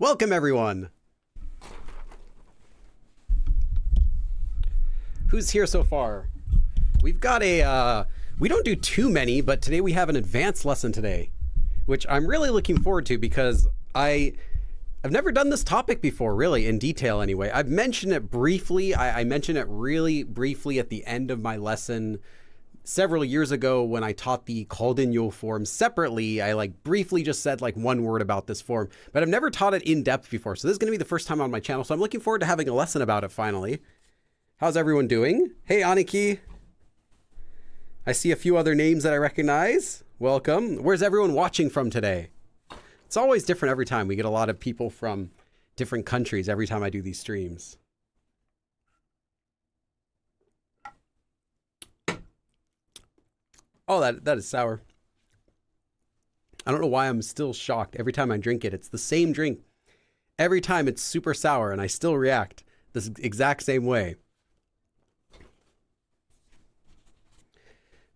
Welcome, everyone. Who's here so far? We've got a, we don't do too many, but today we have an advanced lesson today, which I'm really looking forward to because I've never done this topic before, really, in detail anyway. I've mentioned it briefly. I mentioned it really briefly at the end of my lesson several years ago when I taught the Kaldin form separately. I briefly just said one word about this form, but I've never taught it in depth before. So this is going to be the first time on my channel. So I'm looking forward to having a lesson about it finally. How's everyone doing? Hey, Aniki. I see a few other names that I recognize. Welcome. Where's everyone watching from today? It's always different every time. We get a lot of people from different countries every time I do these streams. Oh, that is sour. I don't know why I'm still shocked. Every time I drink it, it's the same drink. Every time it's super sour and I still react this exact same way.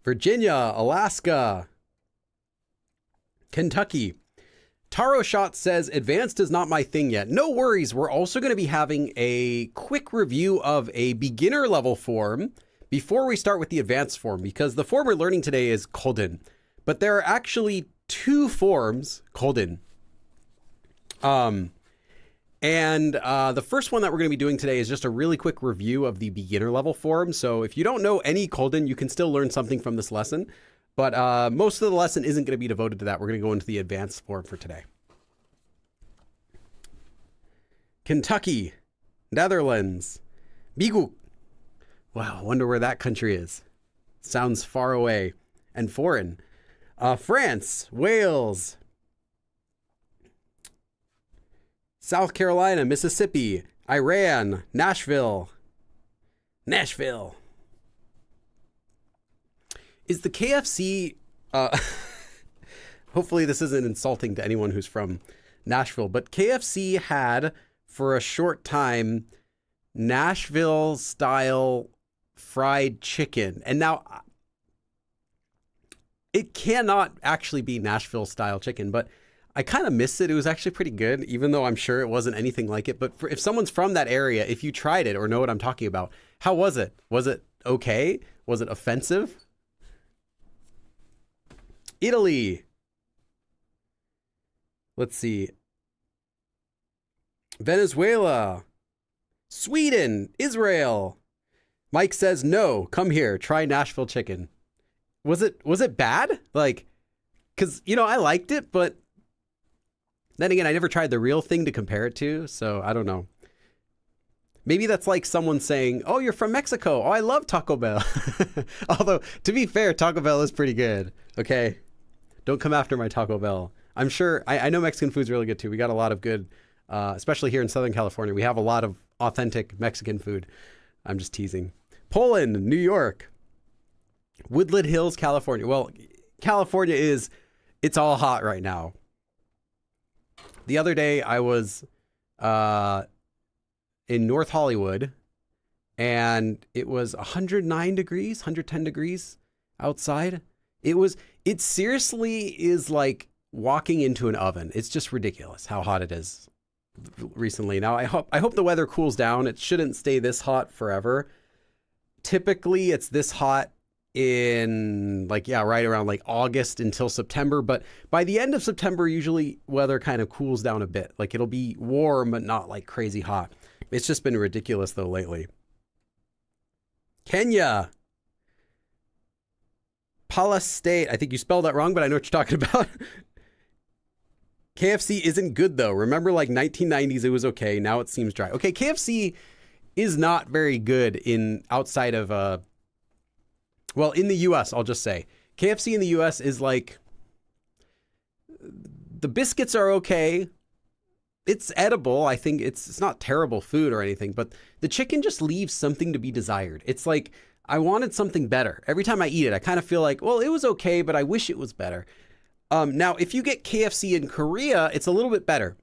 Virginia, Alaska, Kentucky. Taro Shot says, advanced is not my thing yet. No worries. We're also going to be having a quick review of a beginner level form before we start with the advanced form, because the form we're learning today is Kaldin. but there are actually two forms, Kolden. And the first one that we're going to be doing today is just a really quick review of the beginner level form. So if you don't know any Kolden, you can still learn something from this lesson. But most of the lesson isn't going to be devoted to that. We're going to go into the advanced form for today. Kentucky, Netherlands, Biguk. Wow, I wonder where that country is. Sounds far away and foreign. France, Wales, South Carolina, Mississippi, Iran, Nashville. Is the KFC, hopefully this isn't insulting to anyone who's from Nashville, but KFC had for a short time Nashville style fried chicken. And now it cannot actually be Nashville style chicken, but I kind of miss it. It was actually pretty good, even though I'm sure it wasn't anything like it. But if someone's from that area, if you tried it or know what I'm talking about, how was it? Was it okay? Was it offensive? Italy. Let's see. Venezuela. Sweden. Israel. Mike says, no, come here. Try Nashville chicken. Was it bad? Like, because, I liked it, but then again, I never tried the real thing to compare it to, so I don't know. Maybe that's like someone saying, oh, you're from Mexico. Oh, I love Taco Bell. Although, to be fair, Taco Bell is pretty good. Okay? Don't come after my Taco Bell. I'm sure, I know Mexican food's really good too. We got a lot of good, especially here in Southern California. We have a lot of authentic Mexican food. I'm just teasing. Poland, New York, Woodland Hills, California. Well, California it's all hot right now. The other day I was in North Hollywood and it was 109 degrees, 110 degrees outside. It seriously is like walking into an oven. It's just ridiculous how hot it is recently. Now I hope the weather cools down. It shouldn't stay this hot forever. Typically it's this hot in right around like August until September, but by the end of September usually weather kind of cools down a bit. Like it'll be warm but not like crazy hot. It's just been ridiculous though lately. Kenya, Pala State. I think you spelled that wrong, but I know what you're talking about. KFC isn't good though. Remember like 1990s it was okay. Now it seems dry. Okay, KFC is not very good outside of in the US, I'll just say. KFC in the US is like, the biscuits are okay. It's edible. I think it's not terrible food or anything, but the chicken just leaves something to be desired. It's like, I wanted something better. Every time I eat it, I kind of feel like, well, it was okay, but I wish it was better. Now, if you get KFC in Korea, it's a little bit better.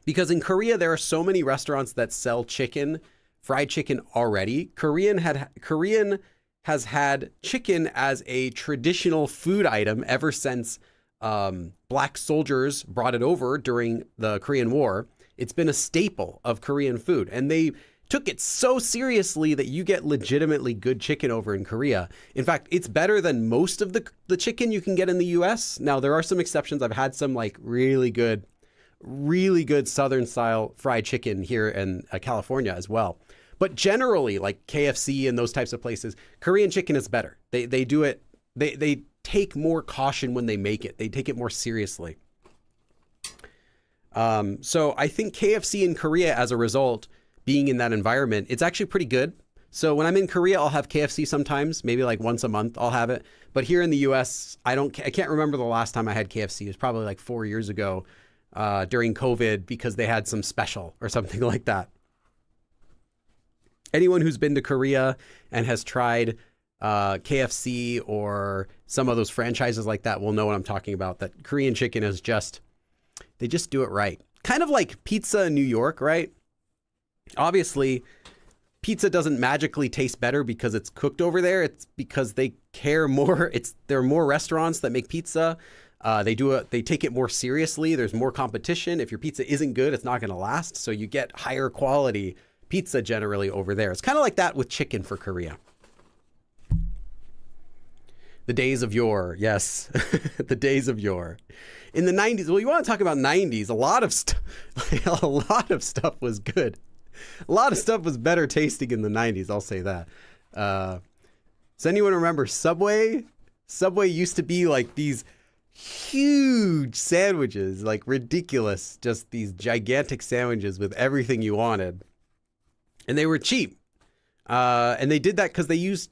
Because in Korea, there are so many restaurants that sell chicken, fried chicken already. Korean has had chicken as a traditional food item ever since black soldiers brought it over during the Korean War. It's been a staple of Korean food, and they took it so seriously that you get legitimately good chicken over in Korea. In fact, it's better than most of the chicken you can get in the US. Now, there are some exceptions. I've had some like really good Southern style fried chicken here in California as well. But generally, like KFC and those types of places, Korean chicken is better. They do it. They take more caution when they make it. They take it more seriously. So I think KFC in Korea, as a result, being in that environment, it's actually pretty good. So when I'm in Korea, I'll have KFC sometimes, maybe like once a month I'll have it. But here in the US, I can't remember the last time I had KFC. It was probably like 4 years ago during COVID because they had some special or something like that. Anyone who's been to Korea and has tried KFC or some of those franchises like that will know what I'm talking about. That Korean chicken is they just do it right. Kind of like pizza in New York, right? Obviously, pizza doesn't magically taste better because it's cooked over there. It's because they care more. There are more restaurants that make pizza. They take it more seriously. There's more competition. If your pizza isn't good, it's not going to last. So you get higher quality pizza generally over there. It's kind of like that with chicken for Korea. The days of yore. Yes. The days of yore. In the 90s, well, you want to talk about 90s, a lot of stuff was good. A lot of stuff was better tasting in the 90s, I'll say that. Does anyone remember Subway? Subway used to be like these huge sandwiches, like ridiculous, just these gigantic sandwiches with everything you wanted. And they were cheap. And they did that because they used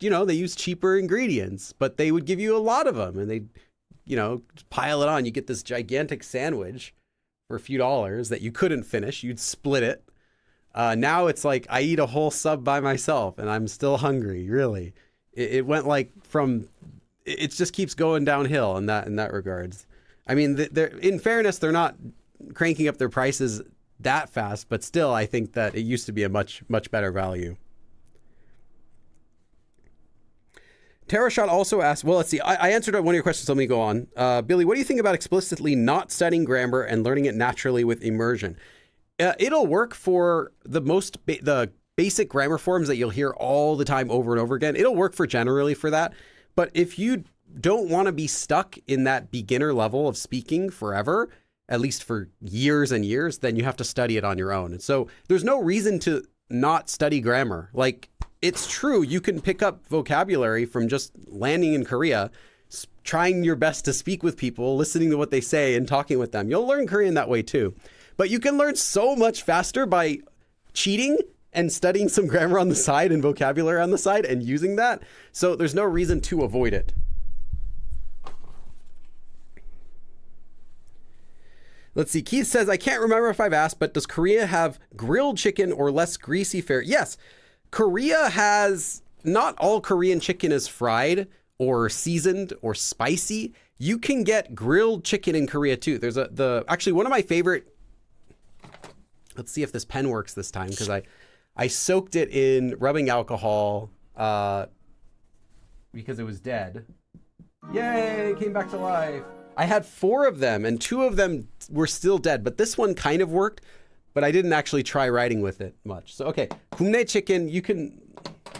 cheaper ingredients, but they would give you a lot of them and they, pile it on. You get this gigantic sandwich for a few dollars that you couldn't finish. You'd split it. Now it's like I eat a whole sub by myself and I'm still hungry. Really, it went like it just keeps going downhill in that regards. I mean, in fairness, they're not cranking up their prices that fast, but still, I think that it used to be a much, much better value. Terrashot also asked, well, let's see. I answered one of your questions. Let me go on. Billy, what do you think about explicitly not studying grammar and learning it naturally with immersion? It'll work for the basic grammar forms that you'll hear all the time over and over again. It'll work generally for that. But if you don't want to be stuck in that beginner level of speaking forever, at least for years and years, then you have to study it on your own. And so there's no reason to not study grammar. Like, it's true, you can pick up vocabulary from just landing in Korea, trying your best to speak with people, listening to what they say and talking with them. You'll learn Korean that way too. But you can learn so much faster by cheating and studying some grammar on the side and vocabulary on the side and using that. So there's no reason to avoid it. Let's see. Keith says, I can't remember if I've asked, but does Korea have grilled chicken or less greasy fare? Yes. Korea has, not all Korean chicken is fried or seasoned or spicy. You can get grilled chicken in Korea too. There's actually one of my favorite, let's see if this pen works this time, because I soaked it in rubbing alcohol because it was dead. Yay, came back to life. I had 4 of them and 2 of them were still dead, but this one kind of worked, but I didn't actually try riding with it much. So, okay, Kumne chicken,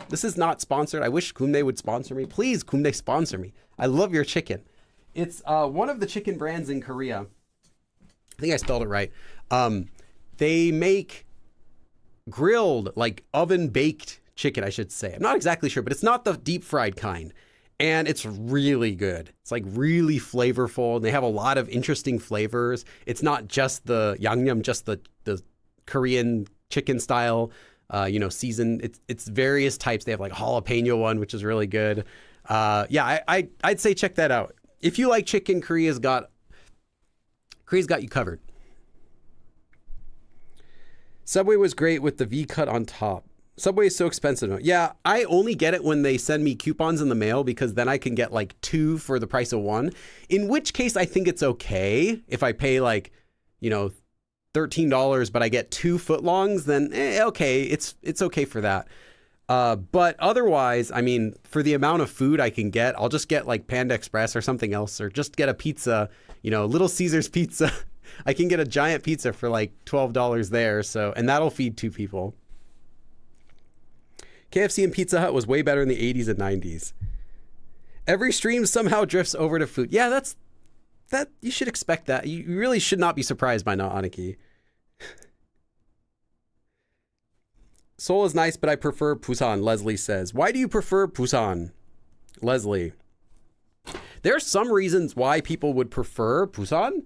this is not sponsored. I wish Kumne would sponsor me. Please, Kumne, sponsor me. I love your chicken. It's one of the chicken brands in Korea. I think I spelled it right. They make grilled, like oven-baked chicken, I should say. I'm not exactly sure, but it's not the deep-fried kind. And it's really good. It's like really flavorful. And they have a lot of interesting flavors. It's not just the yangnyeom, just the Korean chicken style, seasoned. It's various types. They have like jalapeno one, which is really good. I'd say check that out. If you like chicken, Korea's got you covered. Subway was great with the V-cut on top. Subway is so expensive. Yeah, I only get it when they send me coupons in the mail, because then I can get like 2 for the price of 1. In which case, I think it's okay if I pay like, $13, but I get 2 footlongs. Then okay, it's okay for that. But otherwise, I mean, for the amount of food I can get, I'll just get like Panda Express or something else, or just get a pizza. Little Caesar's pizza. I can get a giant pizza for like $12 there. So, and that'll feed 2 people. KFC and Pizza Hut was way better in the 80s and 90s. Every stream somehow drifts over to food. Yeah, that you should expect that. You really should not be surprised by not Aniki. Seoul is nice, but I prefer Busan, Leslie says. Why do you prefer Busan, Leslie? There are some reasons why people would prefer Busan.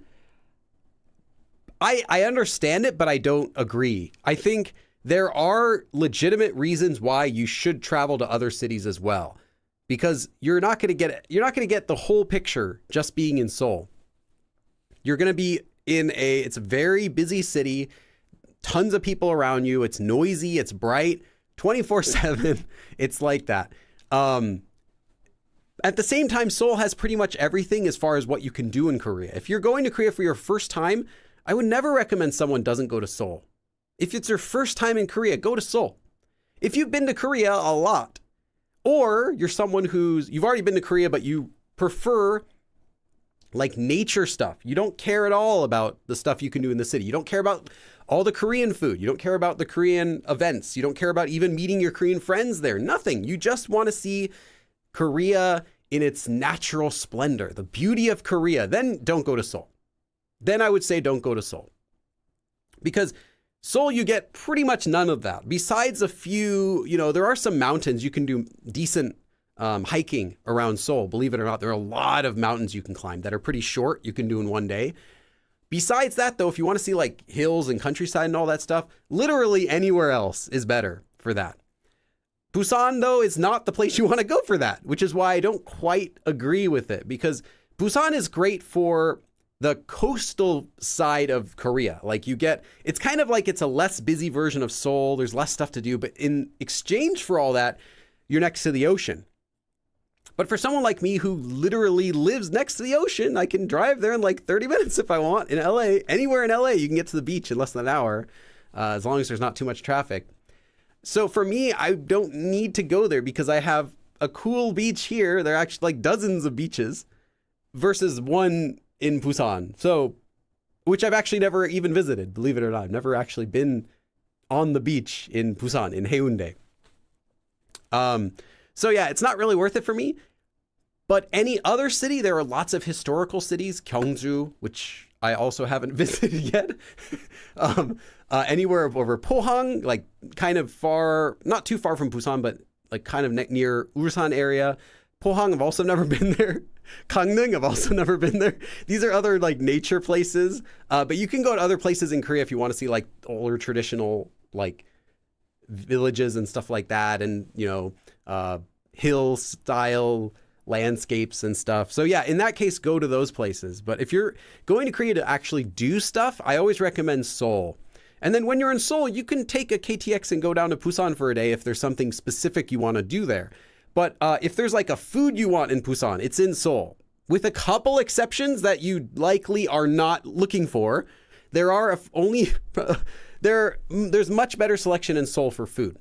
I understand it, but I don't agree. I think there are legitimate reasons why you should travel to other cities as well, because you're not going to get the whole picture just being in Seoul. You're going to be it's a very busy city, tons of people around you. It's noisy, it's bright, 24/7. It's like that. At the same time, Seoul has pretty much everything as far as what you can do in Korea. If you're going to Korea for your first time, I would never recommend someone doesn't go to Seoul. If it's your first time in Korea, go to Seoul. If you've been to Korea a lot, or you're someone you've already been to Korea, but you prefer like nature stuff. You don't care at all about the stuff you can do in the city. You don't care about all the Korean food. You don't care about the Korean events. You don't care about even meeting your Korean friends there. Nothing. You just want to see Korea in its natural splendor, the beauty of Korea, then don't go to Seoul. Then I would say don't go to Seoul. Because Seoul, you get pretty much none of that. Besides a few, there are some mountains. You can do decent hiking around Seoul. Believe it or not, there are a lot of mountains you can climb that are pretty short. You can do in one day. Besides that, though, if you want to see like hills and countryside and all that stuff, literally anywhere else is better for that. Busan, though, is not the place you want to go for that, which is why I don't quite agree with it, because Busan is great for the coastal side of Korea. Like it's kind of like it's a less busy version of Seoul. There's less stuff to do, but in exchange for all that, you're next to the ocean. But for someone like me who literally lives next to the ocean, I can drive there in like 30 minutes if I want. In LA, anywhere in LA, you can get to the beach in less than an hour, as long as there's not too much traffic. So for me, I don't need to go there because I have a cool beach here. There are actually like dozens of beaches versus one in Busan. So, which I've actually never even visited, believe it or not. I've never actually been on the beach in Busan, in Haeundae. So yeah, it's not really worth it for me. But any other city, there are lots of historical cities, Gyeongju, which I also haven't visited yet. Anywhere over Pohang, like kind of far, not too far from Busan, but like kind of near Ulsan area. Pohang, I've also never been there. Gangneung, I've also never been there. These are other like nature places. But you can go to other places in Korea if you want to see like older traditional like villages and stuff like that, and hill style landscapes and stuff. So yeah, in that case, go to those places. But if you're going to Korea to actually do stuff, I always recommend Seoul. And then when you're in Seoul, you can take a KTX and go down to Busan for a day if there's something specific you want to do there. But if there's like a food you want in Busan, it's in Seoul. With a couple exceptions that you likely are not looking for, there are there's much better selection in Seoul for food.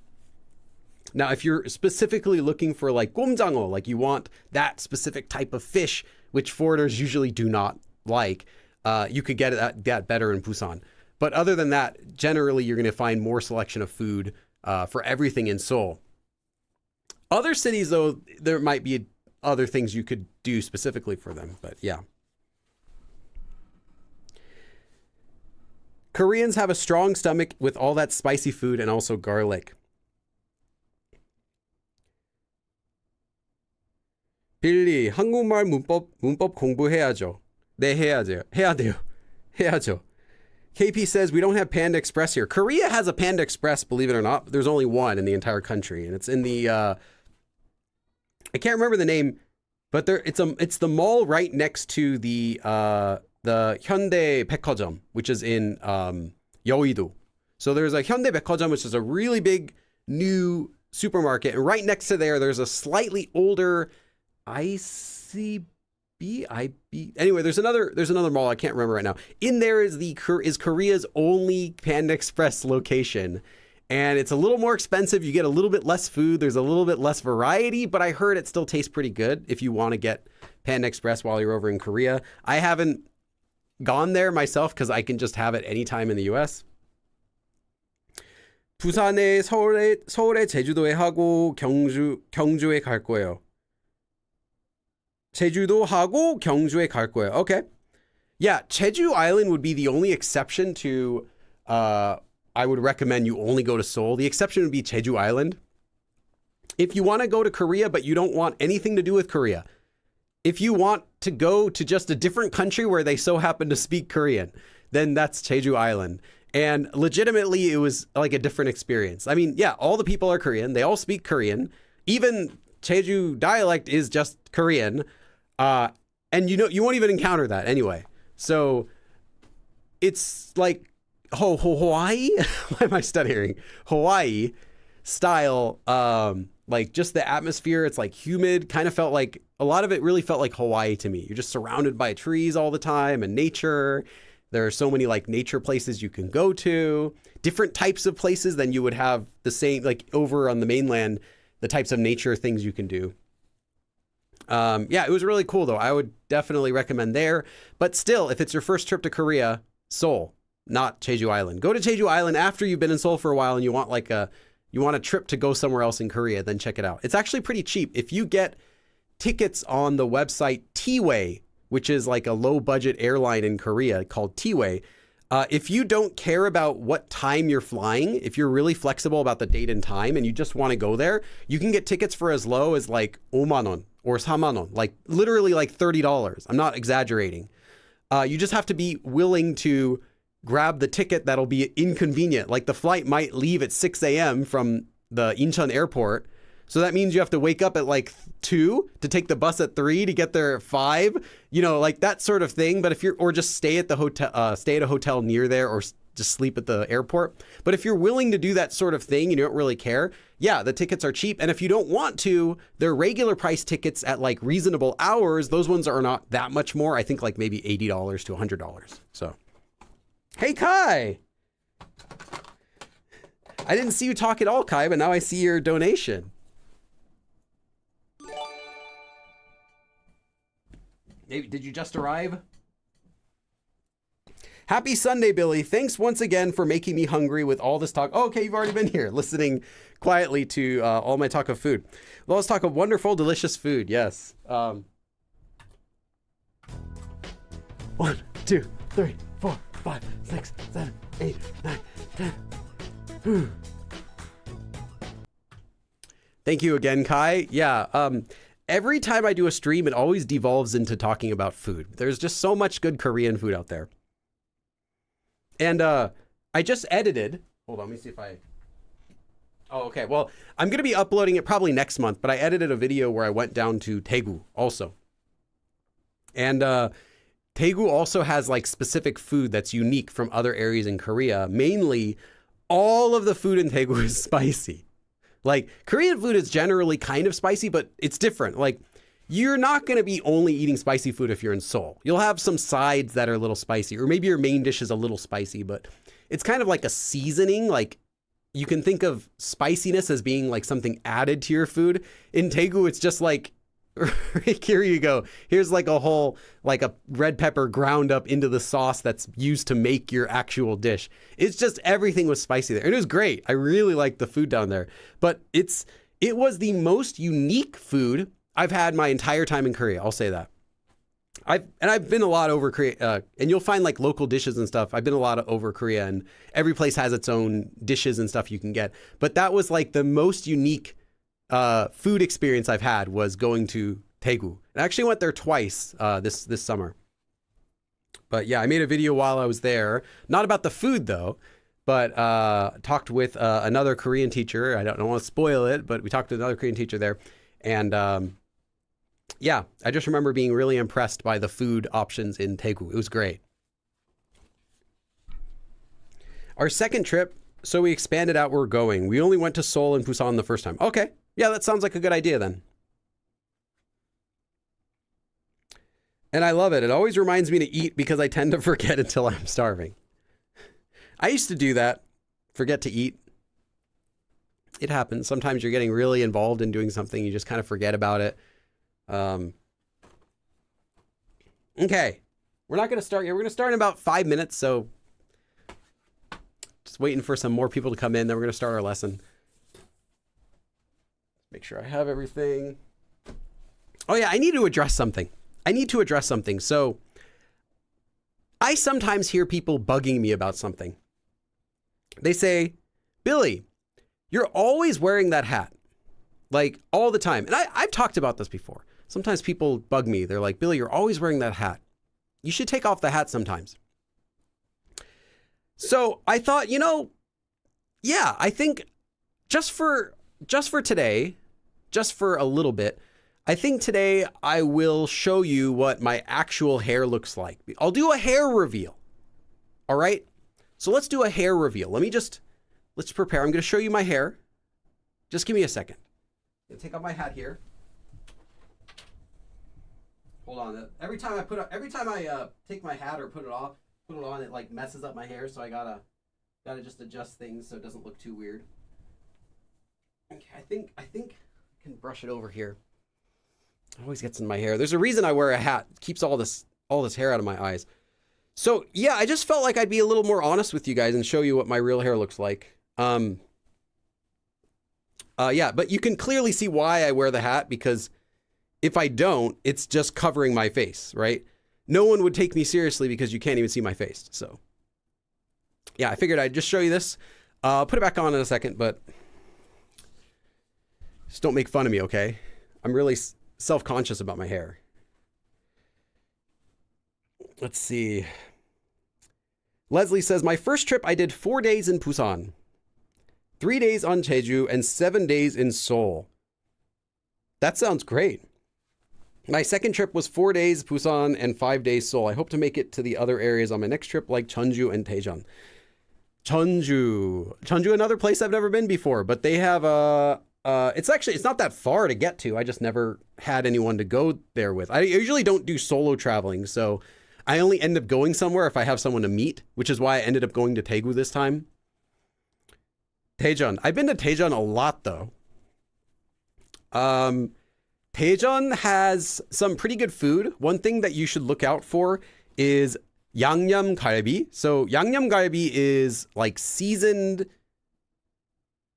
Now, if you're specifically looking for like 곰장어, like you want that specific type of fish, which foreigners usually do not like, you could get that better in Busan. But other than that, generally, you're going to find more selection of food for everything in Seoul. Other cities, though, there might be other things you could do specifically for them. But yeah. Koreans have a strong stomach with all that spicy food and also garlic. 빌리, 한국말 문법 공부해야죠. 네, 해야죠. KP says, we don't have Panda Express here. Korea has a Panda Express, believe it or not. But there's only one in the entire country. And it's in the, I can't remember the name, but it's the mall right next to the Hyundai 백화점, which is in Yeouido. So there's a Hyundai 백화점, which is a really big new supermarket. And right next to there's a slightly older IB. Anyway, there's another mall I can't remember right now. In there is Korea's only Panda Express location, and it's a little more expensive. You get a little bit less food. There's a little bit less variety, but I heard it still tastes pretty good if you want to get Panda Express while you're over in Korea. I haven't gone there myself because I can just have it anytime in the US. 부산에, 서울에, 제주도에 하고 경주에 갈 거예요. 제주도 하고 경주에 갈 거예요. Okay. Yeah, Jeju Island would be the only exception to, I would recommend you only go to Seoul. The exception would be Jeju Island. If you want to go to Korea, but you don't want anything to do with Korea. If you want to go to just a different country where they so happen to speak Korean, then that's Jeju Island. And legitimately, it was like a different experience. I mean, yeah, all the people are Korean. They all speak Korean. Even Jeju dialect is just Korean. And you won't even encounter that anyway. So it's like Hawaii. Why am I stuttering? Hawaii style. Like just the atmosphere. It's like humid. Kind of felt like a lot of it really felt like Hawaii to me. You're just surrounded by trees all the time and nature. There are so many like nature places you can go to. Different types of places than you would have the same like over on the mainland. The types of nature things you can do. Yeah, it was really cool though. I would definitely recommend there. But still, if it's your first trip to Korea, Seoul, not Jeju Island. Go to Jeju Island after you've been in Seoul for a while and you want a trip to go somewhere else in Korea, then check it out. It's actually pretty cheap. If you get tickets on the website T-Way, which is like a low budget airline in Korea called T-Way. If you don't care about what time you're flying, if you're really flexible about the date and time and you just want to go there, you can get tickets for as low as like 5만 원 or 4만 원, like literally like $30. I'm not exaggerating. You just have to be willing to grab the ticket that'll be inconvenient. Like the flight might leave at 6 a.m. from the Incheon airport. So that means you have to wake up at like 2 to take the bus at 3 to get there at 5, you know, like that sort of thing. But if you're, or just stay at the hotel, stay at a hotel near there, or just sleep at the airport. But if you're willing to do that sort of thing and you don't really care, yeah, the tickets are cheap. And if you don't want to, they're regular price tickets at like reasonable hours. Those ones are not that much more. I think like maybe $80 to $100. So, hey, Kai. I didn't see you talk at all, Kai, but now I see your donation. Did you just arrive? Happy Sunday, Billy. Thanks once again for making me hungry with all this talk. Oh, okay, you've already been here listening quietly to all my talk of food. Well, let's talk of wonderful, delicious food. Yes. 1, 2, 3, 4, 5, 6, 7, 8, 9, 10. Thank you again, Kai. Yeah. Every time I do a stream, it always devolves into talking about food. There's just so much good Korean food out there. And I just edited. Hold on, let me see if I... Oh, okay. Well, I'm going to be uploading it probably next month, but I edited a video where I went down to Daegu also. And Daegu also has like specific food that's unique from other areas in Korea. Mainly, all of the food in Daegu is spicy. Like, Korean food is generally kind of spicy, but it's different. Like, you're not going to be only eating spicy food if you're in Seoul. You'll have some sides that are a little spicy, or maybe your main dish is a little spicy, but it's kind of like a seasoning. Like, you can think of spiciness as being like something added to your food. In Daegu, it's just like, here you go. Here's like a whole, like a red pepper ground up into the sauce that's used to make your actual dish. It's just everything was spicy there. And it was great. I really liked the food down there. But it was the most unique food I've had my entire time in Korea. I'll say that. I've been a lot over Korea, and you'll find like local dishes and stuff. I've been a lot over Korea, and every place has its own dishes and stuff you can get. But that was like the most unique food experience I've had, was going to Daegu. I actually went there twice this summer. But yeah, I made a video while I was there, not about the food though, but talked with another Korean teacher. I don't want to spoil it, but we talked to another Korean teacher there, and yeah, I just remember being really impressed by the food options in Daegu. It was great. Our second trip, so we expanded out where we're going. We only went to Seoul and Busan the first time. Okay. Yeah, that sounds like a good idea then. And I love it. It always reminds me to eat because I tend to forget until I'm starving. I used to do that. Forget to eat. It happens. Sometimes you're getting really involved in doing something. You just kind of forget about it. Okay. We're not going to start yet. We're going to start in about 5 minutes. So just waiting for some more people to come in. Then we're going to start our lesson. Make sure I have everything. Oh yeah, I need to address something. So I sometimes hear people bugging me about something. They say, Billy, you're always wearing that hat. Like all the time. And I've talked about this before. Sometimes people bug me. They're like, Billy, you're always wearing that hat. You should take off the hat sometimes. So I thought, yeah, I think just for today, just for a little bit, I think today I will show you what my actual hair looks like. I'll do a hair reveal. All right. So let's do a hair reveal. Let's prepare. I'm going to show you my hair. Just give me a second. I'm going to take off my hat here. Hold on. Every time I take my hat or put it on, it like messes up my hair. So I gotta just adjust things so it doesn't look too weird. Okay, I think I can brush it over here. It always gets in my hair. There's a reason I wear a hat. It keeps all this hair out of my eyes. So yeah, I just felt like I'd be a little more honest with you guys and show you what my real hair looks like. Yeah, but you can clearly see why I wear the hat, because if I don't, it's just covering my face, right? No one would take me seriously because you can't even see my face. So yeah, I figured I'd just show you this. I'll put it back on in a second, but just don't make fun of me, okay? I'm really self-conscious about my hair. Let's see. Leslie says, my first trip, I did 4 days in Busan, 3 days on Jeju, and 7 days in Seoul. That sounds great. My second trip was 4 days Busan and 5 days Seoul. I hope to make it to the other areas on my next trip, like Jeonju and Daejeon. Jeonju, another place I've never been before, but they have it's not that far to get to. I just never had anyone to go there with. I usually don't do solo traveling, so I only end up going somewhere if I have someone to meet, which is why I ended up going to Daegu this time. Daejeon. I've been to Daejeon a lot, though. Daejeon has some pretty good food. One thing that you should look out for is yangnyeom galbi. So yangnyeom galbi is like seasoned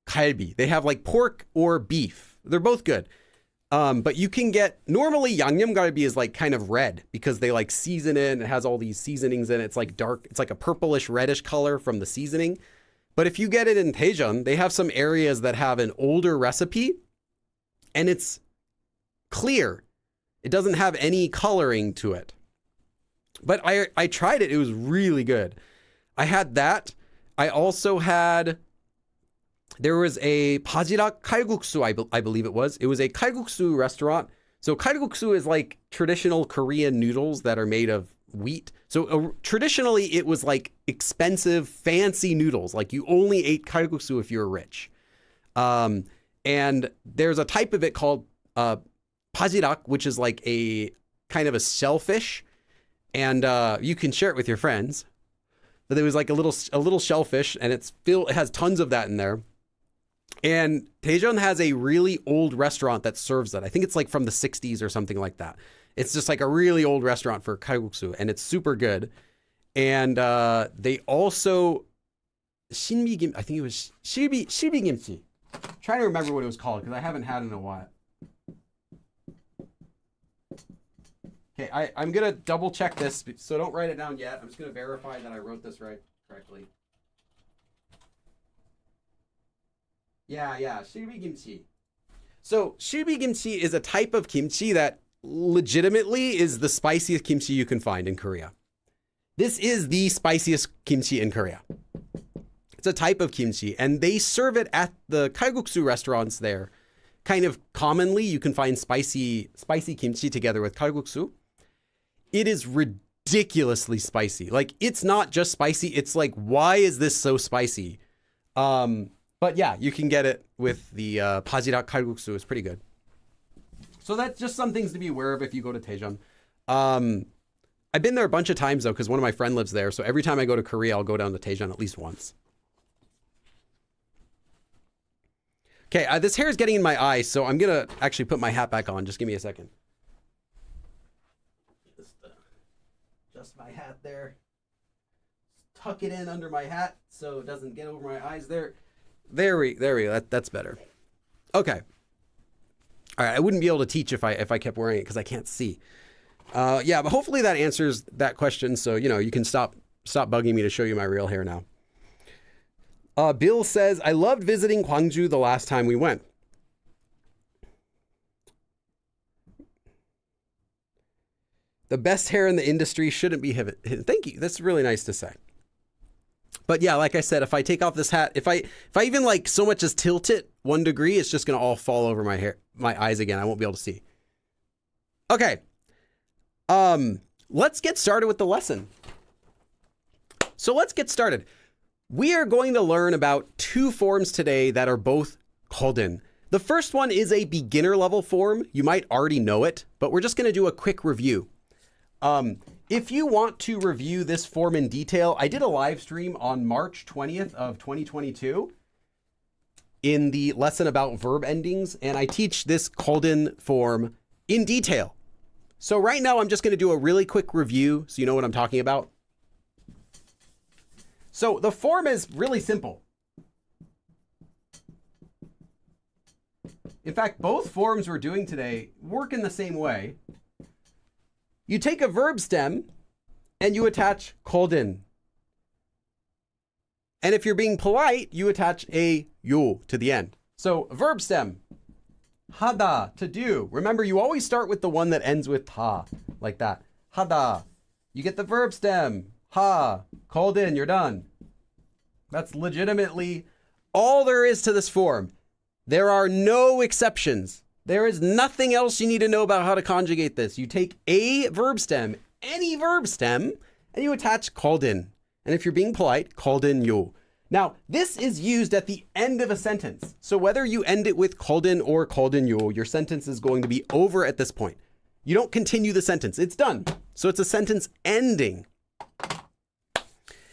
galbi. They have like pork or beef. They're both good. But you can get, normally yangnyeom galbi is like kind of red because they like season it and it has all these seasonings in it. It's like dark. It's like a purplish reddish color from the seasoning. But if you get it in Daejeon, they have some areas that have an older recipe and it's clear. It doesn't have any coloring to it. But I tried it. It was really good. I had that. I also had, there was a Bajirak Kalguksu, I believe it was. It was a Kalguksu restaurant. So Kalguksu is like traditional Korean noodles that are made of wheat. So traditionally it was like expensive, fancy noodles. Like you only ate Kalguksu if you were rich. And there's a type of it called Bajirak, which is like a kind of a shellfish. And you can share it with your friends. But there was like a little shellfish, and it has tons of that in there. And Daejeon has a really old restaurant that serves that. I think it's like from the 60s or something like that. It's just like a really old restaurant for kalguksu, and it's super good. And they also shinbi kim. I think it was shilbi kimchi. I'm trying to remember what it was called because I haven't had it in a while. Okay, I'm gonna double check this, so don't write it down yet. I'm just gonna verify that I wrote this correctly. Yeah, shilbi kimchi. So shilbi kimchi is a type of kimchi that legitimately is the spiciest kimchi you can find in Korea. This is the spiciest kimchi in Korea. It's a type of kimchi, and they serve it at the kalguksu restaurants there. Kind of commonly, you can find spicy kimchi together with kalguksu. It is ridiculously spicy. Like, it's not just spicy. It's like, why is this so spicy? But yeah, you can get it with the Bajirak kalguksu. It's pretty good. So that's just some things to be aware of if you go to Daejeon. I've been there a bunch of times, though, because one of my friends lives there. So every time I go to Korea, I'll go down to Daejeon at least once. Okay, this hair is getting in my eye, so I'm going to actually put my hat back on. Just give me a second. Just my hat there. Tuck it in under my hat so it doesn't get over my eyes there. There we go. That's better. Okay. All right, I wouldn't be able to teach if I kept wearing it because I can't see. Yeah, but hopefully that answers that question. So, you can stop bugging me to show you my real hair now. Bill says, I loved visiting Gwangju the last time we went. The best hair in the industry shouldn't be hidden. Thank you. That's really nice to say. But yeah, like I said, if I take off this hat, if I even like so much as tilt it 1 degree, it's just going to all fall over my eyes again. I won't be able to see. Okay. Let's get started with the lesson. So let's get started. We are going to learn about 2 forms today that are both golden. The first one is a beginner level form. You might already know it, but we're just going to do a quick review. If you want to review this form in detail, I did a live stream on March 20th of 2022 in the lesson about verb endings, and I teach this golden form in detail. So right now I'm just going to do a really quick review so you know what I'm talking about. So the form is really simple. In fact, both forms we're doing today work in the same way. You take a verb stem and you attach koldin. And if you're being polite, you attach a 요 to the end. So verb stem, 하다, to do. Remember, you always start with the one that ends with 다, like that. 하다. You get the verb stem, 하, koldin, you're done. That's legitimately all there is to this form. There are no exceptions. There is nothing else you need to know about how to conjugate this. You take a verb stem, any verb stem, and you attach koldin. And if you're being polite, koldin 요. Now, this is used at the end of a sentence. So whether you end it with koldin or koldin 요, your sentence is going to be over at this point. You don't continue the sentence. It's done. So it's a sentence ending,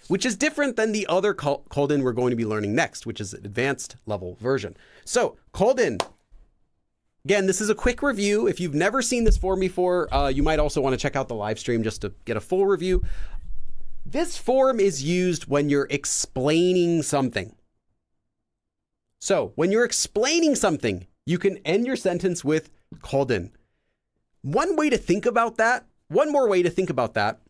which is different than the other koldin we're going to be learning next, which is an advanced level version. So koldin, again, this is a quick review. If you've never seen this form before, you might also want to check out the live stream just to get a full review. This form is used when you're explaining something. So when you're explaining something, you can end your sentence with koldin. One way to think about that, one more way to think about that,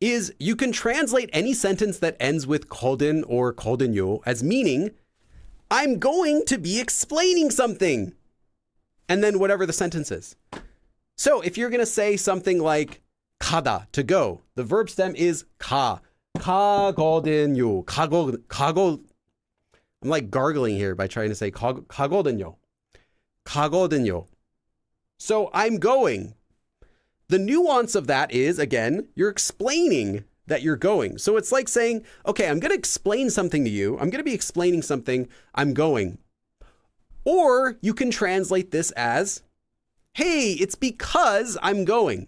is you can translate any sentence that ends with koldin or koldin 요 as meaning, I'm going to be explaining something. And then whatever the sentence is. So if you're going to say something like 가다, to go, the verb stem is 가. 가거든요. 가고. I'm like gargling here by trying to say 가거든요. 가거든요. So I'm going. The nuance of that is, again, you're explaining that you're going. So it's like saying, okay, I'm going to explain something to you. I'm going to be explaining something. I'm going. Or you can translate this as, hey, it's because I'm going.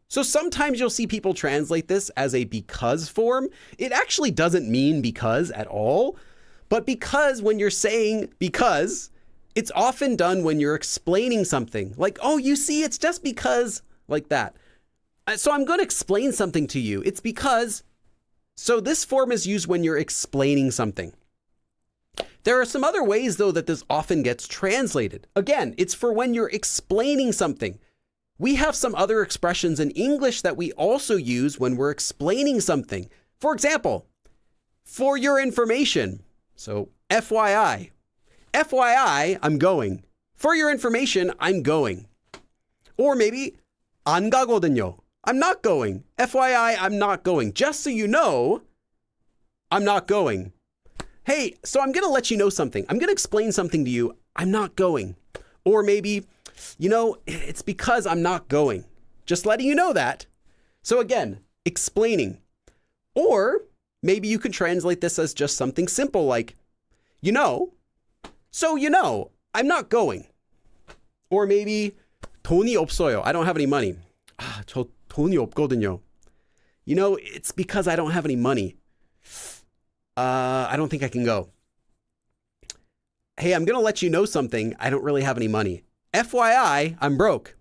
So sometimes you'll see people translate this as a because form. It actually doesn't mean because at all, but because when you're saying because, it's often done when you're explaining something. Like, oh, you see, it's just because, like that. So I'm going to explain something to you. It's because. So this form is used when you're explaining something. There are some other ways, though, that this often gets translated. Again, it's for when you're explaining something. We have some other expressions in English that we also use when we're explaining something. For example, for your information. So FYI. FYI, I'm going. For your information, I'm going. Or maybe 안 가거든요. I'm not going. FYI, I'm not going. Just so you know, I'm not going. Hey, so I'm going to let you know something. I'm going to explain something to you. I'm not going. Or maybe, you know, it's because I'm not going. Just letting you know that. So again, explaining. Or maybe you could translate this as just something simple like, you know, so you know, I'm not going. Or maybe 돈이 없어요. I don't have any money. 저 돈이 없거든요. You know, it's because I don't have any money. I don't think I can go. Hey, I'm going to let you know something. I don't really have any money. FYI, I'm broke.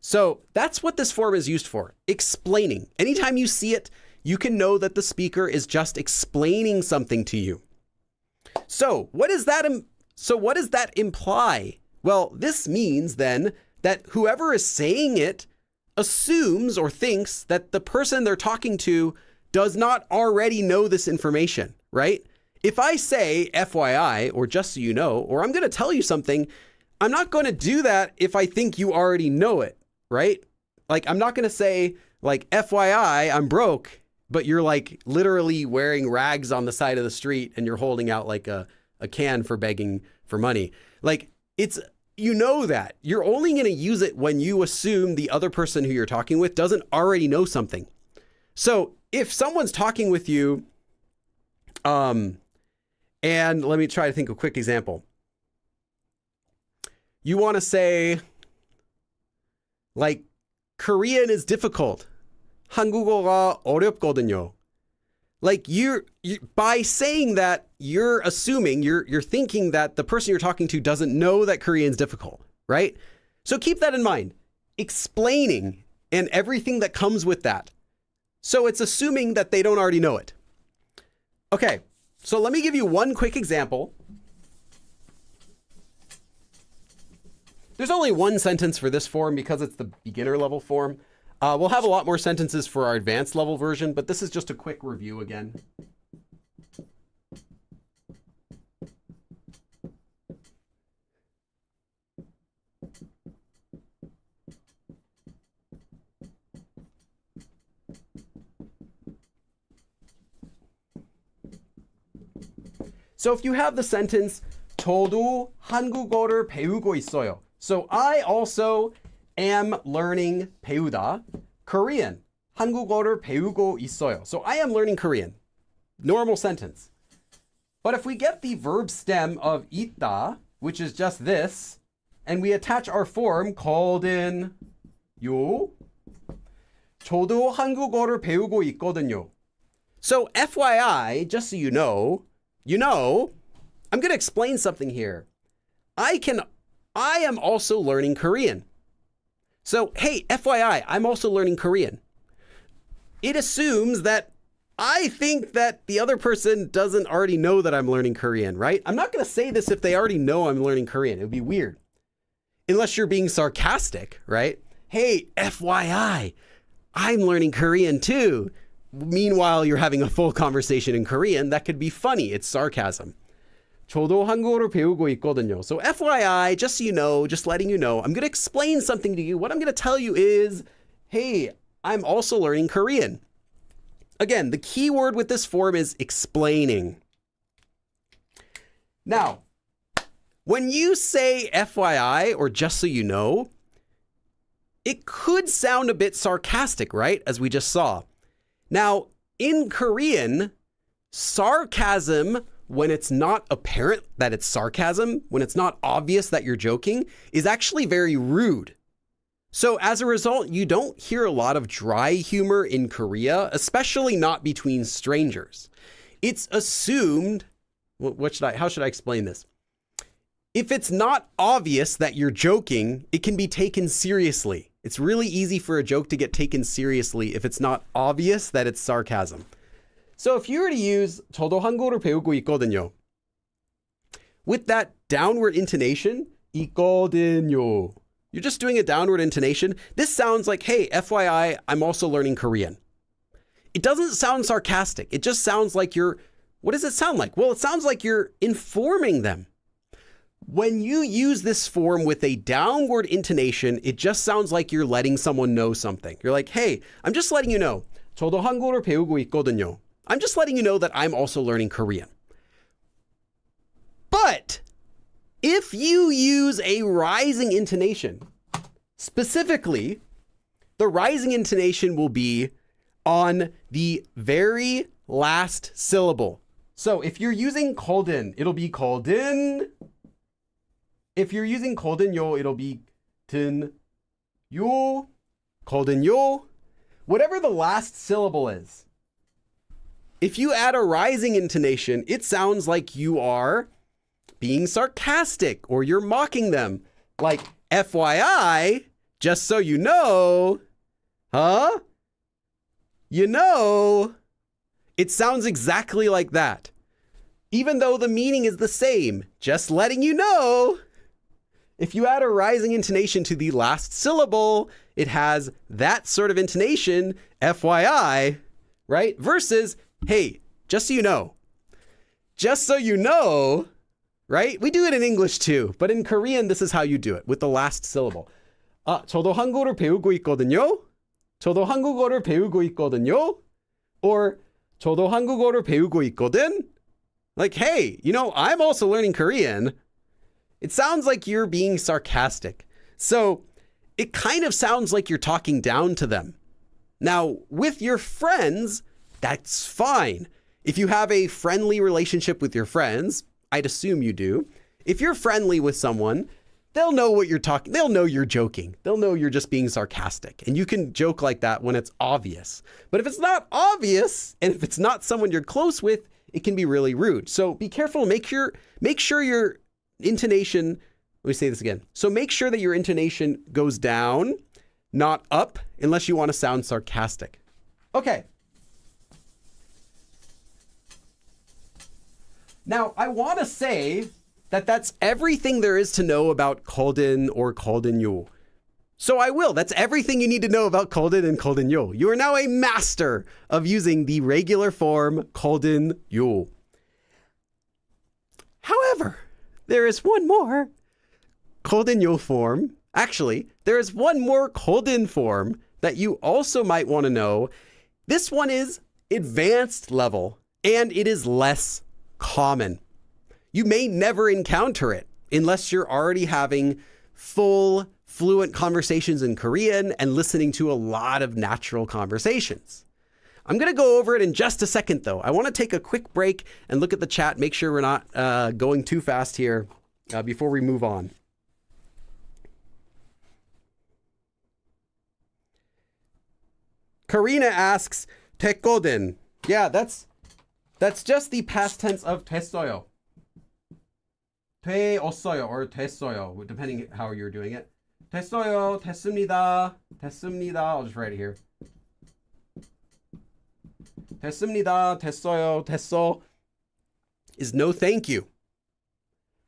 So that's what this form is used for. Explaining. Anytime you see it, you can know that the speaker is just explaining something to you. So what does that imply? Well, this means then that whoever is saying it assumes or thinks that the person they're talking to does not already know this information, right? If I say FYI, or just so you know, or I'm going to tell you something, I'm not going to do that if I think you already know it, right? Like, I'm not going to say, like, FYI, I'm broke, but you're like literally wearing rags on the side of the street and you're holding out like a can for begging for money. Like, it's, you know that. You're only going to use it when you assume the other person who you're talking with doesn't already know something. So if someone's talking with you, and let me try to think of a quick example. You want to say, like, Korean is difficult. 한국어가 어렵거든요. Like you by saying that, you're assuming, you're thinking that the person you're talking to doesn't know that Korean is difficult, right? So keep that in mind. Explaining and everything that comes with that. So it's assuming that they don't already know it. Okay, so let me give you one quick example. There's only one sentence for this form because it's the beginner level form. We'll have a lot more sentences for our advanced level version, but this is just a quick review again. So if you have the sentence 저도 한국어를 배우고 있어요. So I also am learning 배우다 Korean. 한국어를 배우고 있어요. So I am learning Korean. Normal sentence. But if we get the verb stem of 있다, which is just this, and we attach our form called in 요, 저도 한국어를 배우고 있거든요. So FYI, just so you know, I'm going to explain something here. I am also learning Korean. So, hey, FYI, I'm also learning Korean. It assumes that I think that the other person doesn't already know that I'm learning Korean, right? I'm not going to say this if they already know I'm learning Korean. It would be weird. Unless you're being sarcastic, right? Hey, FYI, I'm learning Korean too. Meanwhile, you're having a full conversation in Korean. That could be funny. It's sarcasm. 저도 한국어를 배우고 있거든요. So FYI, just so you know, just letting you know, I'm going to explain something to you. What I'm going to tell you is, hey, I'm also learning Korean. Again, the key word with this form is explaining. Now, when you say FYI, or just so you know, it could sound a bit sarcastic, right? As we just saw. Now, in Korean, sarcasm, when it's not apparent that it's sarcasm, when it's not obvious that you're joking, is actually very rude. So as a result, you don't hear a lot of dry humor in Korea, especially not between strangers. It's assumed, how should I explain this? If it's not obvious that you're joking, it can be taken seriously. It's really easy for a joke to get taken seriously if it's not obvious that it's sarcasm. So if you were to use 저도 한국어를 배우고 있거든요, with that downward intonation, 있거든요, you're just doing a downward intonation. This sounds like, hey, FYI, I'm also learning Korean. It doesn't sound sarcastic. It just sounds like what does it sound like? Well, it sounds like you're informing them. When you use this form with a downward intonation, it just sounds like you're letting someone know something. You're like, hey, I'm just letting you know. 저도 한국어를 배우고 있거든요. I'm just letting you know that I'm also learning Korean. But if you use a rising intonation, specifically, the rising intonation will be on the very last syllable. So if you're using called in, it'll be called in. If you're using 거든요, it'll be 든요, 거든요. Whatever the last syllable is. If you add a rising intonation, it sounds like you are being sarcastic or you're mocking them. Like, FYI, just so you know, huh? You know, it sounds exactly like that. Even though the meaning is the same, just letting you know. If you add a rising intonation to the last syllable, it has that sort of intonation, FYI, right? Versus, hey, just so you know. Just so you know, right? We do it in English too, but in Korean, this is how you do it, with the last syllable. 저도 한국어를 배우고 있거든요. 저도 한국어를 배우고 있거든요. Or 저도 한국어를 배우고 있거든. Like, hey, I'm also learning Korean. It sounds like you're being sarcastic. So it kind of sounds like you're talking down to them. Now, with your friends, that's fine. If you have a friendly relationship with your friends, I'd assume you do. If you're friendly with someone, they'll know what you're talking. They'll know you're joking. They'll know you're just being sarcastic. And you can joke like that when it's obvious. But if it's not obvious, and if it's not someone you're close with, it can be really rude. So be careful. Make sure your intonation, let me say this again. So make sure that your intonation goes down, not up, unless you want to sound sarcastic. Okay. Now, I want to say that's everything there is to know about Koldin or Koldinyo. So I will. That's everything you need to know about Koldin and Koldinyo. You are now a master of using the regular form Koldinyo. However, there is one more Koldinyo form. Actually, there is one more Koldin form that you also might want to know. This one is advanced level, and it is less common. You may never encounter it unless you're already having full, fluent conversations in Korean and listening to a lot of natural conversations. I'm going to go over it in just a second, though. I want to take a quick break and look at the chat, make sure we're not going too fast here before we move on. Karina asks, 됐거든. Yeah, that's just the past tense of 됐어요. 되었어요 or 됐어요, depending how you're doing it. 됐어요, 됐습니다, 됐습니다. I'll just write it here. 됐습니다, 됐어요, 됐어 is no thank you.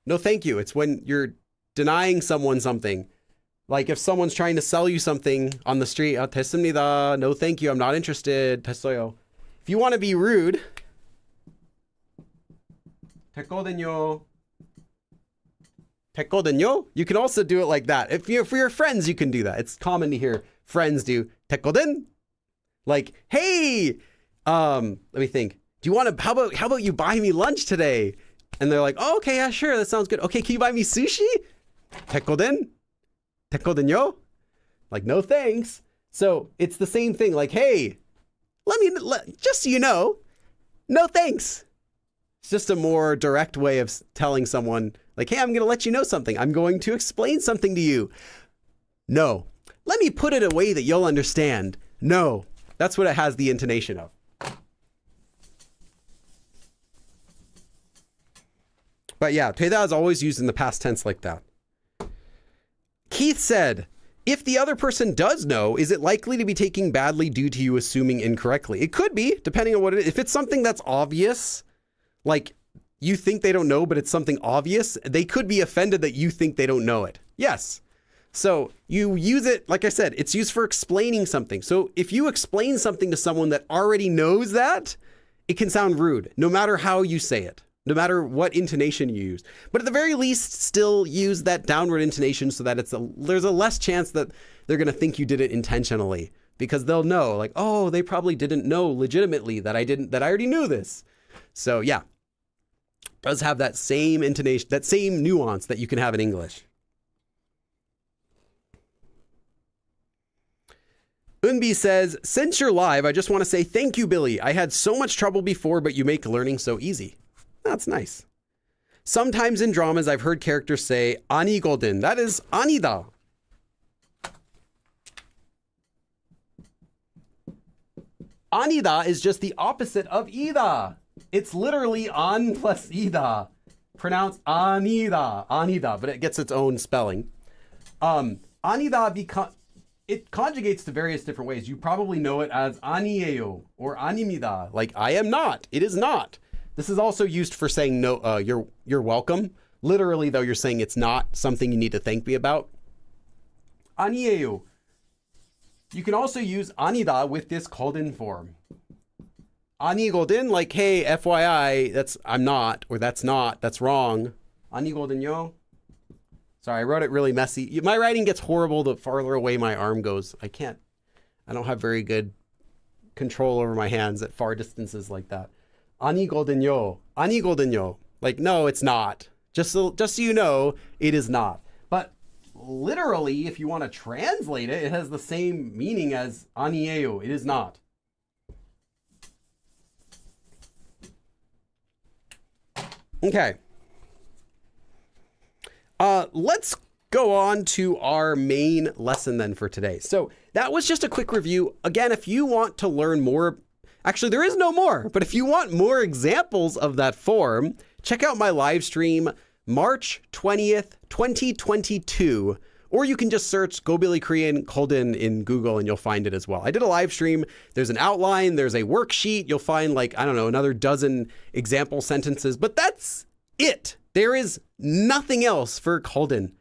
No thank you. It's when you're denying someone something. Like if someone's trying to sell you something on the street, 됐습니다, no thank you, I'm not interested, 됐어요. If you want to be rude, 됐거든요. 됐거든요? You can also do it like that. If you're for your friends, you can do that. It's common to hear friends do 됐거든? Like, hey, let me think. Do you want to, how about you buy me lunch today? And they're like, oh, okay, yeah, sure, that sounds good. Okay, can you buy me sushi? 됐거든? 됐거든요? Like, no thanks. So it's the same thing. Like, hey, just so you know, no thanks. It's just a more direct way of telling someone, like, hey, I'm going to let you know something. I'm going to explain something to you. No. Let me put it a way that you'll understand. No. That's what it has the intonation of. But yeah, 되다 is always used in the past tense like that. Keith said, if the other person does know, is it likely to be taken badly due to you assuming incorrectly? It could be, depending on what it is. If it's something that's obvious, like you think they don't know, but it's something obvious, they could be offended that you think they don't know it. Yes. So you use it, like I said, it's used for explaining something. So if you explain something to someone that already knows that, it can sound rude, no matter how you say it, no matter what intonation you use. But at the very least, still use that downward intonation so that there's a less chance that they're going to think you did it intentionally, because they'll know, like, oh, they probably didn't know legitimately that I already knew this. So yeah, it does have that same intonation, that same nuance that you can have in English. Unbi says, since you're live, I just want to say thank you, Billy. I had so much trouble before, but you make learning so easy. That's nice. Sometimes in dramas, I've heard characters say, 아니거든. That is 아니다. 아니다 is just the opposite of ida. It's literally an plus ida. Pronounced 아니다, 아니다, but it gets its own spelling. 아니다 it conjugates to various different ways. You probably know it as 아니에요 or 아닙니다. Like, I am not. It is not. This is also used for saying no. You're welcome. Literally, though, you're saying it's not something you need to thank me about. 아니에요. You can also use 아니다 with this called-in form. 아니거든, like, hey, FYI, I'm not, or that's wrong. 아니거든요. Sorry, I wrote it really messy. My writing gets horrible the farther away my arm goes. I don't have very good control over my hands at far distances like that. 아니거든요. 아니거든요. Like, no, it's not. Just so you know, it is not. But literally, if you want to translate it, it has the same meaning as 아니에요. It is not. Okay. Let's go on to our main lesson then for today. So that was just a quick review. Again, if you want to learn more, actually there is no more, but if you want more examples of that form, check out my live stream, March 20th, 2022, or you can just search Go Billy Korean called-in Google and you'll find it as well. I did a live stream. There's an outline, there's a worksheet. You'll find, like, I don't know, another dozen example sentences, but that's it. There is nothing else for kolden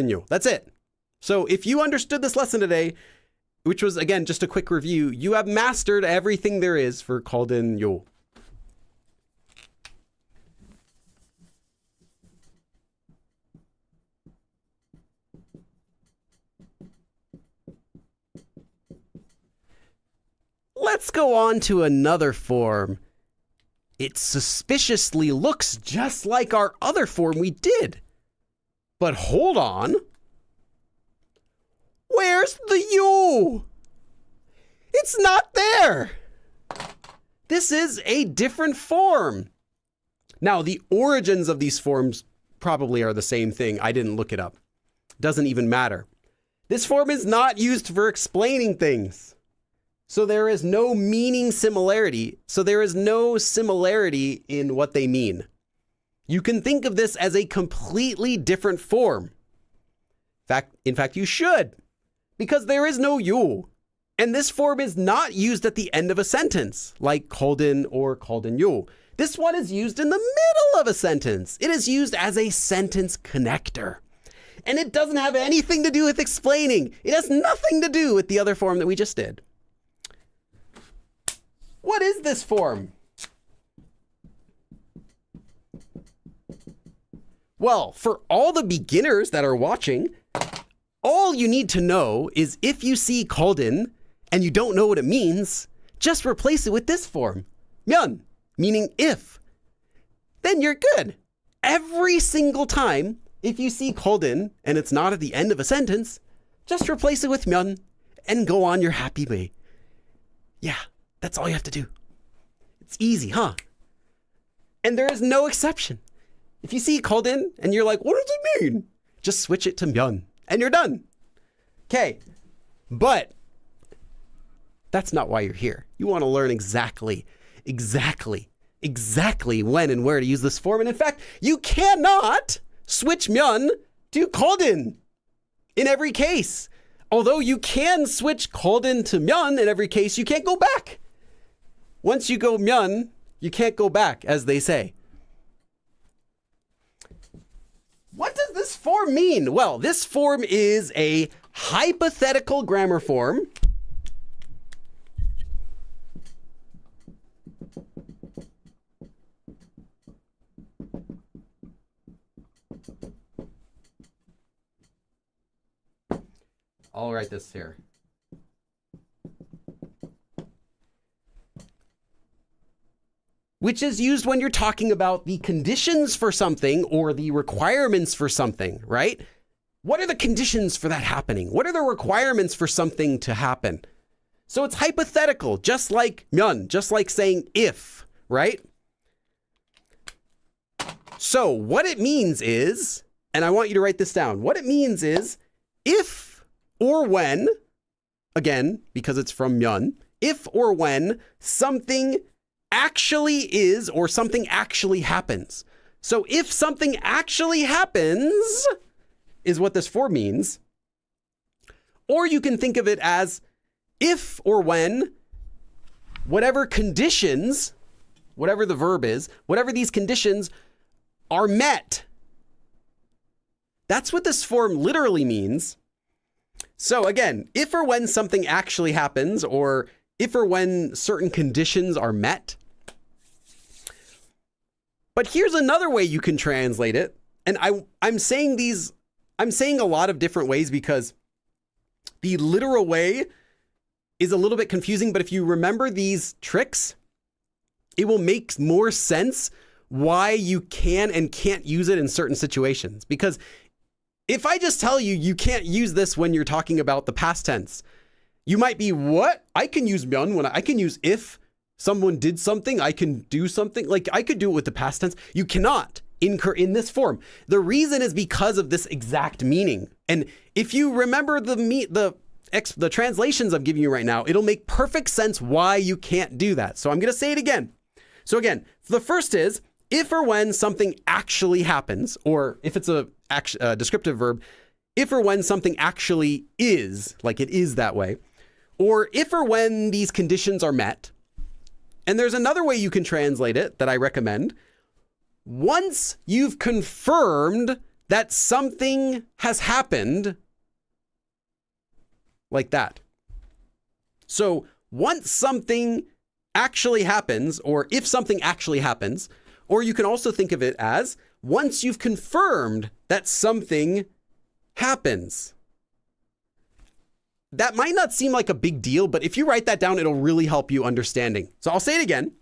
yo. That's it. So if you understood this lesson today, which was, again, just a quick review, you have mastered everything there is for kolden yo. Let's go on to another form. It suspiciously looks just like our other form we did. But hold on. Where's the you? It's not there. This is a different form. Now, the origins of these forms probably are the same thing. I didn't look it up. Doesn't even matter. This form is not used for explaining things. So there is no meaning similarity. So there is no similarity in what they mean. You can think of this as a completely different form. In fact, you should, because there is no you. And this form is not used at the end of a sentence, like kolden or kolden yo. This one is used in the middle of a sentence. It is used as a sentence connector. And it doesn't have anything to do with explaining. It has nothing to do with the other form that we just did. What is this form? Well, for all the beginners that are watching, all you need to know is if you see kolden and you don't know what it means, just replace it with this form, myeon, meaning if. Then you're good. Every single time, if you see kolden and it's not at the end of a sentence, just replace it with myeon and go on your happy way. Yeah. That's all you have to do. It's easy, huh? And there is no exception. If you see kolden and you're like, what does it mean? Just switch it to myeon and you're done. Okay, but that's not why you're here. You want to learn exactly when and where to use this form. And in fact, you cannot switch myeon to kolden in every case. Although you can switch kolden to myeon in every case, you can't go back. Once you go myeon, you can't go back, as they say. What does this form mean? Well, this form is a hypothetical grammar form. I'll write this here. Which is used when you're talking about the conditions for something or the requirements for something, right? What are the conditions for that happening? What are the requirements for something to happen? So it's hypothetical, just like myeon, just like saying if, right? So what it means is, and I want you to write this down, what it means is if or when, again, because it's from myeon, if or when something actually is or something actually happens. So if something actually happens is what this form means. Or you can think of it as if or when whatever conditions, whatever the verb is, whatever these conditions are met. That's what this form literally means. So again, if or when something actually happens, or if or when certain conditions are met. But here's another way you can translate it. And I'm saying a lot of different ways because the literal way is a little bit confusing, but if you remember these tricks, it will make more sense why you can and can't use it in certain situations. Because if I just tell you you can't use this when you're talking about the past tense, you might be, what? I can use myeon when I can use if someone did something, I can do something. Like I could do it with the past tense. You cannot in this form. The reason is because of this exact meaning. And if you remember the translations I'm giving you right now, it'll make perfect sense why you can't do that. So I'm going to say it again. So again, the first is if or when something actually happens, or if it's a descriptive verb, if or when something actually is, like it is that way, or if or when these conditions are met. And there's another way you can translate it that I recommend, once you've confirmed that something has happened, like that. So once something actually happens, or if something actually happens, or you can also think of it as once you've confirmed that something happens. That might not seem like a big deal, but if you write that down, it'll really help you understanding. So I'll say it again.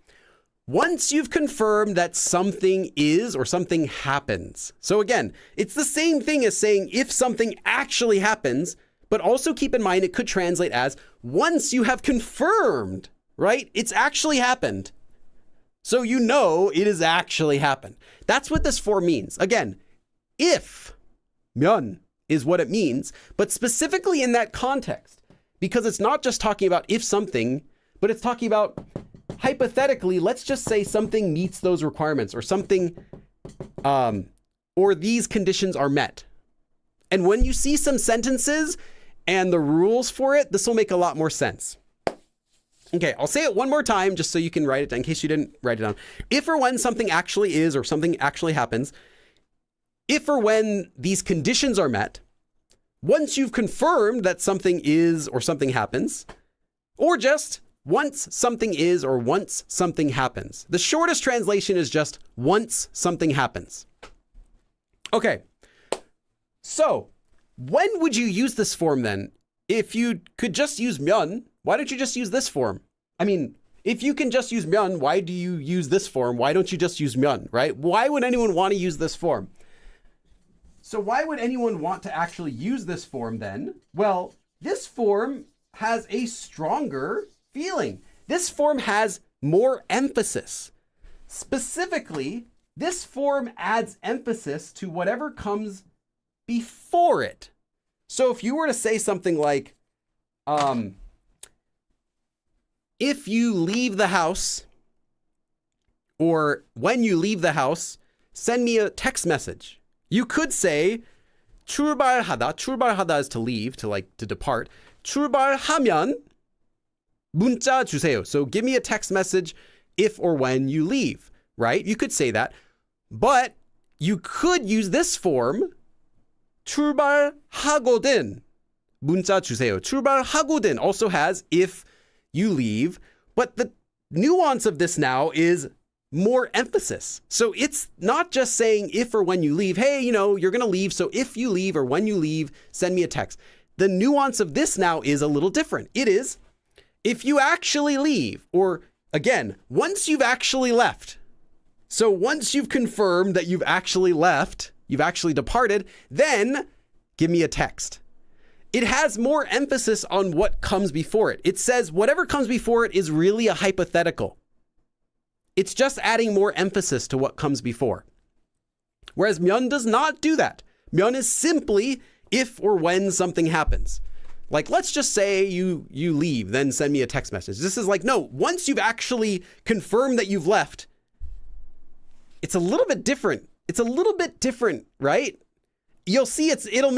Once you've confirmed that something is or something happens. So again, it's the same thing as saying if something actually happens, but also keep in mind it could translate as once you have confirmed, right? It's actually happened. So you know it has actually happened. That's what this form means. Again, if, 면, is what it means, but specifically in that context, because it's not just talking about if something, but it's talking about hypothetically, let's just say something meets those requirements or something, or these conditions are met. And when you see some sentences and the rules for it, this will make a lot more sense. Okay, I'll say it one more time just so you can write it down in case you didn't write it down. If or when something actually is or something actually happens, if or when these conditions are met, once you've confirmed that something is or something happens, or just once something is or once something happens. The shortest translation is just once something happens. Okay, so when would you use this form then? If you could just use 면, why don't you just use this form? I mean, if you can just use 면, why do you use this form? Why don't you just use 면, right? Why would anyone want to use this form? So why would anyone want to actually use this form then? Well, this form has a stronger feeling. This form has more emphasis. Specifically, this form adds emphasis to whatever comes before it. So if you were to say something like, if you leave the house, or when you leave the house, send me a text message. You could say, 출발하다. 출발하다 is to leave, to depart. 출발하면 문자 주세요. So give me a text message if or when you leave, right? You could say that, but you could use this form, 출발하거든. 문자 주세요. 출발하거든 also has if you leave, but the nuance of this now is more emphasis. So it's not just saying if or when you leave, hey, you're going to leave. So if you leave or when you leave, send me a text. The nuance of this now is a little different. It is if you actually leave, or again, once you've actually left. So once you've confirmed that you've actually left, you've actually departed, then give me a text. It has more emphasis on what comes before it. It says whatever comes before it is really a hypothetical. It's just adding more emphasis to what comes before. Whereas 면 does not do that. 면 is simply if or when something happens. Like, let's just say you leave, then send me a text message. This is like, no, once you've actually confirmed that you've left, it's a little bit different. It's a little bit different, right? You'll see it'll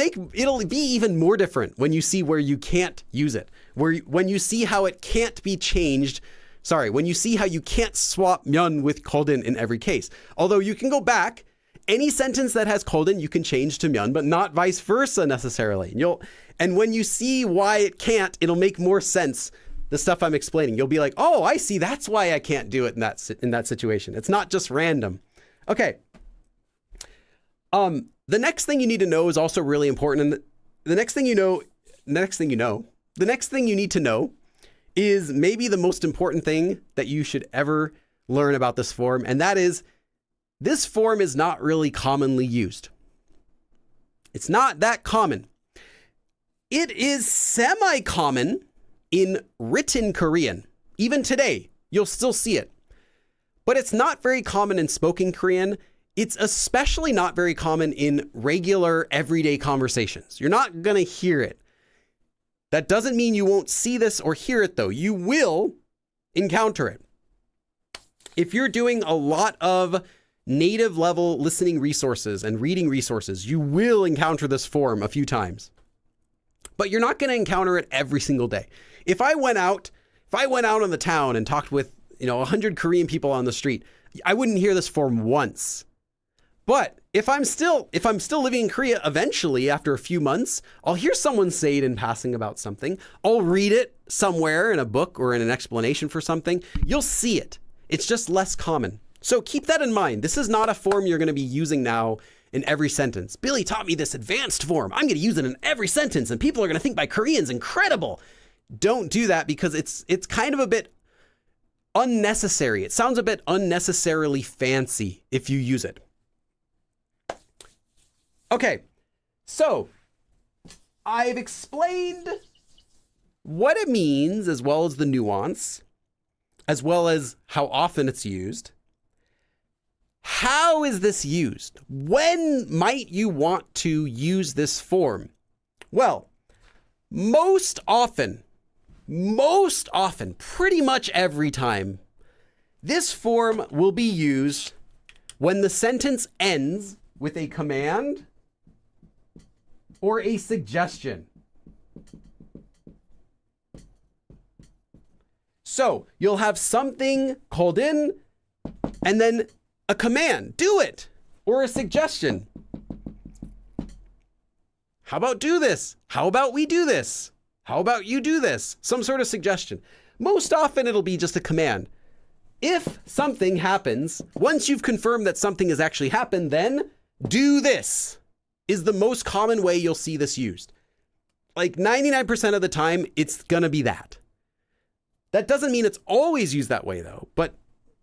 be even more different when you see where you can't use it. When you see how it can't be changed. When you see how you can't swap 면 with 거든 in every case. Although you can go back, any sentence that has 거든 you can change to 면, but not vice versa necessarily. And when you see why it can't, it'll make more sense, the stuff I'm explaining. You'll be like, oh, I see, that's why I can't do it in that situation. It's not just random. Okay. The next thing you need to know is also really important. And the next thing you need to know is maybe the most important thing that you should ever learn about this form. And that is, this form is not really commonly used. It's not that common. It is semi-common in written Korean. Even today, you'll still see it. But it's not very common in spoken Korean. It's especially not very common in regular everyday conversations. You're not going to hear it. That doesn't mean you won't see this or hear it, though. You will encounter it. If you're doing a lot of native level listening resources and reading resources, you will encounter this form a few times. But you're not going to encounter it every single day. If I went out on the town and talked with 100 Korean people on the street, I wouldn't hear this form once But if I'm still living in Korea, eventually after a few months, I'll hear someone say it in passing about something. I'll read it somewhere in a book or in an explanation for something. You'll see it. It's just less common. So keep that in mind. This is not a form you're going to be using now in every sentence. Billy taught me this advanced form. I'm going to use it in every sentence and people are going to think my Korean's incredible. Don't do that because it's kind of a bit unnecessary. It sounds a bit unnecessarily fancy if you use it. Okay, so I've explained what it means as well as the nuance, as well as how often it's used. How is this used? When might you want to use this form? Well, most often, pretty much every time, this form will be used when the sentence ends with a command or a suggestion. So you'll have something called in and then a command, do it, or a suggestion. How about do this? How about we do this? How about you do this? Some sort of suggestion. Most often it'll be just a command. If something happens, once you've confirmed that something has actually happened, then do this is the most common way you'll see this used. Like 99% of the time, it's gonna be that. That doesn't mean it's always used that way though, but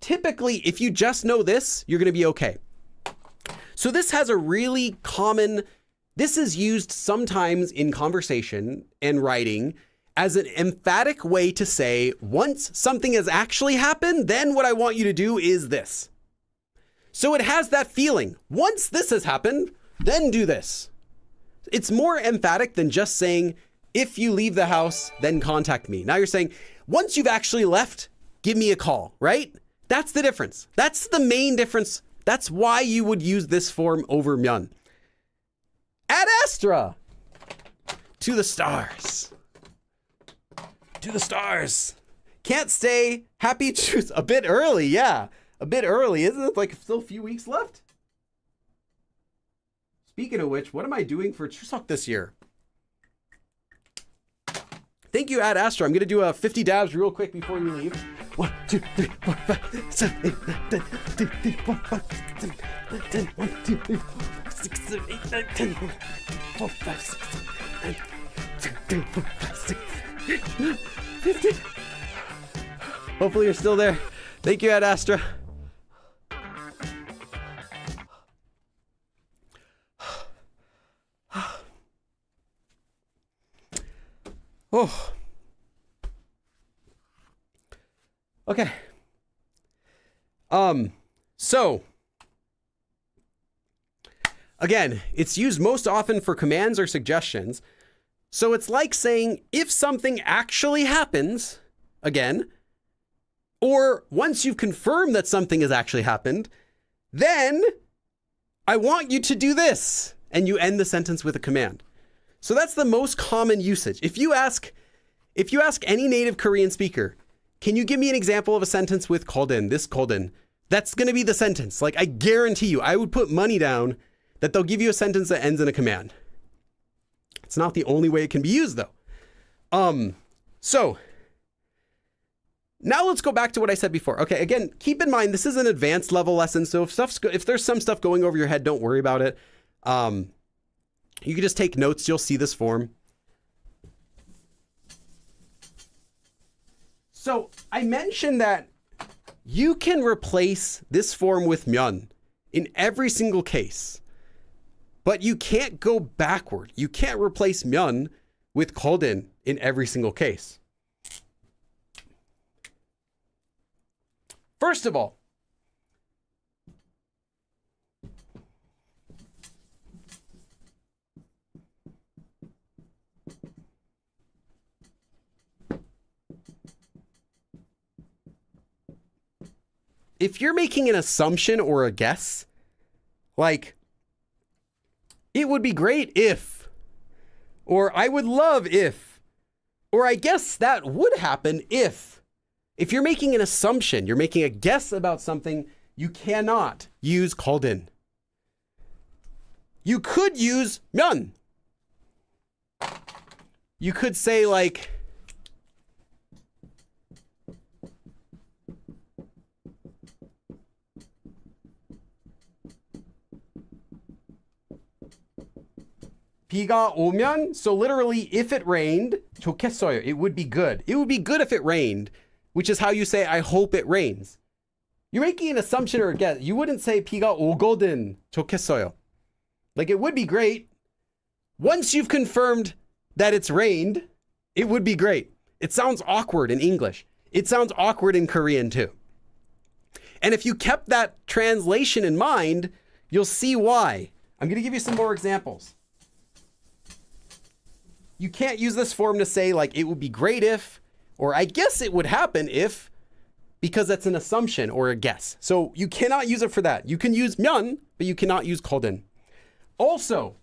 typically if you just know this, you're gonna be okay. So this has a really common, this is used sometimes in conversation and writing as an emphatic way to say, once something has actually happened, then what I want you to do is this. So it has that feeling. Once this has happened, then do this. It's more emphatic than just saying, if you leave the house, then contact me. Now you're saying, once you've actually left, give me a call, right? That's the difference. That's the main difference. That's why you would use this form over myeon. Ad Astra! To the stars. To the stars. Can't stay. Happy truth. A bit early, yeah. A bit early, isn't it? Like still a few weeks left? Speaking of which, what am I doing for Chuseok this year? Thank you, Ad Astra. I'm going to do a 50 dabs real quick before you leave. 1, 2, 3, 4, 5, 7, 8, 9, 10, 1, 2, 3, 4, 5, 6, 7, 8, 9, 10, 1, 2, 3, 4, 5, 6, 7, 8, 9, 10, 1, 2, 3, 4, 5, 6, 7, 8, 9, 10, 1, 2, 3, 4, 5, 6, 7, 8, 50. Hopefully you're still there. Thank you, Ad Astra. Oh. Okay. So again, it's used most often for commands or suggestions. So it's like saying if something actually happens again, or once you've confirmed that something has actually happened, then I want you to do this, and you end the sentence with a command. So that's the most common usage. If you ask any native Korean speaker, can you give me an example of a sentence with called in, this called in? That's going to be the sentence. Like I guarantee you, I would put money down that they'll give you a sentence that ends in a command. It's not the only way it can be used though. So now let's go back to what I said before. Okay, again, keep in mind, this is an advanced level lesson. So if there's some stuff going over your head, don't worry about it. You can just take notes. You'll see this form. So I mentioned that you can replace this form with myeon in every single case, but you can't go backward. You can't replace myeon with called in every single case. First of all, if you're making an assumption or a guess, like, it would be great if, or I would love if, or I guess that would happen if you're making an assumption, you're making a guess about something, you cannot use called in. you could use 면. You could say like, 비가 오면, so literally, if it rained, 좋겠어요. It would be good. It would be good if it rained, which is how you say, I hope it rains. You're making an assumption or a guess. You wouldn't say 비가 오거든 좋겠어요. Like, it would be great. Once you've confirmed that it's rained, it would be great. It sounds awkward in English. It sounds awkward in Korean too. And if you kept that translation in mind, you'll see why. I'm going to give you some more examples. You can't use this form to say like, it would be great if, or I guess it would happen if, because that's an assumption or a guess. So you cannot use it for that. You can use 면, but you cannot use 거든. Also,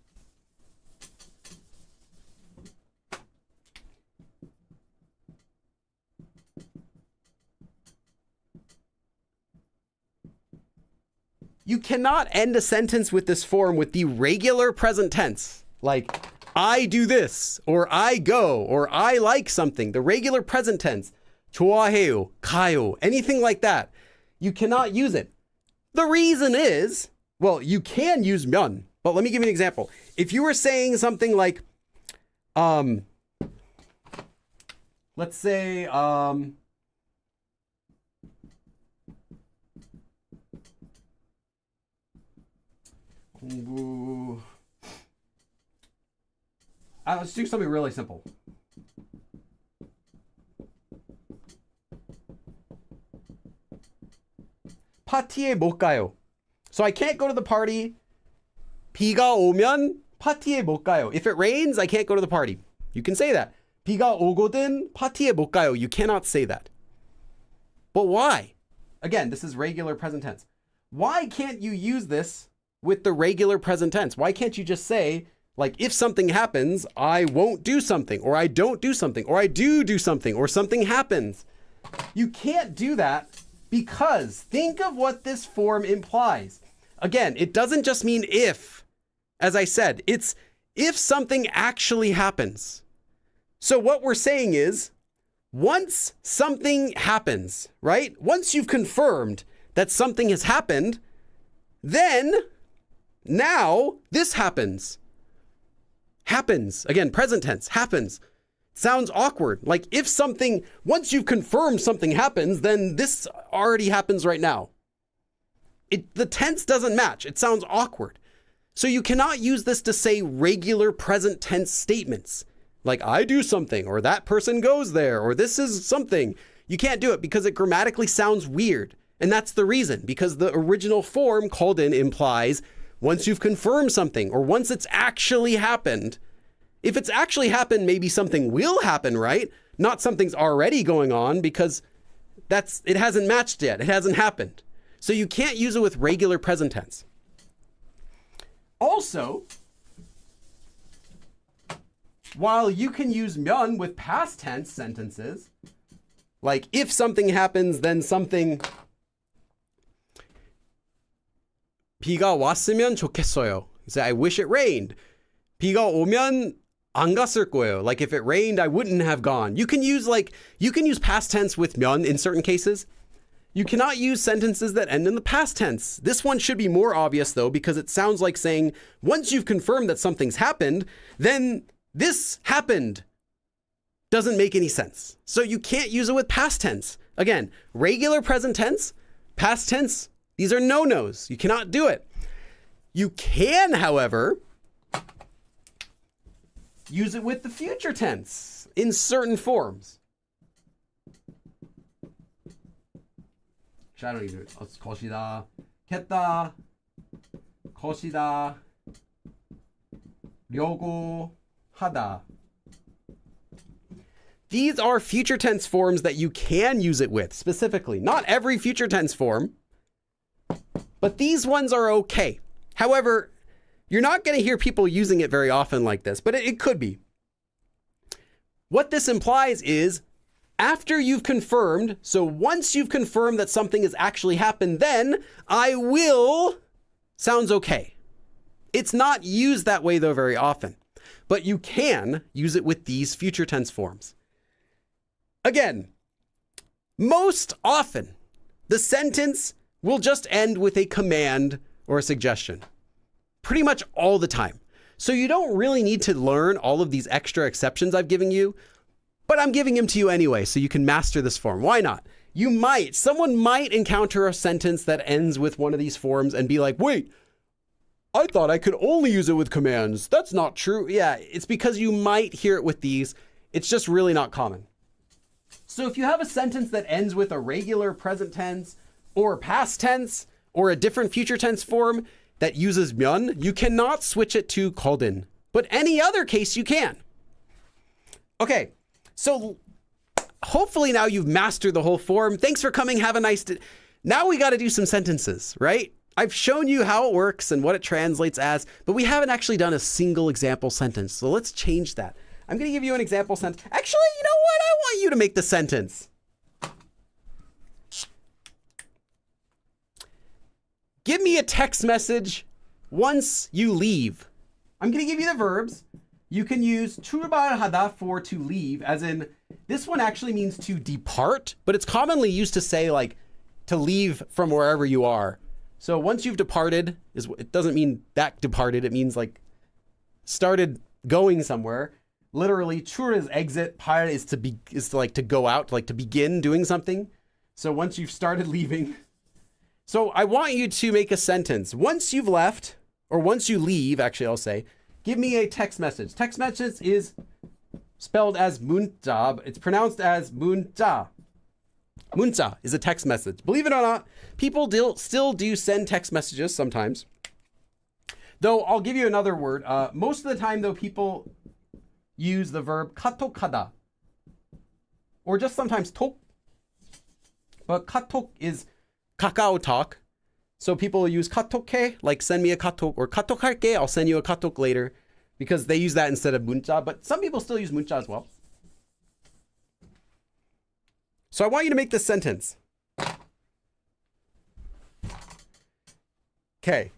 you cannot end a sentence with this form with the regular present tense. Like, I do this, or I go, or I like something. The regular present tense. 좋아해요, 가요, anything like that. You cannot use it. The reason is, well, you can use 면, but let me give you an example. If you were saying something like, let's say, let's do something really simple. 파티에 못 가요. So I can't go to the party. 비가 오면 파티에 못 가요. If it rains, I can't go to the party. You can say that. 비가 오거든 파티에 못 가요. You cannot say that. But why? Again, this is regular present tense. Why can't you use this with the regular present tense? Why can't you just say, like, if something happens, I won't do something, or I don't do something, or I do something, or something happens? You can't do that because think of what this form implies. Again, it doesn't just mean if. As I said, it's if something actually happens. So what we're saying is, once something happens, right? Once you've confirmed that something has happened, then now this happens. Happens. Again, present tense, happens. Sounds awkward. Like if something, once you've confirmed something happens, then this already happens right now. The tense doesn't match. It sounds awkward. So you cannot use this to say regular present tense statements. Like I do something, or that person goes there, or this is something. You can't do it because it grammatically sounds weird. And that's the reason, because the original form called in implies once you've confirmed something, or once it's actually happened. If it's actually happened, maybe something will happen, right? Not something's already going on, because it hasn't matched yet. It hasn't happened. So you can't use it with regular present tense. Also, while you can use 면 with past tense sentences, like if something happens, then something. 비가 왔으면 좋겠어요. So I wish it rained. 비가 오면 안 갔을 거예요. Like if it rained, I wouldn't have gone. You can use past tense with 면 in certain cases. You cannot use sentences that end in the past tense. This one should be more obvious though, because it sounds like saying once you've confirmed that something's happened, then this happened. Doesn't make any sense. So you can't use it with past tense. Again, regular present tense, past tense, these are no-nos. You cannot do it. You can, however, use it with the future tense in certain forms. I don't even know. 것이다, 겠다, 것이다, 려고 하다. These are future tense forms that you can use it with specifically. Not every future tense form, but these ones are okay. However, you're not going to hear people using it very often like this, but it could be. What this implies is after you've confirmed, so once you've confirmed that something has actually happened, then I will sounds okay. It's not used that way though very often, but you can use it with these future tense forms. Again, most often, the sentence will just end with a command or a suggestion. Pretty much all the time. So you don't really need to learn all of these extra exceptions I've given you, but I'm giving them to you anyway, so you can master this form. Why not? Someone might encounter a sentence that ends with one of these forms and be like, wait, I thought I could only use it with commands. That's not true. Yeah, it's because you might hear it with these. It's just really not common. So if you have a sentence that ends with a regular present tense or past tense or a different future tense form that uses myeon, you cannot switch it to koldin. But any other case you can. Okay, so hopefully now you've mastered the whole form. Thanks for coming. Have a nice day. Now we got to do some sentences, right? I've shown you how it works and what it translates as, but we haven't actually done a single example sentence. So let's change that. I'm going to give you an example sentence. Actually, you know what? I want you to make the sentence. Give me a text message once you leave. I'm going to give you the verbs. You can use 출발하다 for to leave, as in this one actually means to depart, but it's commonly used to say like to leave from wherever you are. So once you've departed, it doesn't mean that departed. It means like started going somewhere. Literally, 출 is exit, 발 is to like to go out, like to begin doing something. So once you've started leaving. So I want you to make a sentence. Once you've left, or once you leave, actually I'll say, give me a text message. Text message is spelled as 문자. It's pronounced as 문자. 문자 is a text message. Believe it or not, people still do send text messages sometimes. Though I'll give you another word. Most of the time though, people use the verb 카톡하다. Or just sometimes 톡. But 카톡 is KakaoTalk. So people use 카톡해, like send me a 카톡, or 카톡할게, I'll send you a 카톡 later, because they use that instead of 문자, but some people still use 문자 as well. So I want you to make this sentence. Okay.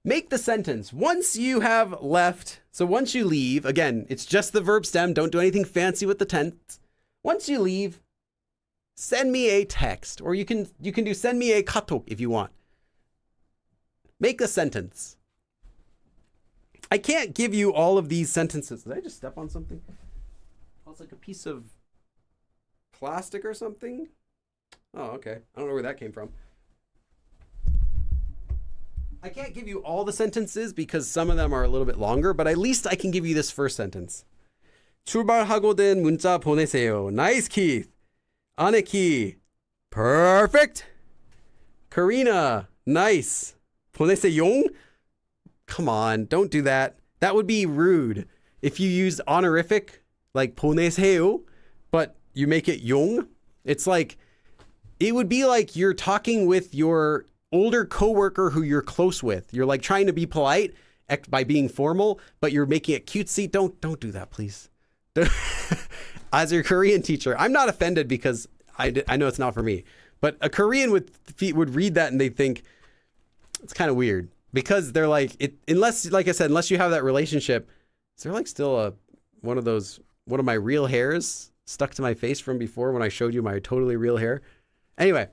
Make the sentence. Once you have left, so once you leave, again, it's just the verb stem, don't do anything fancy with the tense. Once you leave, send me a text, or you can do send me a 카톡 if you want. Make a sentence. I can't give you all of these sentences. Did I just step on something? Oh, it's like a piece of plastic or something. Oh, okay. I don't know where that came from. I can't give you all the sentences because some of them are a little bit longer, but at least I can give you this first sentence. 출발하고든 문자 보내세요. Nice, Keith. Aniki, perfect. Karina, nice. 보내세요? Come on, don't do that. That would be rude. If you used honorific, like 보내세요, but you make it 용, it's like, it would be like you're talking with your older coworker who you're close with. You're like trying to be polite by being formal, but you're making it cutesy. Don't do that, please. As your Korean teacher, I'm not offended because I know it's not for me, but a Korean would read that and they think it's kind of weird because they're like, unless, like I said, unless you have that relationship, is there like still one of my real hairs stuck to my face from before when I showed you my totally real hair? Anyway,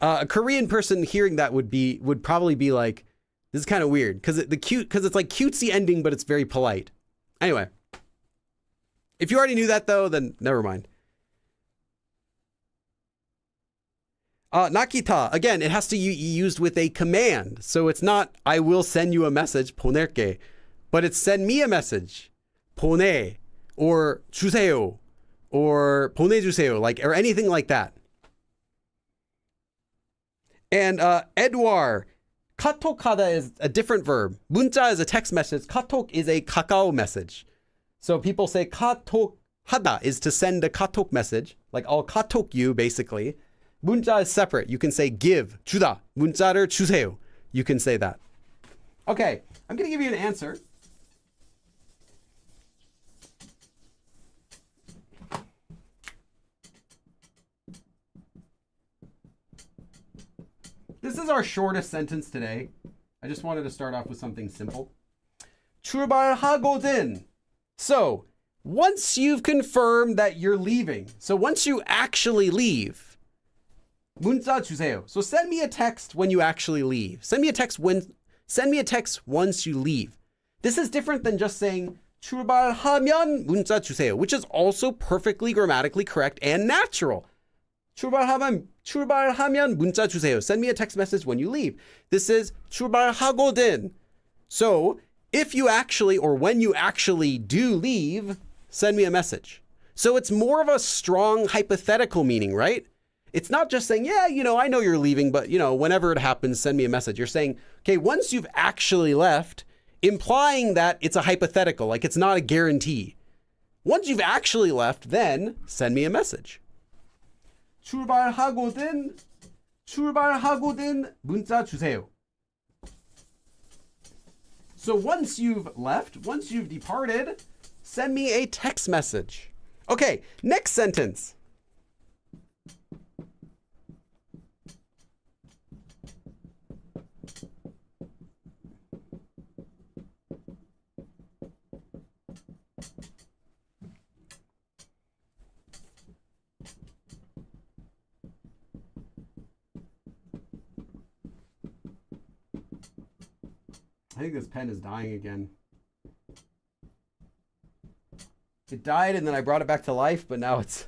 a Korean person hearing that would probably be like, this is kind of weird because it's like cutesy ending, but it's very polite. Anyway. If you already knew that, though, then never mind. Nakita, again, it has to be used with a command. So it's not, I will send you a message, 보낼게, but it's send me a message, 보내, or 주세요, or 보내주세요, or anything like that. And Edouard, 카톡하다 is a different verb. 문자 is a text message. 카톡 is a kakao message. So people say 카톡하다 is to send a 카톡 message, like I'll 카톡 you basically. 문자 is separate. You can say give, 주다. 문자를 주세요. You can say that. Okay, I'm going to give you an answer. This is our shortest sentence today. I just wanted to start off with something simple. 출발하거든. So, once you've confirmed that you're leaving, so once you actually leave, 문자 주세요. So send me a text when you actually leave. Send me a text once you leave. This is different than just saying 출발하면 문자 주세요, which is also perfectly grammatically correct and natural. 출발하면 문자 주세요. Send me a text message when you leave. This is 출발하거든. So, if you actually, or when you actually do leave, send me a message. So it's more of a strong hypothetical meaning, right? It's not just saying, yeah, I know you're leaving, but, whenever it happens, send me a message. You're saying, okay, once you've actually left, implying that it's a hypothetical, like it's not a guarantee. Once you've actually left, then send me a message. 출발하거든 문자 주세요. So once you've left, once you've departed, send me a text message. Okay, next sentence. I think this pen is dying again. It died and then I brought it back to life, but now it's...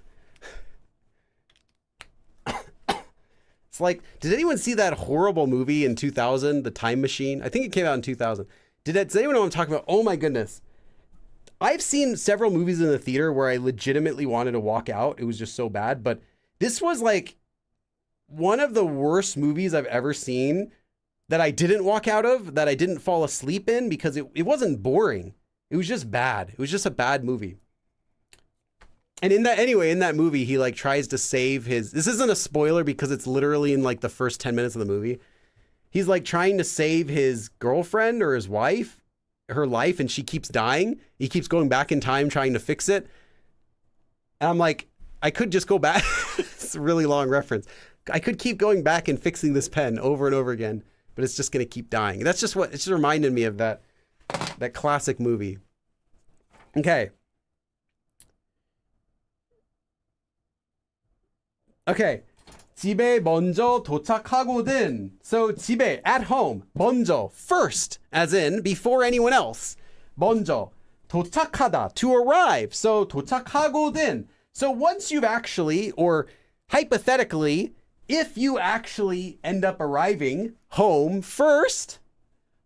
It's like, did anyone see that horrible movie in 2000, The Time Machine? I think it came out in 2000. Does anyone know what I'm talking about? Oh my goodness. I've seen several movies in the theater where I legitimately wanted to walk out. It was just so bad. But this was like one of the worst movies I've ever seen that I didn't walk out of, that I didn't fall asleep in, because it wasn't boring. It was just bad. It was just a bad movie. And in that movie, he like tries to save this isn't a spoiler because it's literally in like the first 10 minutes of the movie. He's like trying to save his girlfriend or his wife, her life, and she keeps dying. He keeps going back in time trying to fix it. And I'm like, I could just go back. It's a really long reference. I could keep going back and fixing this pen over and over again, but it's just going to keep dying. That's just it's just reminded me of that classic movie. Okay. Okay. 집에 먼저 도착하거든. So 집에, at home. 먼저, first, as in before anyone else. 먼저, 도착하다, to arrive. So 도착하거든. So once you've actually, or hypothetically, if you actually end up arriving home first,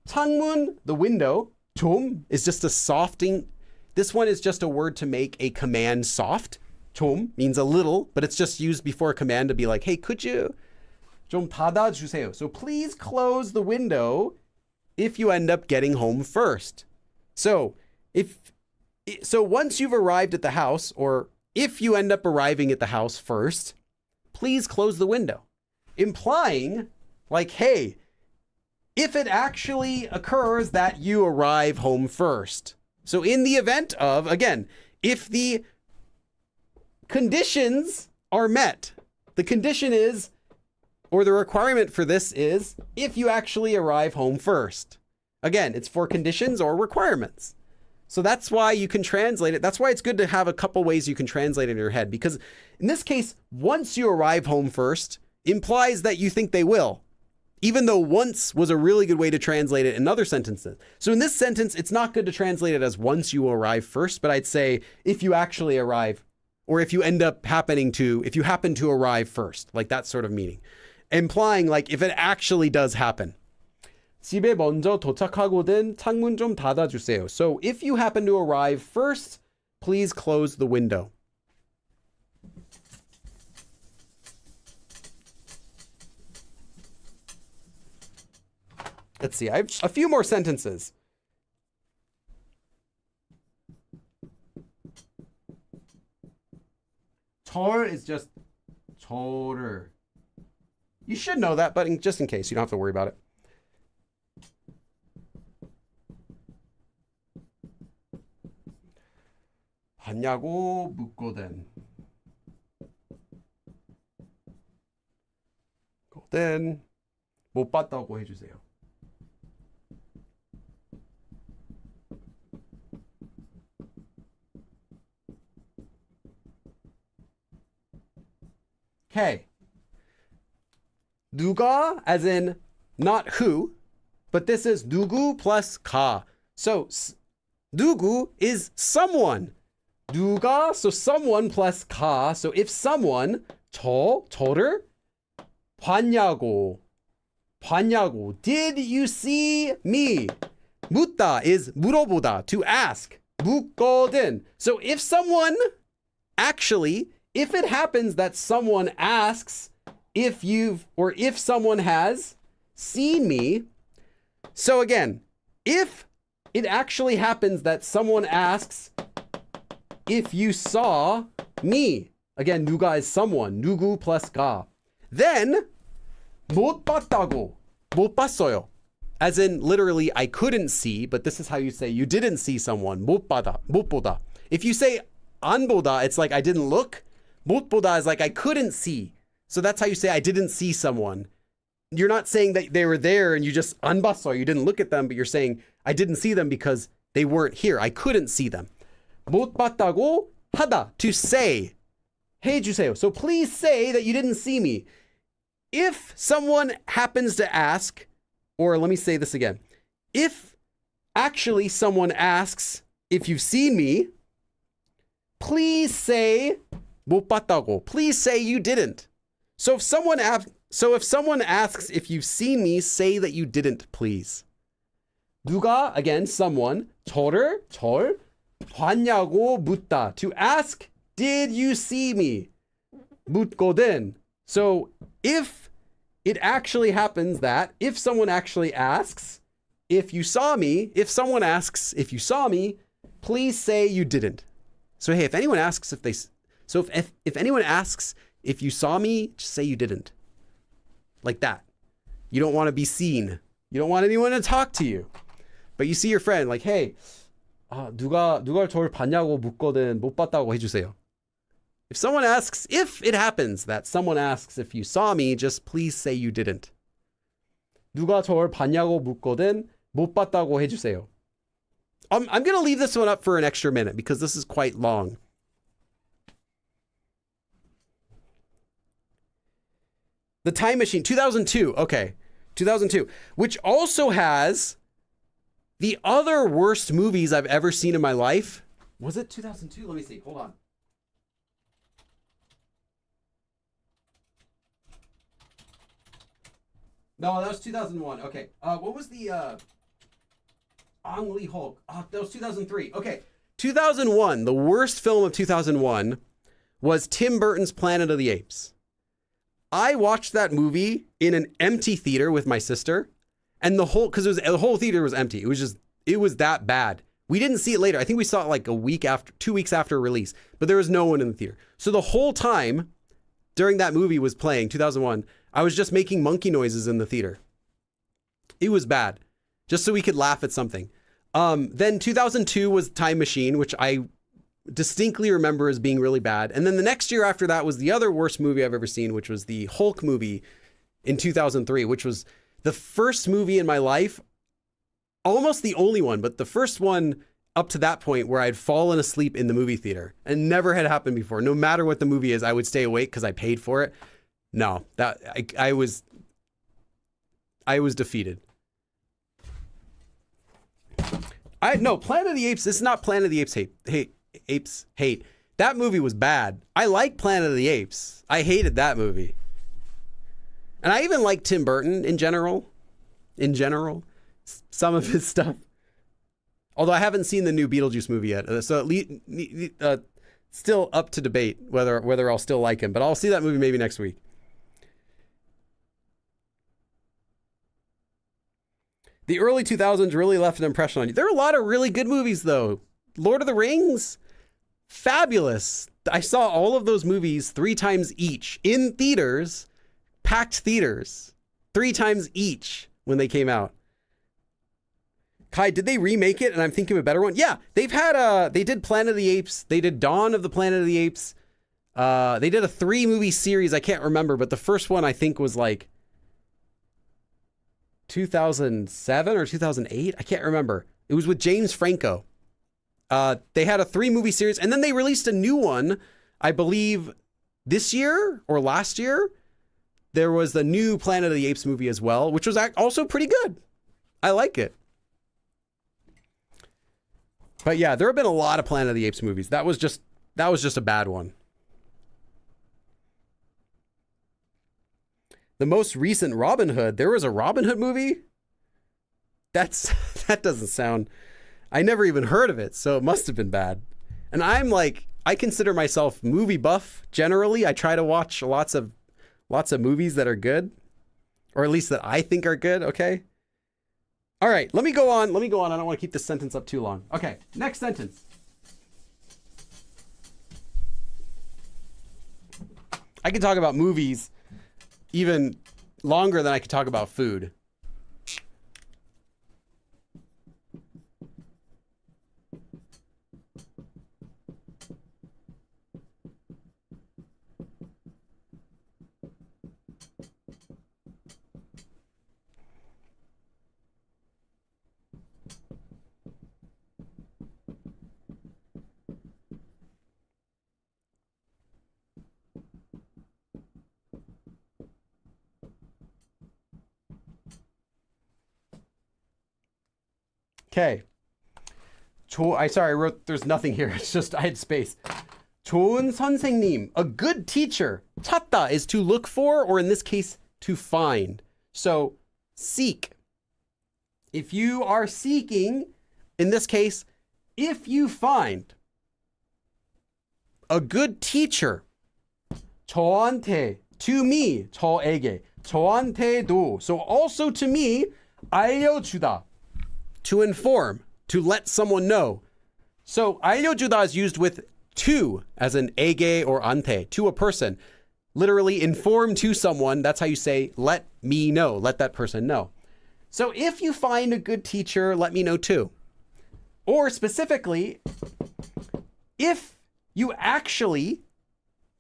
창문, the window, 좀 is just a softing. This one is just a word to make a command soft. 좀 means a little, but it's just used before a command to be like, hey, could you 좀 닫아주세요. So please close the window if you end up getting home first. So once you've arrived at the house, or if you end up arriving at the house first, please close the window. Implying like, hey, if it actually occurs that you arrive home first. So in the event of, again, if the conditions are met, the condition is, or the requirement for this is, if you actually arrive home first. Again, it's for conditions or requirements. So that's why you can translate it. That's why it's good to have a couple ways you can translate it in your head, because in this case, once you arrive home first implies that you think they will, even though once was a really good way to translate it in other sentences. So in this sentence, it's not good to translate it as once you arrive first, but I'd say if you actually arrive, or if you happen to arrive first, like that sort of meaning. Implying like if it actually does happen. 집에 먼저 도착하거든 창문 좀 닫아주세요. So if you happen to arrive first, please close the window. Let's see, I have a few more sentences. 절 is just 절을. You should know that, but just in case, you don't have to worry about it. 봤냐고 묻거든. 거든 못 봤다고 해주세요. Okay. 누가, as in not who, but this is 누구 plus 가. So 누구 is someone. 누가, so someone plus 가. So if someone, 저를 봤냐고. Did you see me? 묻다 is 물어보다, to ask. 묻거든. So if someone, actually, if it happens that someone asks if someone has seen me. So again, if it actually happens that someone asks if you saw me. Again, 누가 is someone. 누구 plus 가. Then 못 봤다고. 못 봤어요. As in literally I couldn't see, but this is how you say you didn't see someone. 못 보다. If you say 안 보다, it's like I didn't look. 못 보다 is like I couldn't see. So that's how you say I didn't see someone. You're not saying that they were there and you just 안 봤어, you didn't look at them, but you're saying I didn't see them because they weren't here. I couldn't see them. 못 봤다고 하다, to say. 해주세요. So please say that you didn't see me. If someone happens to ask, or let me say this again. If actually someone asks if you've seen me, please say 못 봤다고. Please say you didn't. So if someone asks if you've seen me, say that you didn't, please. 누가, again, someone, 절 봤냐고 묻다. To ask, did you see me? 묻거든. So if it actually happens that if someone actually asks if you saw me, if someone asks if you saw me, please say you didn't. So hey, if anyone asks if anyone asks if you saw me, just say you didn't. Like that. You don't want to be seen. You don't want anyone to talk to you. But you see your friend like, hey, 누가 저를 봤냐고 묻거든. 못 봤다고 해주세요. If someone asks, if it happens that someone asks if you saw me, just please say you didn't. 누가 저를 봤냐고 묻거든. 못 봤다고 해주세요. I'm going to leave this one up for an extra minute because this is quite long. The Time Machine, 2002. Okay, 2002. Which also has the other worst movies I've ever seen in my life. Was it 2002? Let me see. Hold on. No, that was 2001. Okay. What was the Ang Lee Hulk? That was 2003. Okay. 2001, the worst film of 2001 was Tim Burton's Planet of the Apes. I watched that movie in an empty theater with my sister, and the whole theater was empty. It was that bad. We didn't see it later. I think we saw it like 2 weeks after release, but there was no one in the theater. So the whole time during that movie was playing, 2001, I was just making monkey noises in the theater. It was bad, just so we could laugh at something. Then 2002 was Time Machine, which I distinctly remember as being really bad. And then the next year after that was the other worst movie I've ever seen, which was the Hulk movie in 2003, which was the first movie in my life, almost the only one, but the first one up to that point where I'd fallen asleep in the movie theater, and never had happened before. No matter what the movie is, I would stay awake because I paid for it. No, that I was defeated. Planet of the Apes. This is not Planet of the Apes hate. That movie was bad. I like Planet of the Apes. I hated that movie. And I even like Tim Burton in general. Some of his stuff. Although I haven't seen the new Beetlejuice movie yet. So at least, still up to debate whether I'll still like him. But I'll see that movie maybe next week. The early 2000s really left an impression on you. There are a lot of really good movies, though. Lord of the Rings, fabulous. I saw all of those movies 3 times each in theaters, packed theaters, 3 times each when they came out. Kai, did they remake it? And I'm thinking of a better one. Yeah, they did Planet of the Apes. They did Dawn of the Planet of the Apes. They did a 3-movie series. I can't remember, but the first one I think was like 2007 or 2008. I can't remember. It was with James Franco. They had a 3-movie series, and then they released a new one, I believe, this year or last year, there was the new Planet of the Apes movie as well, which was also pretty good. I like it. But yeah, there have been a lot of Planet of the Apes movies. That was just a bad one. The most recent Robin Hood, there was a Robin Hood movie? That doesn't sound... I never even heard of it, so it must have been bad. And I'm like, I consider myself movie buff generally. I try to watch lots of movies that are good, or at least that I think are good, okay? All right, let me go on. I don't want to keep this sentence up too long. Okay, next sentence. I can talk about movies even longer than I could talk about food. Okay. I wrote, there's nothing here. It's just, I had space. 좋은 선생님, a good teacher. 찾다 is to look for, or in this case, to find. So, seek. If you are seeking, in this case, if you find a good teacher, 저한테, to me, 저에게, 저한테도, so also to me, 알려주다. To inform, to let someone know. So 알려주다 is used with to, as in 에게 or ante, to a person. Literally inform to someone. That's how you say, let me know, let that person know. So if you find a good teacher, let me know too. Or specifically, if you actually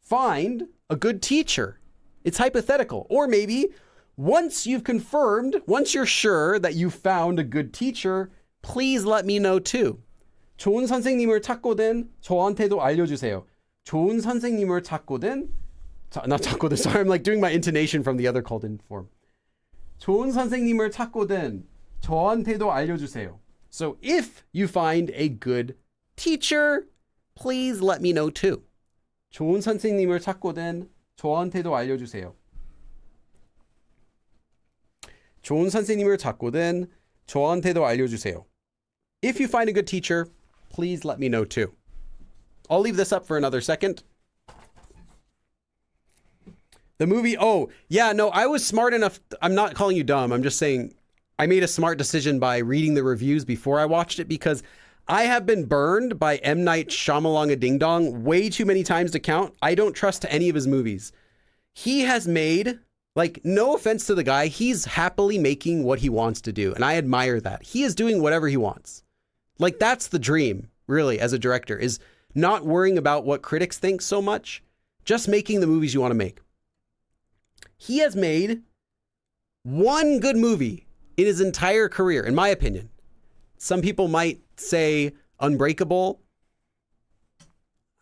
find a good teacher, it's hypothetical. Or maybe once you've confirmed, once you're sure that you found a good teacher, please let me know too. 좋은 선생님을 찾거든 저한테도 알려주세요. 좋은 선생님을 찾거든, not 찾거든, sorry, I'm like doing my intonation from the other called in form. 좋은 선생님을 찾거든 저한테도 알려주세요. So if you find a good teacher, please let me know too. 좋은 선생님을 찾거든 저한테도 알려주세요. 좋은 선생님을 찾거든 저한테도 알려주세요. If you find a good teacher, please let me know too. I'll leave this up for another second. The movie, oh, yeah, no, I was smart enough. I'm not calling you dumb. I'm just saying I made a smart decision by reading the reviews before I watched it, because I have been burned by M. Night Shyamalan Ding Dong way too many times to count. I don't trust any of his movies. He has made... Like, no offense to the guy, he's happily making what he wants to do. And I admire that. He is doing whatever he wants. Like, that's the dream, really, as a director, is not worrying about what critics think so much, just making the movies you want to make. He has made one good movie in his entire career, in my opinion. Some people might say Unbreakable.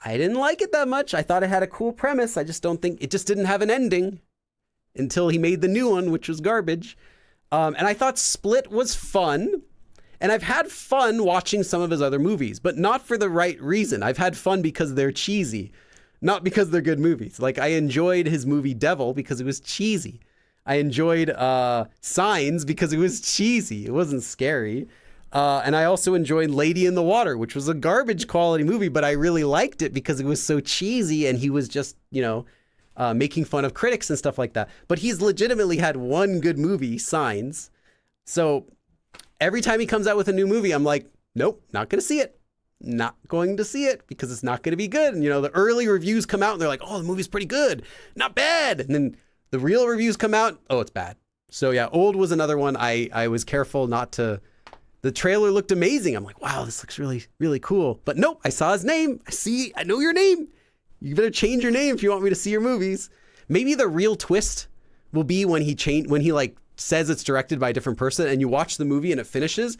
I didn't like it that much. I thought it had a cool premise. I just don't think, it just didn't have an ending. Until he made the new one, which was garbage. And I thought Split was fun. And I've had fun watching some of his other movies, but not for the right reason. I've had fun because they're cheesy, not because they're good movies. Like, I enjoyed his movie Devil because it was cheesy. I enjoyed Signs because it was cheesy. It wasn't scary. And I also enjoyed Lady in the Water, which was a garbage quality movie, but I really liked it because it was so cheesy and he was just, making fun of critics and stuff like that. But he's legitimately had one good movie, Signs. So every time he comes out with a new movie, I'm like, nope, not going to see it. Not going to see it because it's not going to be good. And, the early reviews come out and they're like, oh, the movie's pretty good. Not bad. And then the real reviews come out. Oh, it's bad. So yeah, Old was another one. I was careful not to. The trailer looked amazing. I'm like, wow, this looks really, really cool. But nope, I saw his name. I know your name. You better change your name if you want me to see your movies. Maybe the real twist will be when he says it's directed by a different person and you watch the movie and it finishes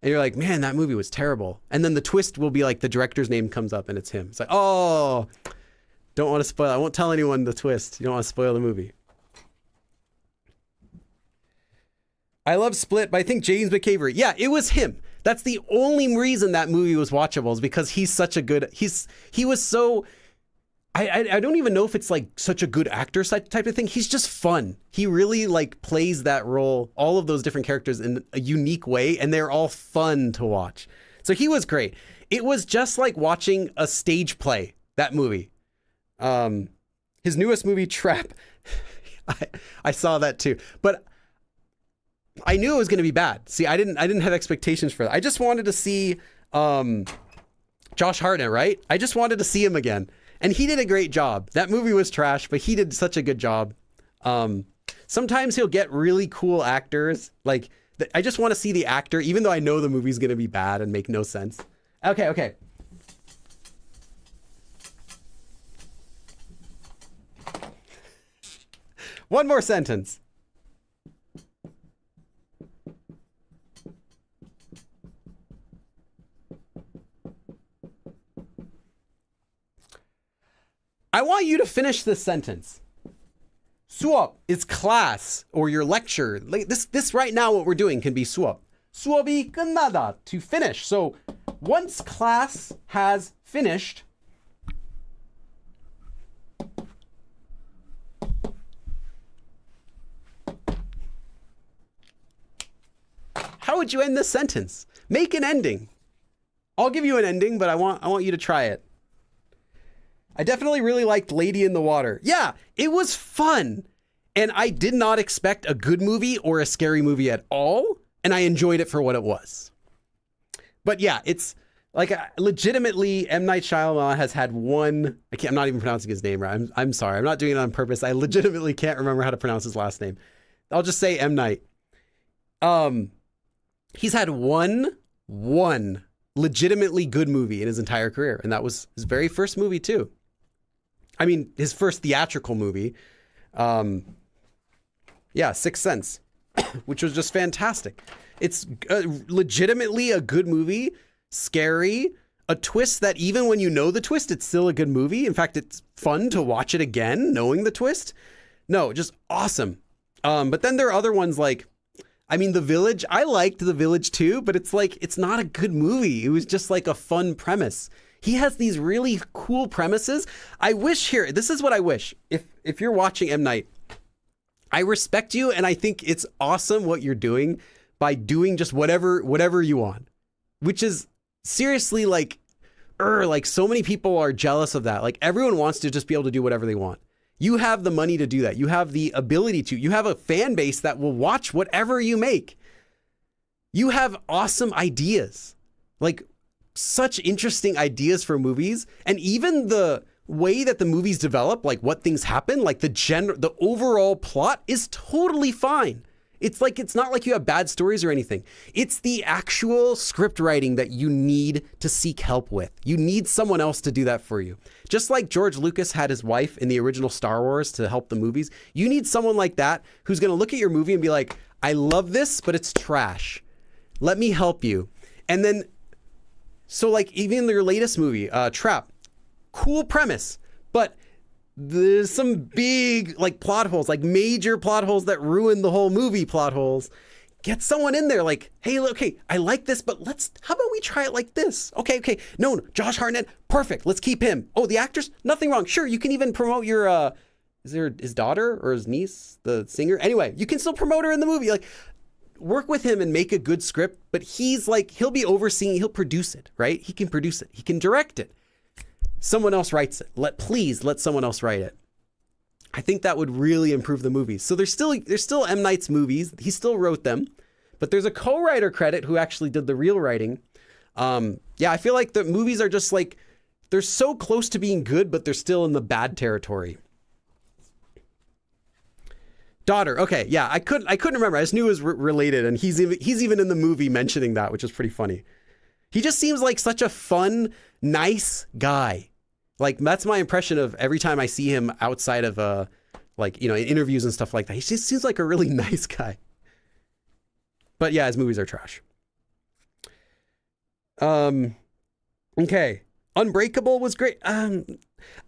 and you're like, man, that movie was terrible. And then the twist will be like the director's name comes up and it's him. It's like, oh, Don't want to spoil. I won't tell anyone the twist. You don't want to spoil the movie. I love Split, but I think James McAvoy. Yeah, it was him. That's the only reason that movie was watchable, is because he's such a good. He was so. I don't even know if it's like such a good actor type of thing. He's just fun. He really like plays that role, all of those different characters in a unique way, and they're all fun to watch. So he was great. It was just like watching a stage play, that movie. His newest movie, Trap, I saw that too, but I knew it was going to be bad. See, I didn't have expectations for that. I just wanted to see Josh Hartnett, right? I just wanted to see him again. And he did a great job. That movie was trash, but he did such a good job. Sometimes he'll get really cool actors. Like, I just want to see the actor, even though I know the movie's going to be bad and make no sense. Okay. One more sentence. I want you to finish this sentence. 수업 is class or your lecture. Like this right now, what we're doing can be 수업. 수업이 끝나다, to finish. So once class has finished, how would you end this sentence? Make an ending. I'll give you an ending, but I want you to try it. I definitely really liked Lady in the Water. Yeah, it was fun. And I did not expect a good movie or a scary movie at all. And I enjoyed it for what it was. But yeah, it's like legitimately M. Night Shyamalan has had one. I'm not even pronouncing his name right. I'm sorry. I'm not doing it on purpose. I legitimately can't remember how to pronounce his last name. I'll just say M. Night. He's had one legitimately good movie in his entire career. And that was his very first movie too. I mean, his first theatrical movie. Sixth Sense, which was just fantastic. It's legitimately a good movie, scary, a twist that even when you know the twist, it's still a good movie. In fact, it's fun to watch it again, knowing the twist. No, just awesome. But then there are other ones like, I mean, The Village. I liked The Village too, but it's like, it's not a good movie. It was just like a fun premise. He has these really cool premises. I wish here, this is what I wish. If you're watching M. Night, I respect you, and I think it's awesome what you're doing by doing just whatever you want, which is seriously like so many people are jealous of that. Like everyone wants to just be able to do whatever they want. You have the money to do that. You have the ability to. You have a fan base that will watch whatever you make. You have awesome ideas, like such interesting ideas for movies, and even the way that the movies develop, like what things happen, like the overall plot is totally fine. It's not like you have bad stories or anything. It's the actual script writing that you need to seek help with. You need someone else to do that for you. Just like George Lucas had his wife in the original Star Wars to help the movies, you need someone like that who's going to look at your movie and be like, I love this, but it's trash. Let me help you. And then, so like even your latest movie, Trap, cool premise, but there's some big like plot holes, like major plot holes that ruin the whole movie plot holes. Get someone in there like, hey, okay, I like this, but how about we try it like this? Okay. No, Josh Hartnett, perfect. Let's keep him. Oh, the actors, nothing wrong. Sure, you can even promote your, is there his daughter or his niece, the singer? Anyway, you can still promote her in the movie. Like, work with him and make a good script, but he'll be overseeing, he'll produce it, right? He can produce it. He can direct it. Someone else writes it. Please let someone else write it. I think that would really improve the movies. So there's still M. Night's movies. He still wrote them, but there's a co-writer credit who actually did the real writing. I feel like the movies are just like, they're so close to being good, but they're still in the bad territory. Daughter. Okay. Yeah. I couldn't remember. I just knew it was related, and he's even in the movie mentioning that, which is pretty funny. He just seems like such a fun, nice guy. Like that's my impression of every time I see him outside of in interviews and stuff like that. He just seems like a really nice guy. But yeah, his movies are trash. Okay. Unbreakable was great.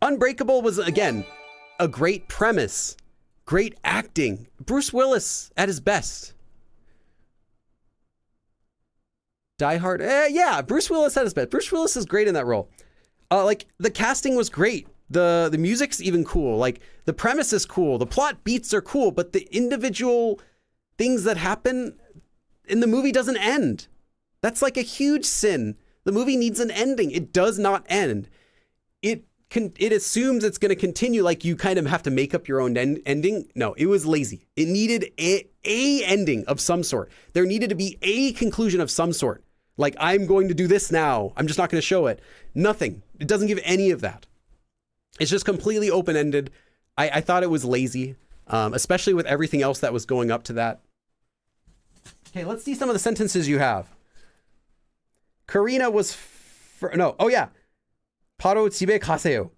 Unbreakable was, again, a great premise, great acting. Bruce Willis at his best. Die Hard, yeah, Bruce Willis at his best. Bruce Willis is great in that role. Like, the casting was great. The music's even cool. Like, the premise is cool. The plot beats are cool, but the individual things that happen in the movie doesn't end. That's like a huge sin. The movie needs an ending. It does not end. It assumes it's going to continue, like you kind of have to make up your own ending. No, it was lazy. It needed a ending of some sort. There needed to be a conclusion of some sort. Like, I'm going to do this now. I'm just not going to show it. Nothing. It doesn't give any of that. It's just completely open-ended. I thought it was lazy, especially with everything else that was going up to that. Okay, let's see some of the sentences you have. Karina was... oh yeah. 바로 집에 가세요.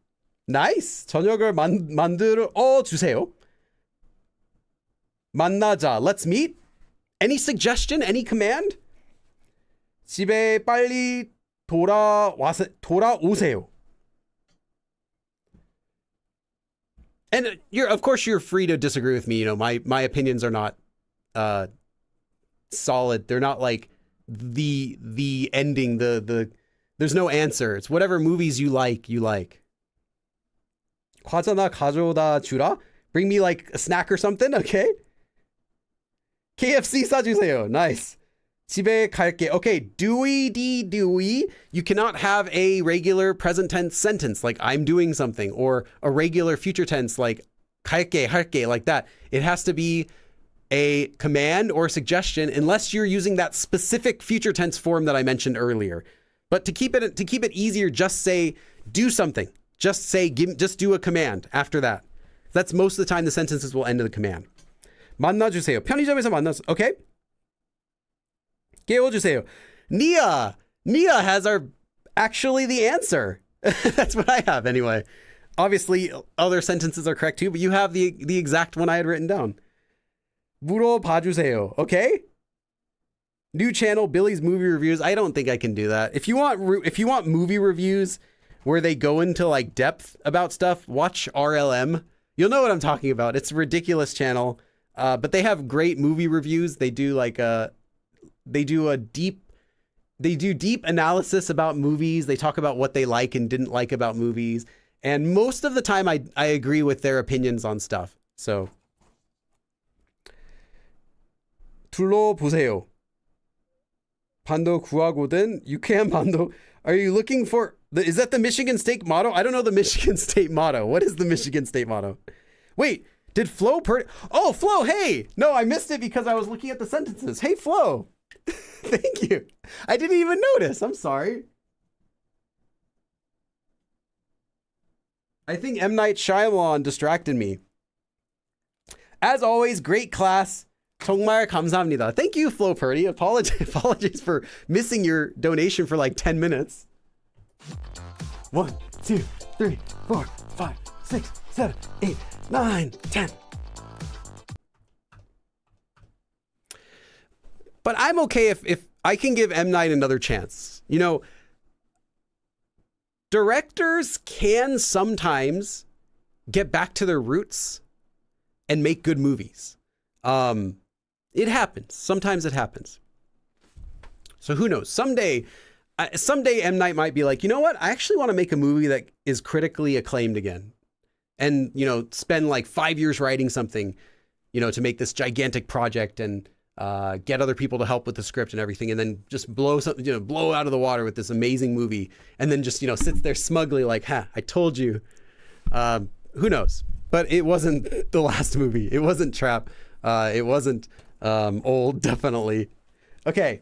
Nice. 저녁을 만들어 주세요. 만나자. Let's meet. Any suggestion? Any command? 집에 빨리 돌아오세요. And of course you're free to disagree with me. You know, my opinions are not solid. They're not like the ending, there's no answer. It's whatever movies you like. 과자나 가져다 주라? Bring me like a snack or something, okay? KFC 사주세요. Nice. 집에 갈게. Okay, Dewey. You cannot have a regular present tense sentence like I'm doing something, or a regular future tense like 갈게, 할게, like that. It has to be a command or suggestion unless you're using that specific future tense form that I mentioned earlier. But to keep it easier, just say do something. Just do a command after that. That's most of the time the sentences will end in the command. 만나주세요. 편의점에서 만나서. Okay. 깨워주세요. Nia has actually the answer. That's what I have anyway. Obviously, other sentences are correct too, but you have the exact one I had written down. 물어봐주세요. Okay. New channel, Billy's movie reviews. I don't think I can do that. If you want movie reviews where they go into like depth about stuff, watch RLM. You'll know what I'm talking about. It's a ridiculous channel, but they have great movie reviews. They do deep analysis about movies. They talk about what they like and didn't like about movies. And most of the time I agree with their opinions on stuff. So 둘러보세요. 반도 구하거든. 유쾌한 반도. Are you looking for... Is that the Michigan State motto? I don't know the Michigan State motto. What is the Michigan State motto? Wait, did Flo... Oh, Flo, hey! No, I missed it because I was looking at the sentences. Hey, Flo. Thank you. I didn't even notice. I'm sorry. I think M. Night Shyamalan distracted me. As always, great class. 정말 감사합니다. Thank you, Flo Purdy. Apologies for missing your donation for like 10 minutes. 1, 2, 3, 4, 5, 6, 7, 8, 9, 10. But I'm okay if I can give M. Night another chance. You know, directors can sometimes get back to their roots and make good movies. It happens. Sometimes it happens. So who knows? Someday M. Night might be like, you know what? I actually want to make a movie that is critically acclaimed again. And, you know, spend like 5 years writing something, you know, to make this gigantic project and get other people to help with the script and everything. And then just blow out of the water with this amazing movie. And then just, you know, sits there smugly like, I told you. Who knows? But it wasn't the last movie. It wasn't Trap. It wasn't Old, definitely. Okay.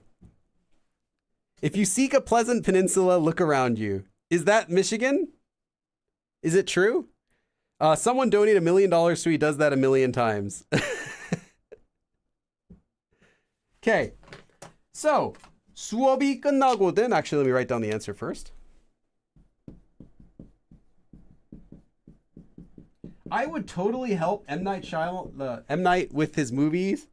If you seek a pleasant peninsula, look around you. Is that Michigan? Is it true? Someone donate $1 million so he does that 1 million times. Okay. So, 수업이 끝나거든. Actually, let me write down the answer first. I would totally help M. Night with his movies.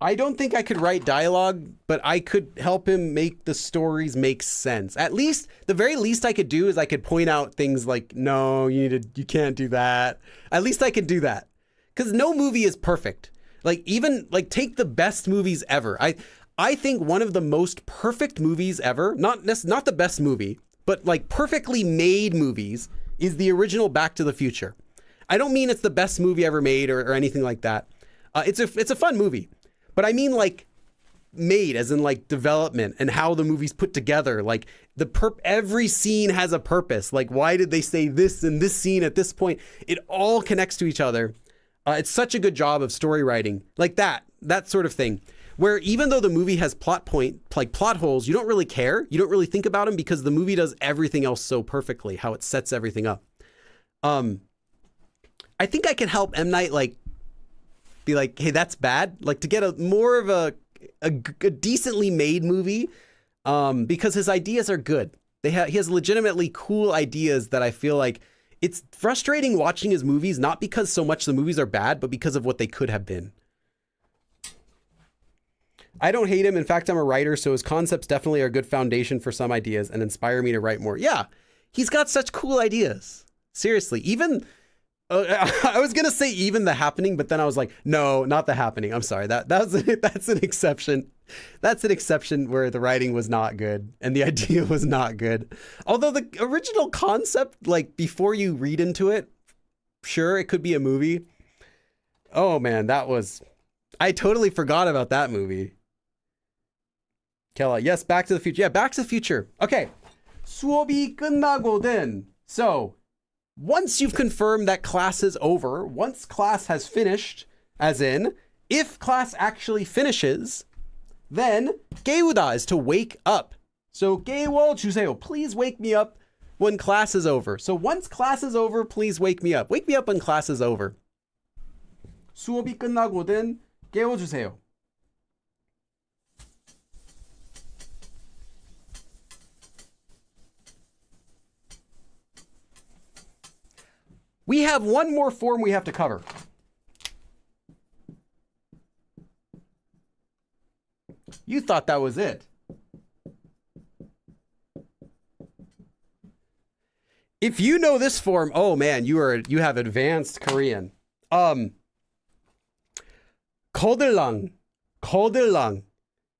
I don't think I could write dialogue, but I could help him make the stories make sense. At least, the very least I could do is I could point out things like, no, you can't do that. At least I could do that. Because no movie is perfect. Like, even, like, take the best movies ever. I think one of the most perfect movies ever, not the best movie, but like perfectly made movies, is the original Back to the Future. I don't mean it's the best movie ever made or anything like that. It's a fun movie, but I mean like made as in like development and how the movie's put together. Like every scene has a purpose. Like, why did they say this in this scene at this point? It all connects to each other. It's such a good job of story writing, like that sort of thing, where even though the movie has plot holes, you don't really care. You don't really think about them because the movie does everything else so perfectly, how it sets everything up. I think I can help M. Night be like, hey, that's bad. Like, to get a more of a decently made movie, because his ideas are good. He has legitimately cool ideas that I feel like it's frustrating watching his movies, not because so much the movies are bad, but because of what they could have been. I don't hate him. In fact, I'm a writer, so his concepts definitely are a good foundation for some ideas and inspire me to write more. Yeah, he's got such cool ideas. Seriously, even... I was gonna say even The Happening, but then I was like, no, not The Happening. I'm sorry. That's an exception. That's an exception where the writing was not good and the idea was not good. Although the original concept, like before you read into it, sure, it could be a movie. Oh man, I totally forgot about that movie. Kella, yes, Back to the Future. Yeah, Back to the Future. Okay. 수업이 끝나거든. So, once you've confirmed that class is over, once class has finished, as in, if class actually finishes, then 깨우다 is to wake up. So 깨워주세요. Please wake me up when class is over. So once class is over, please wake me up. Wake me up when class is over. 수업이 끝나거든 깨워주세요. We have one more form we have to cover. You thought that was it. If you know this form, oh man, you have advanced Korean. 거들랑.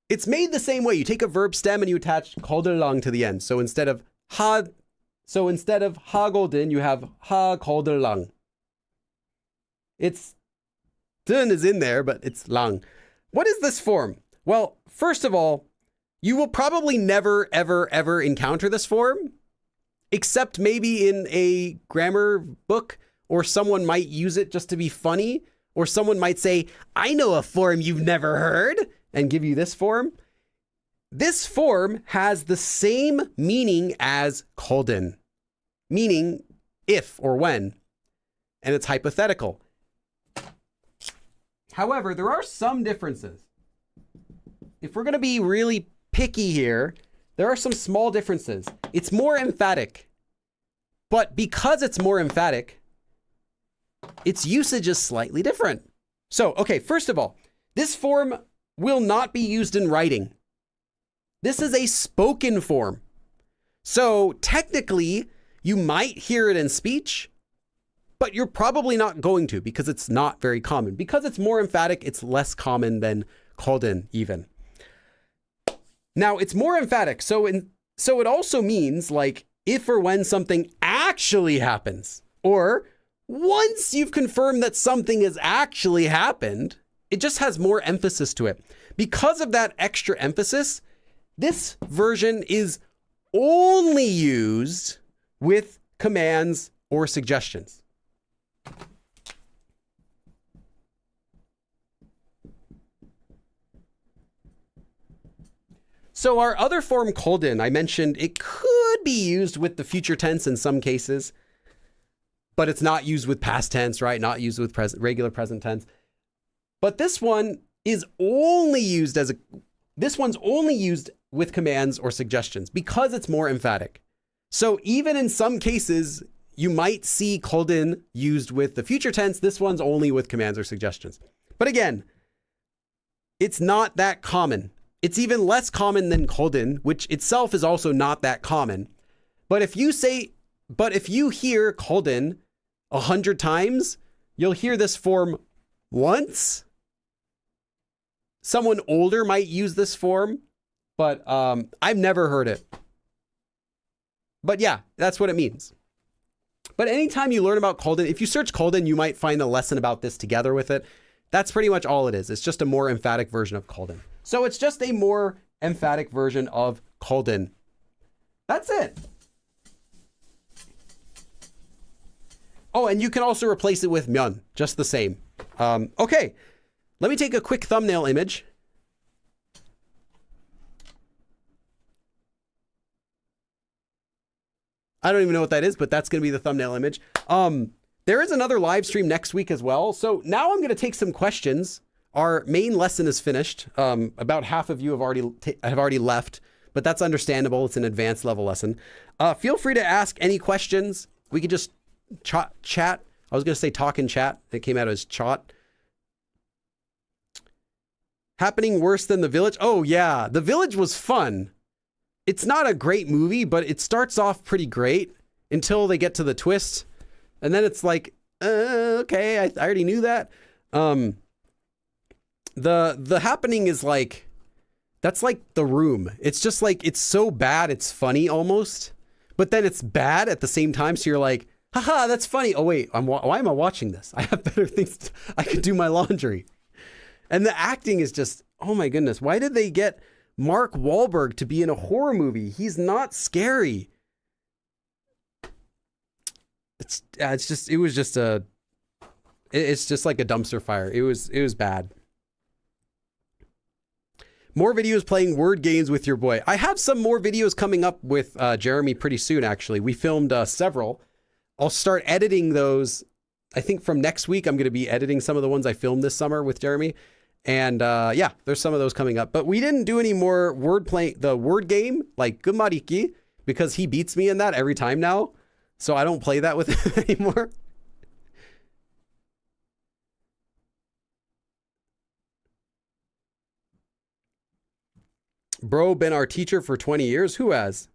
It's made the same way. You take a verb stem and you attach 거들랑 to the end. So instead of 하거든, you have 하거들랑. It's dun is in there, but it's lang. What is this form? Well, first of all, you will probably never, ever, ever encounter this form, except maybe in a grammar book, or someone might use it just to be funny, or someone might say, I know a form you've never heard, and give you this form. This form has the same meaning as 거든, meaning if or when, and it's hypothetical. However, there are some differences. If we're going to be really picky here, there are some small differences. It's more emphatic, but because it's more emphatic, its usage is slightly different. So, okay, first of all, this form will not be used in writing. This is a spoken form. So technically, you might hear it in speech, but you're probably not going to because it's not very common. Because it's more emphatic, it's less common than 거든 even. Now, it's more emphatic, so it also means like if or when something actually happens, or once you've confirmed that something has actually happened, it just has more emphasis to it. Because of that extra emphasis, this version is only used with commands or suggestions. So our other form, 거든, I mentioned it could be used with the future tense in some cases, but it's not used with past tense, right? Not used with regular present tense. But this one is only used this one's only used with commands or suggestions because it's more emphatic. So even in some cases, you might see 거든 used with the future tense. This one's only with commands or suggestions. But again, It's not that common. It's even less common than Koldin, which itself is also not that common. But if you hear Koldin 100 times, you'll hear this form once. Someone older might use this form, but I've never heard it. But yeah, that's what it means. But anytime you learn about Koldin, if you search Koldin, you might find a lesson about this together with it. That's pretty much all it is. It's just a more emphatic version of Koldin. So it's just a more emphatic version of Koldin. That's it. Oh, and you can also replace it with myeon, just the same. Okay, let me take a quick thumbnail image. I don't even know what that is, but that's going to be the thumbnail image. There is another live stream next week as well. So now I'm going to take some questions. Our main lesson is finished. About half of you have already left, but that's understandable. It's an advanced level lesson. Feel free to ask any questions. We could just chat. I was going to say talk and chat. It came out as chat. Happening worse than The Village? Oh yeah, The Village was fun. It's not a great movie, but it starts off pretty great until they get to the twist. And then it's like, okay, I already knew that. The Happening is like, that's like The Room. It's just like, it's so bad, it's funny almost. But then it's bad at the same time. So you're like, haha, that's funny. Oh wait, why am I watching this? I have better things. I could do my laundry. And the acting is just, oh my goodness. Why did they get Mark Wahlberg to be in a horror movie? He's not scary. It's just like a dumpster fire. It was bad. More videos playing word games with your boy. I have some more videos coming up with Jeremy pretty soon, actually. We filmed several. I'll start editing those. I think from next week, I'm going to be editing some of the ones I filmed this summer with Jeremy. And yeah, there's some of those coming up. But we didn't do any more the word game, like Gumariki, because he beats me in that every time now. So I don't play that with him anymore. Bro, been our teacher for 20 years. Who has?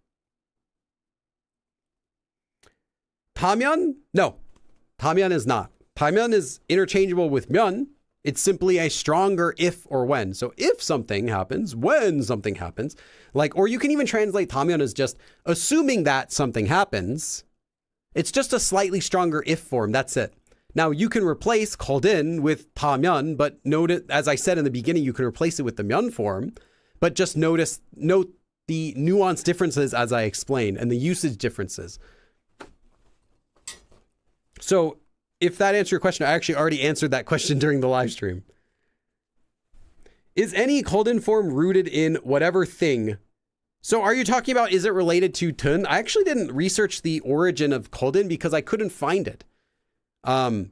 Tamyeon? No, Tamyeon is not. Tamyeon is interchangeable with myeon. It's simply a stronger if or when. So if something happens, when something happens, like, or you can even translate Tamyeon as just assuming that something happens. It's just a slightly stronger if form. That's it. Now you can replace Koldin with Tamyeon, but note, as I said in the beginning, you can replace it with the myeon form, but just note the nuance differences as I explained and the usage differences. So if that answers your question, I actually already answered that question during the live stream. Is any Koldin form rooted in whatever thing? So are you talking about, is it related to Tun? I actually didn't research the origin of Koldin because I couldn't find it. I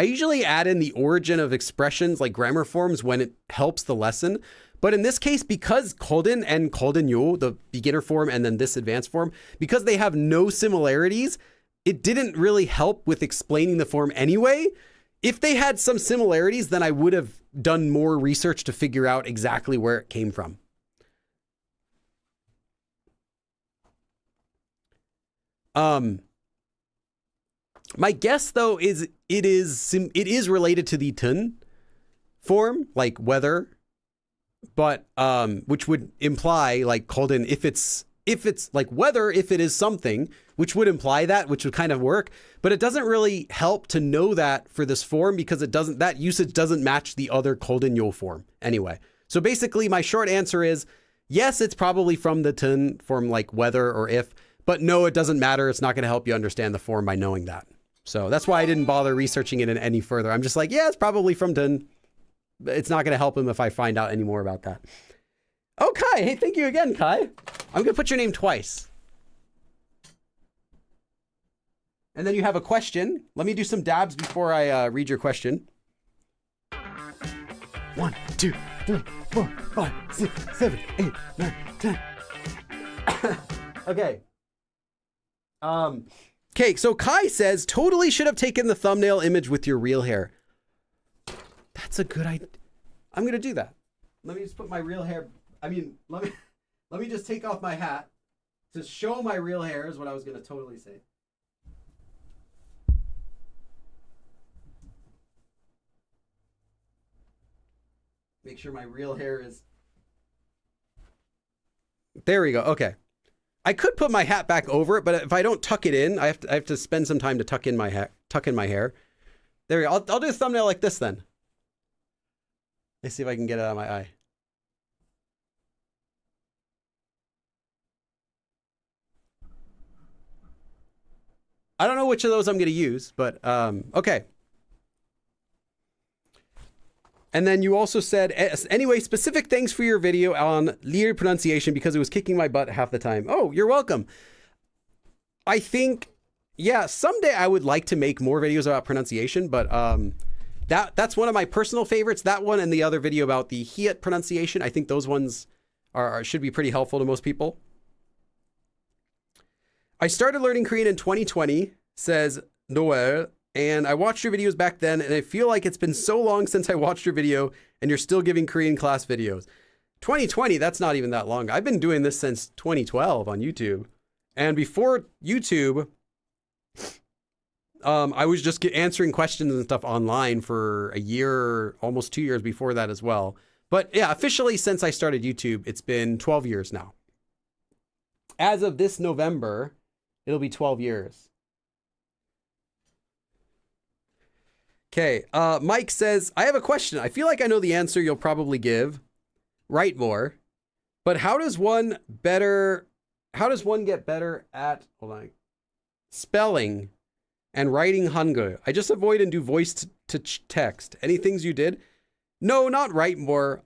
usually add in the origin of expressions like grammar forms when it helps the lesson. But in this case, because Koldin and Koldinyo, the beginner form and then this advanced form, because they have no similarities, it didn't really help with explaining the form anyway. If they had some similarities, then I would have done more research to figure out exactly where it came from. My guess though is it is related to the Tun form, like weather, but which would imply like Koldin if it's like weather, if it is something, which would imply that, which would kind of work, but it doesn't really help to know that for this form because that usage doesn't match the other Koldinyo form anyway. So basically my short answer is yes, it's probably from the Tun form like weather or if, but no, it doesn't matter. It's not going to help you understand the form by knowing that. So that's why I didn't bother researching it any further. I'm just like, yeah, it's probably from Tun. It's not going to help him if I find out any more about that. Oh, Kai. Hey, thank you again, Kai. I'm going to put your name twice. And then you have a question. Let me do some dabs before I read your question. 1, 2, 3, 4, 5, 6, 7, 8, 9, 10. Okay. Okay, so Kai says, totally should have taken the thumbnail image with your real hair. That's a good idea. I'm going to do that. Let me just put my real hair. I mean, let me just take off my hat to show my real hair is what I was going to totally say. Make sure my real hair is. There we go. Okay. I could put my hat back over it, but if I don't tuck it in, I have to spend some time to tuck in my hair. There we go. I'll do a thumbnail like this then. Let's see if I can get it out of my eye. I don't know which of those I'm going to use, but okay. And then you also said, anyway, specific thanks for your video on Lear pronunciation because it was kicking my butt half the time. Oh, you're welcome. I think, yeah, someday I would like to make more videos about pronunciation, but that's one of my personal favorites. That one and the other video about the Hiet pronunciation. I think those ones should be pretty helpful to most people. I started learning Korean in 2020, says Noel. And I watched your videos back then, and I feel like it's been so long since I watched your video, and you're still giving Korean class videos. 2020, that's not even that long. I've been doing this since 2012 on YouTube. And before YouTube, I was just answering questions and stuff online for a year, almost 2 years before that as well. But yeah, officially since I started YouTube, it's been 12 years now. As of this November, it'll be 12 years. Okay, Mike says, I have a question. I feel like I know the answer you'll probably give. Write more. But how does one get better at, hold on, spelling and writing Hangul? I just avoid and do voice to text. Any things you did? No, not write more.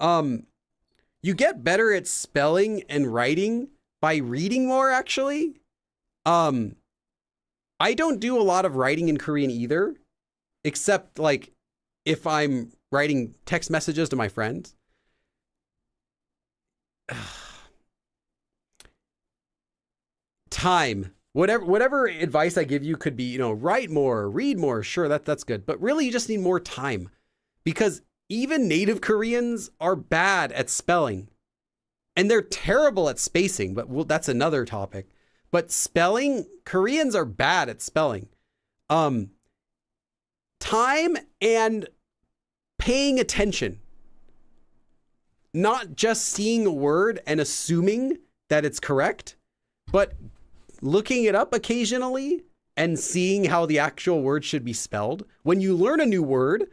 You get better at spelling and writing by reading more, actually. I don't do a lot of writing in Korean either. Except like if I'm writing text messages to my friends. Time. Whatever advice I give you could be, write more, read more. Sure, that's good. But really you just need more time. Because even native Koreans are bad at spelling. And they're terrible at spacing, but that's another topic. But spelling, Koreans are bad at spelling. Time and paying attention. Not just seeing a word and assuming that it's correct, but looking it up occasionally and seeing how the actual word should be spelled. When you learn a new word,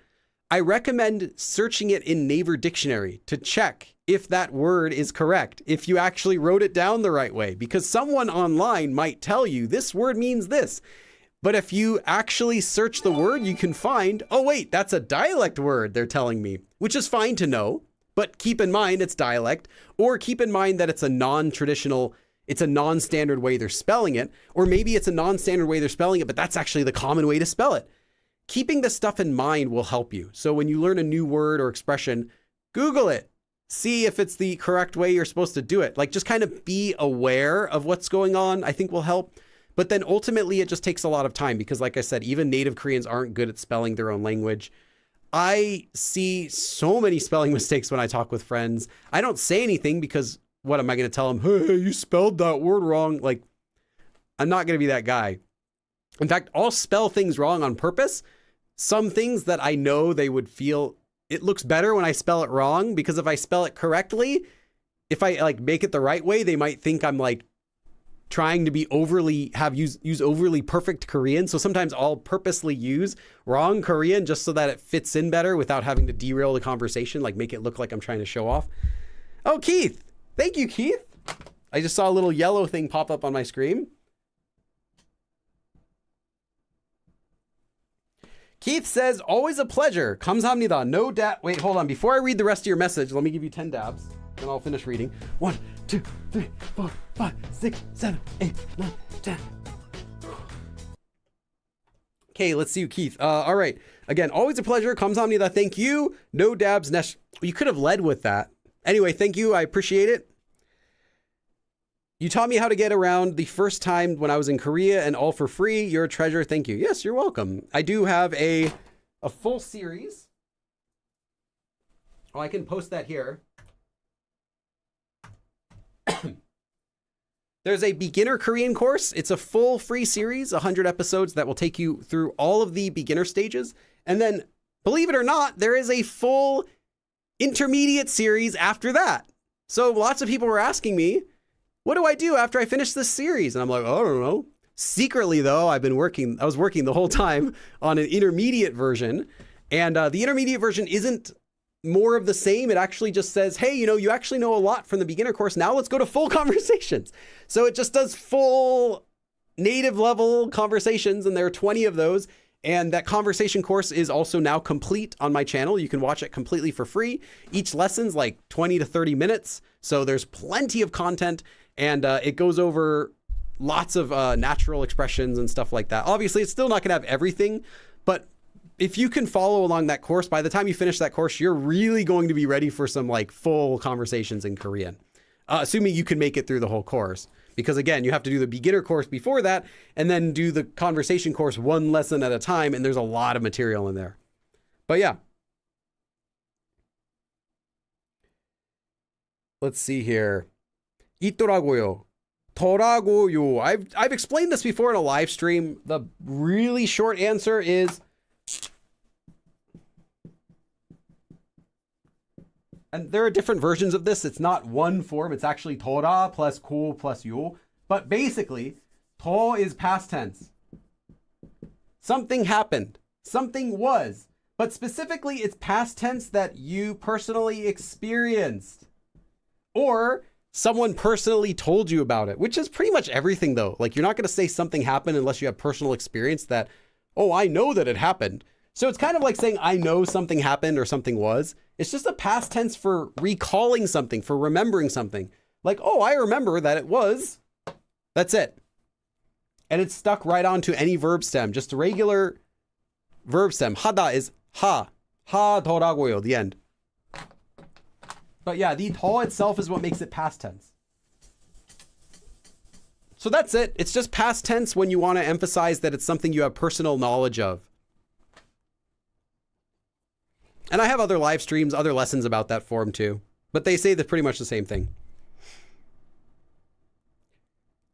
I recommend searching it in Naver Dictionary to check if that word is correct, if you actually wrote it down the right way, because someone online might tell you this word means this. But if you actually search the word, you can find, oh wait, that's a dialect word they're telling me, which is fine to know, but keep in mind it's dialect, or keep in mind that it's a non-traditional, it's a non-standard way they're spelling it, or maybe it's a non-standard way they're spelling it, but that's actually the common way to spell it. Keeping this stuff in mind will help you. So when you learn a new word or expression, Google it. See if it's the correct way you're supposed to do it. Like just kind of be aware of what's going on, I think will help. But then ultimately it just takes a lot of time because like I said, even native Koreans aren't good at spelling their own language. I see so many spelling mistakes when I talk with friends. I don't say anything because what am I going to tell them? Hey, you spelled that word wrong. Like, I'm not going to be that guy. In fact, I'll spell things wrong on purpose. Some things that I know they would feel it looks better when I spell it wrong because if I spell it correctly, if I like make it the right way, they might think I'm like trying to be use overly perfect Korean. So sometimes I'll purposely use wrong Korean just so that it fits in better without having to derail the conversation, like make it look like I'm trying to show off. Oh, Keith. Thank you, Keith. I just saw a little yellow thing pop up on my screen. Keith says, always a pleasure. 감사합니다. No doubt. Wait, hold on. Before I read the rest of your message, let me give you 10 dabs. Then I'll finish reading. 1, 2, 3, 4, 5, 6, 7, 8, 9, 10. Okay, let's see you, Keith. All right. Again, always a pleasure. 감사합니다. Thank you. No dabs. You could have led with that. Anyway, thank you. I appreciate it. You taught me how to get around the first time when I was in Korea and all for free. You're a treasure. Thank you. Yes, you're welcome. I do have a full series Oh, I can post that here. There's a beginner Korean course. It's a full free series, 100 episodes that will take you through all of the beginner stages. And then, believe it or not, there is a full intermediate series after that. So lots of people were asking me, what do I do after I finish this series? And I'm like, oh, I don't know. Secretly, though, I was working the whole time on an intermediate version. And the intermediate version isn't more of the same. It actually just says, hey, you actually know a lot from the beginner course. Now let's go to full conversations. So it just does full native level conversations, and there are 20 of those. And that conversation course is also now complete on my channel. You can watch it completely for free. Each lesson's like 20 to 30 minutes. So there's plenty of content, and it goes over lots of natural expressions and stuff like that. Obviously, it's still not going to have everything, but if you can follow along that course, by the time you finish that course, you're really going to be ready for some like full conversations in Korean, assuming you can make it through the whole course. Because again, you have to do the beginner course before that and then do the conversation course one lesson at a time. And there's a lot of material in there. But yeah. Let's see here. 있더라고요. 더라고요. I've explained this before in a live stream. The really short answer is, and there are different versions of this. It's not one form. It's actually 더라 plus 고 plus 요. But basically, 더 is past tense. Something happened. Something was. But specifically, it's past tense that you personally experienced. Or someone personally told you about it, which is pretty much everything, though. Like, you're not going to say something happened unless you have personal experience that, oh, I know that it happened. So it's kind of like saying, I know something happened or something was. It's just a past tense for recalling something, for remembering something. Like, oh, I remember that it was. That's it. And it's stuck right onto any verb stem, just a regular verb stem. 하다 is 하. 하더라고요, the end. But yeah, the 더 itself is what makes it past tense. So that's it. It's just past tense when you want to emphasize that it's something you have personal knowledge of. And I have other live streams, other lessons about that form too. But they say they're pretty much the same thing.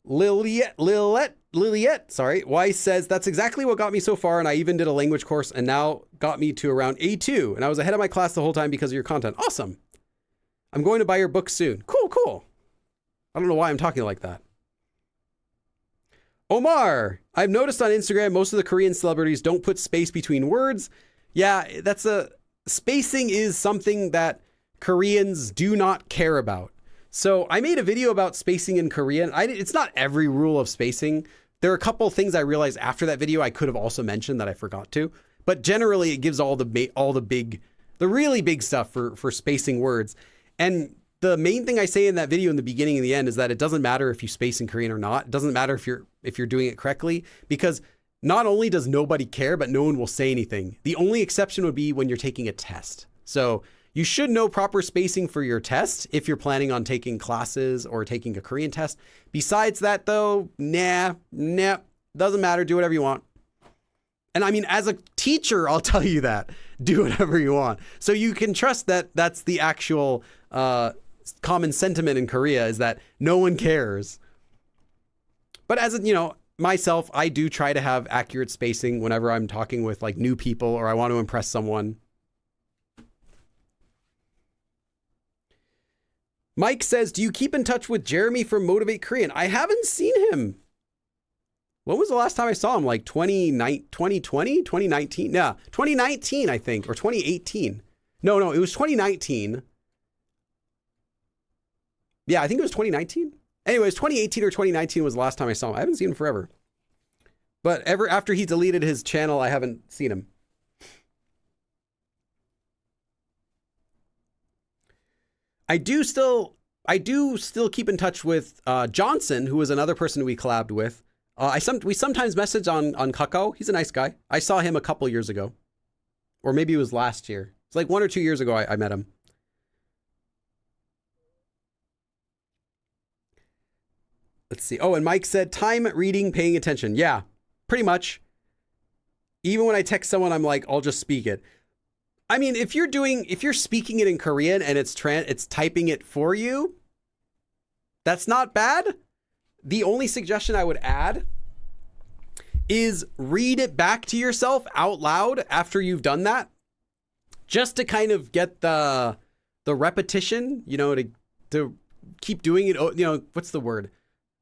Liliet, Weiss says, that's exactly what got me so far, and I even did a language course and now got me to around A2. And I was ahead of my class the whole time because of your content. Awesome. I'm going to buy your book soon. Cool. I don't know why I'm talking like that. Omar, I've noticed on Instagram, most of the Korean celebrities don't put space between words. Yeah, spacing is something that Koreans do not care about. So I made a video about spacing in Korean. It's not every rule of spacing. There are a couple of things I realized after that video I could have also mentioned that I forgot to. But generally, it gives all the really big stuff for spacing words. And the main thing I say in that video in the beginning and the end is that it doesn't matter if you space in Korean or not. It doesn't matter if you're doing it correctly, because not only does nobody care, but no one will say anything. The only exception would be when you're taking a test. So you should know proper spacing for your test if you're planning on taking classes or taking a Korean test. Besides that, though, nah, doesn't matter. Do whatever you want. And I mean, as a teacher, I'll tell you that. Do whatever you want. So you can trust that that's the actual common sentiment in Korea, is that no one cares. But as myself, I do try to have accurate spacing whenever I'm talking with like new people or I want to impress someone. Mike says, do you keep in touch with Jeremy from Motivate Korean? I haven't seen him. When was the last time I saw him? Like 2020, 2019? Yeah, 2019, I think, or 2018. No, it was 2019. Yeah, I think it was 2019. Anyways, 2018 or 2019 was the last time I saw him. I haven't seen him forever. But after he deleted his channel, I haven't seen him. I do still keep in touch with Johnson, who was another person we collabed with. We sometimes message on Kakao. He's a nice guy. I saw him a couple years ago, or maybe it was last year. It's like 1 or 2 years ago I met him. Let's see. Oh, and Mike said, time, reading, paying attention. Yeah, pretty much. Even when I text someone, I'm like, I'll just speak it. I mean, if you're speaking it in Korean and it's typing it for you, that's not bad. The only suggestion I would add is read it back to yourself out loud after you've done that, just to kind of get the repetition, to keep doing it. What's the word?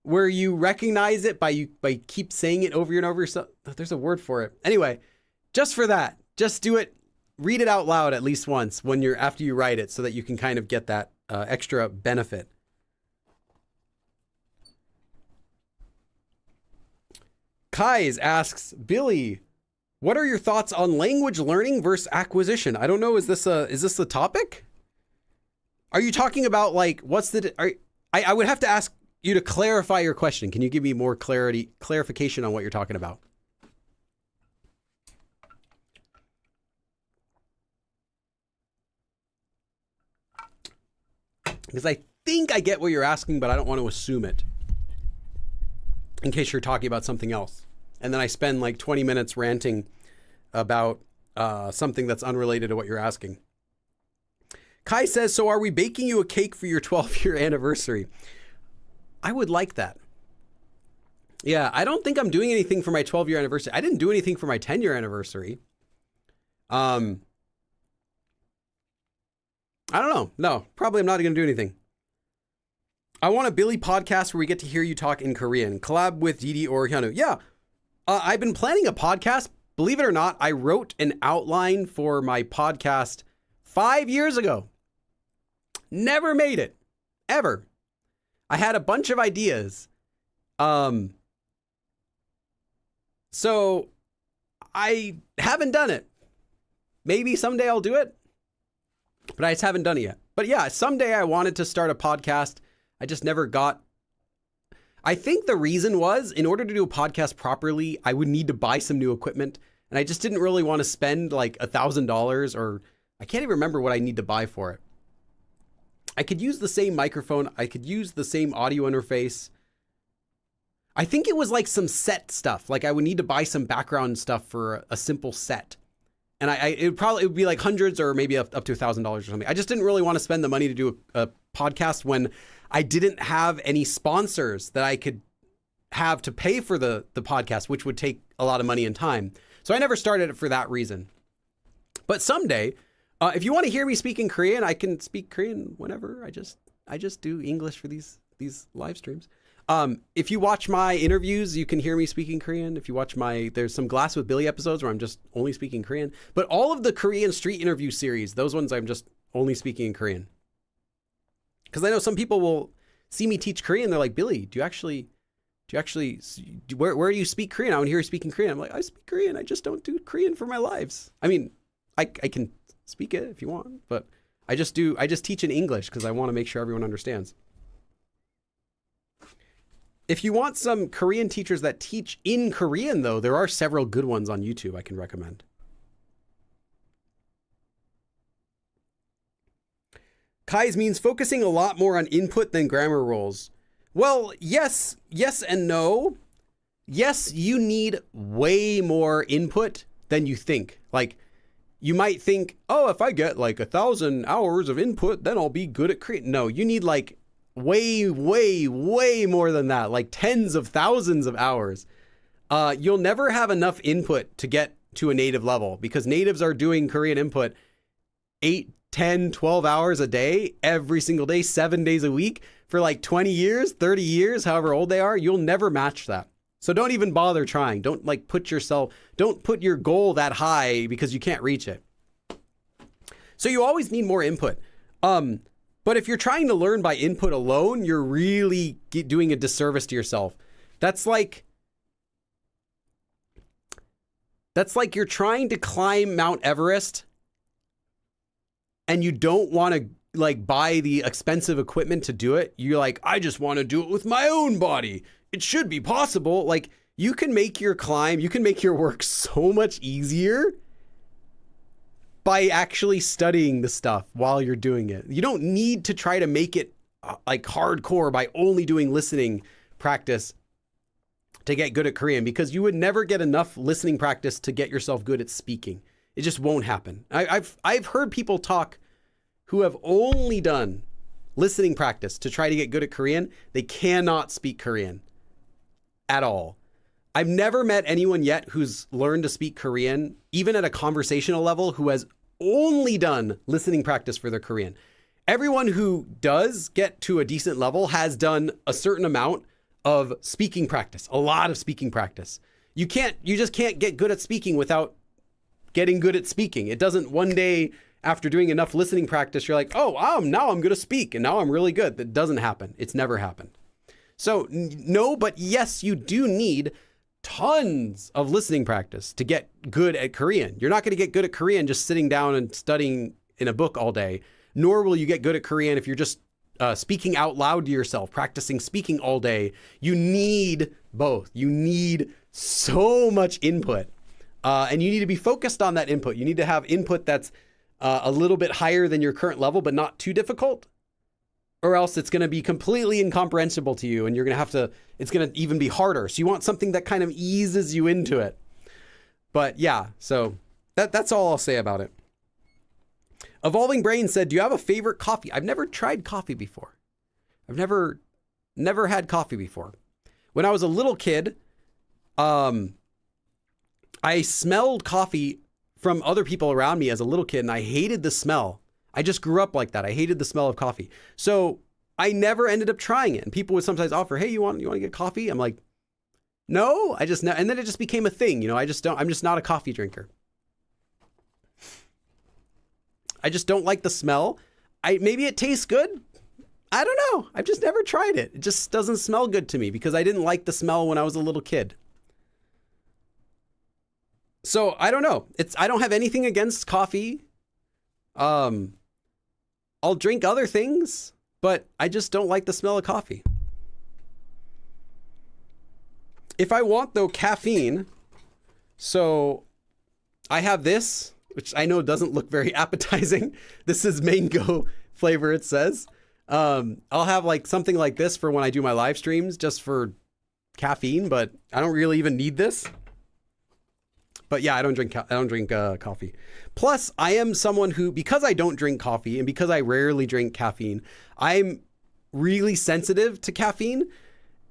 Where you recognize it by keep saying it over and over. So there's a word for it. Anyway, just for that, just do it. Read it out loud at least once after you write it, so that you can kind of get that extra benefit. Kai's asks, Billy, what are your thoughts on language learning versus acquisition? I don't know. Is this the topic? Are you talking about like I would have to ask you to clarify your question. Can you give me more clarification on what you're talking about? Because I think I get what you're asking, but I don't want to assume it, in case you're talking about something else. And then I spend like 20 minutes ranting about something that's unrelated to what you're asking. Kai says, so are we baking you a cake for your 12-year anniversary? I would like that. Yeah, I don't think I'm doing anything for my 12-year anniversary. I didn't do anything for my 10-year anniversary. I don't know. No, probably I'm not going to do anything. I want a Billy podcast where we get to hear you talk in Korean. Collab with Didi or Hyunwoo. Yeah, I've been planning a podcast. Believe it or not, I wrote an outline for my podcast 5 years ago. Never made it. Ever. I had a bunch of ideas. So I haven't done it. Maybe someday I'll do it, but I just haven't done it yet. But yeah, someday I wanted to start a podcast. I just never got. I think the reason was, in order to do a podcast properly, I would need to buy some new equipment. And I just didn't really want to spend like $1,000, or I can't even remember what I need to buy for it. I could use the same microphone. I could use the same audio interface. I think it was like some set stuff. Like I would need to buy some background stuff for a simple set. And it would be like hundreds or maybe up to $1,000 or something. I just didn't really want to spend the money to do a podcast when I didn't have any sponsors that I could have to pay for the podcast, which would take a lot of money and time. So I never started it for that reason. But someday, if you want to hear me speak in Korean, I can speak Korean whenever. I just do English for these live streams. If you watch my interviews, you can hear me speaking Korean. If you watch there's some Glass with Billy episodes where I'm just only speaking Korean. But all of the Korean street interview series, those ones I'm just only speaking in Korean. Because I know some people will see me teach Korean. They're like, Billy, where do you speak Korean? I want to hear you speaking Korean. I'm like, I speak Korean. I just don't do Korean for my lives. I mean, I can speak it if you want, but I just teach in English because I want to make sure everyone understands. If you want some Korean teachers that teach in Korean, though, there are several good ones on YouTube I can recommend. Kai's means focusing a lot more on input than grammar rules. Well, yes and no. Yes, you need way more input than you think. Like, you might think, oh, if I get like 1,000 hours of input, then I'll be good at Korean. No, you need like way more than that, like tens of thousands of hours. You'll never have enough input to get to a native level because natives are doing Korean input 8, 10, 12 hours a day, every single day, 7 days a week for like 20 years, 30 years, however old they are. You'll never match that. So don't even bother trying. Don't put your goal that high because you can't reach it. So you always need more input. But if you're trying to learn by input alone, you're really doing a disservice to yourself. That's like you're trying to climb Mount Everest and you don't want to like buy the expensive equipment to do it. You're like, I just want to do it with my own body. It should be possible. Like, you can make your climb, you can make your work so much easier by actually studying the stuff while you're doing it. You don't need to try to make it like hardcore by only doing listening practice to get good at Korean, because you would never get enough listening practice to get yourself good at speaking. It just won't happen. I've heard people talk who have only done listening practice to try to get good at Korean. They cannot speak Korean at all. I've never met anyone yet who's learned to speak Korean, even at a conversational level, who has only done listening practice for their Korean. Everyone who does get to a decent level has done a certain amount of speaking practice, a lot of speaking practice. You just can't get good at speaking without getting good at speaking. It doesn't one day after doing enough listening practice, you're like, oh, now I'm going to speak and now I'm really good. That doesn't happen. It's never happened. So no, but yes, you do need tons of listening practice to get good at Korean. You're not going to get good at Korean just sitting down and studying in a book all day, nor will you get good at Korean if you're just speaking out loud to yourself, practicing speaking all day. You need both. You need so much input. And you need to be focused on that input. You need to have input that's a little bit higher than your current level, but not too difficult, or else it's going to be completely incomprehensible to you and you're going to have to, it's going to even be harder. So you want something that kind of eases you into it. But yeah, so that's all I'll say about it. Evolving Brain said, do you have a favorite coffee? I've never tried coffee before. I've never had coffee before. When I was a little kid, I smelled coffee from other people around me as a little kid, and I hated the smell. I just grew up like that. I hated the smell of coffee. So I never ended up trying it. And people would sometimes offer, hey, you want to get coffee? I'm like, no, and then it just became a thing. I'm just not a coffee drinker. I just don't like the smell. Maybe it tastes good. I don't know. I've just never tried it. It just doesn't smell good to me because I didn't like the smell when I was a little kid. So I don't know. I don't have anything against coffee. I'll drink other things, but I just don't like the smell of coffee. If I want, though, caffeine, so I have this, which I know doesn't look very appetizing. This is mango flavor, it says. I'll have like something like this for when I do my live streams, just for caffeine, but I don't really even need this. But yeah, I don't drink coffee. Plus, I am someone who, because I don't drink coffee and because I rarely drink caffeine, I'm really sensitive to caffeine,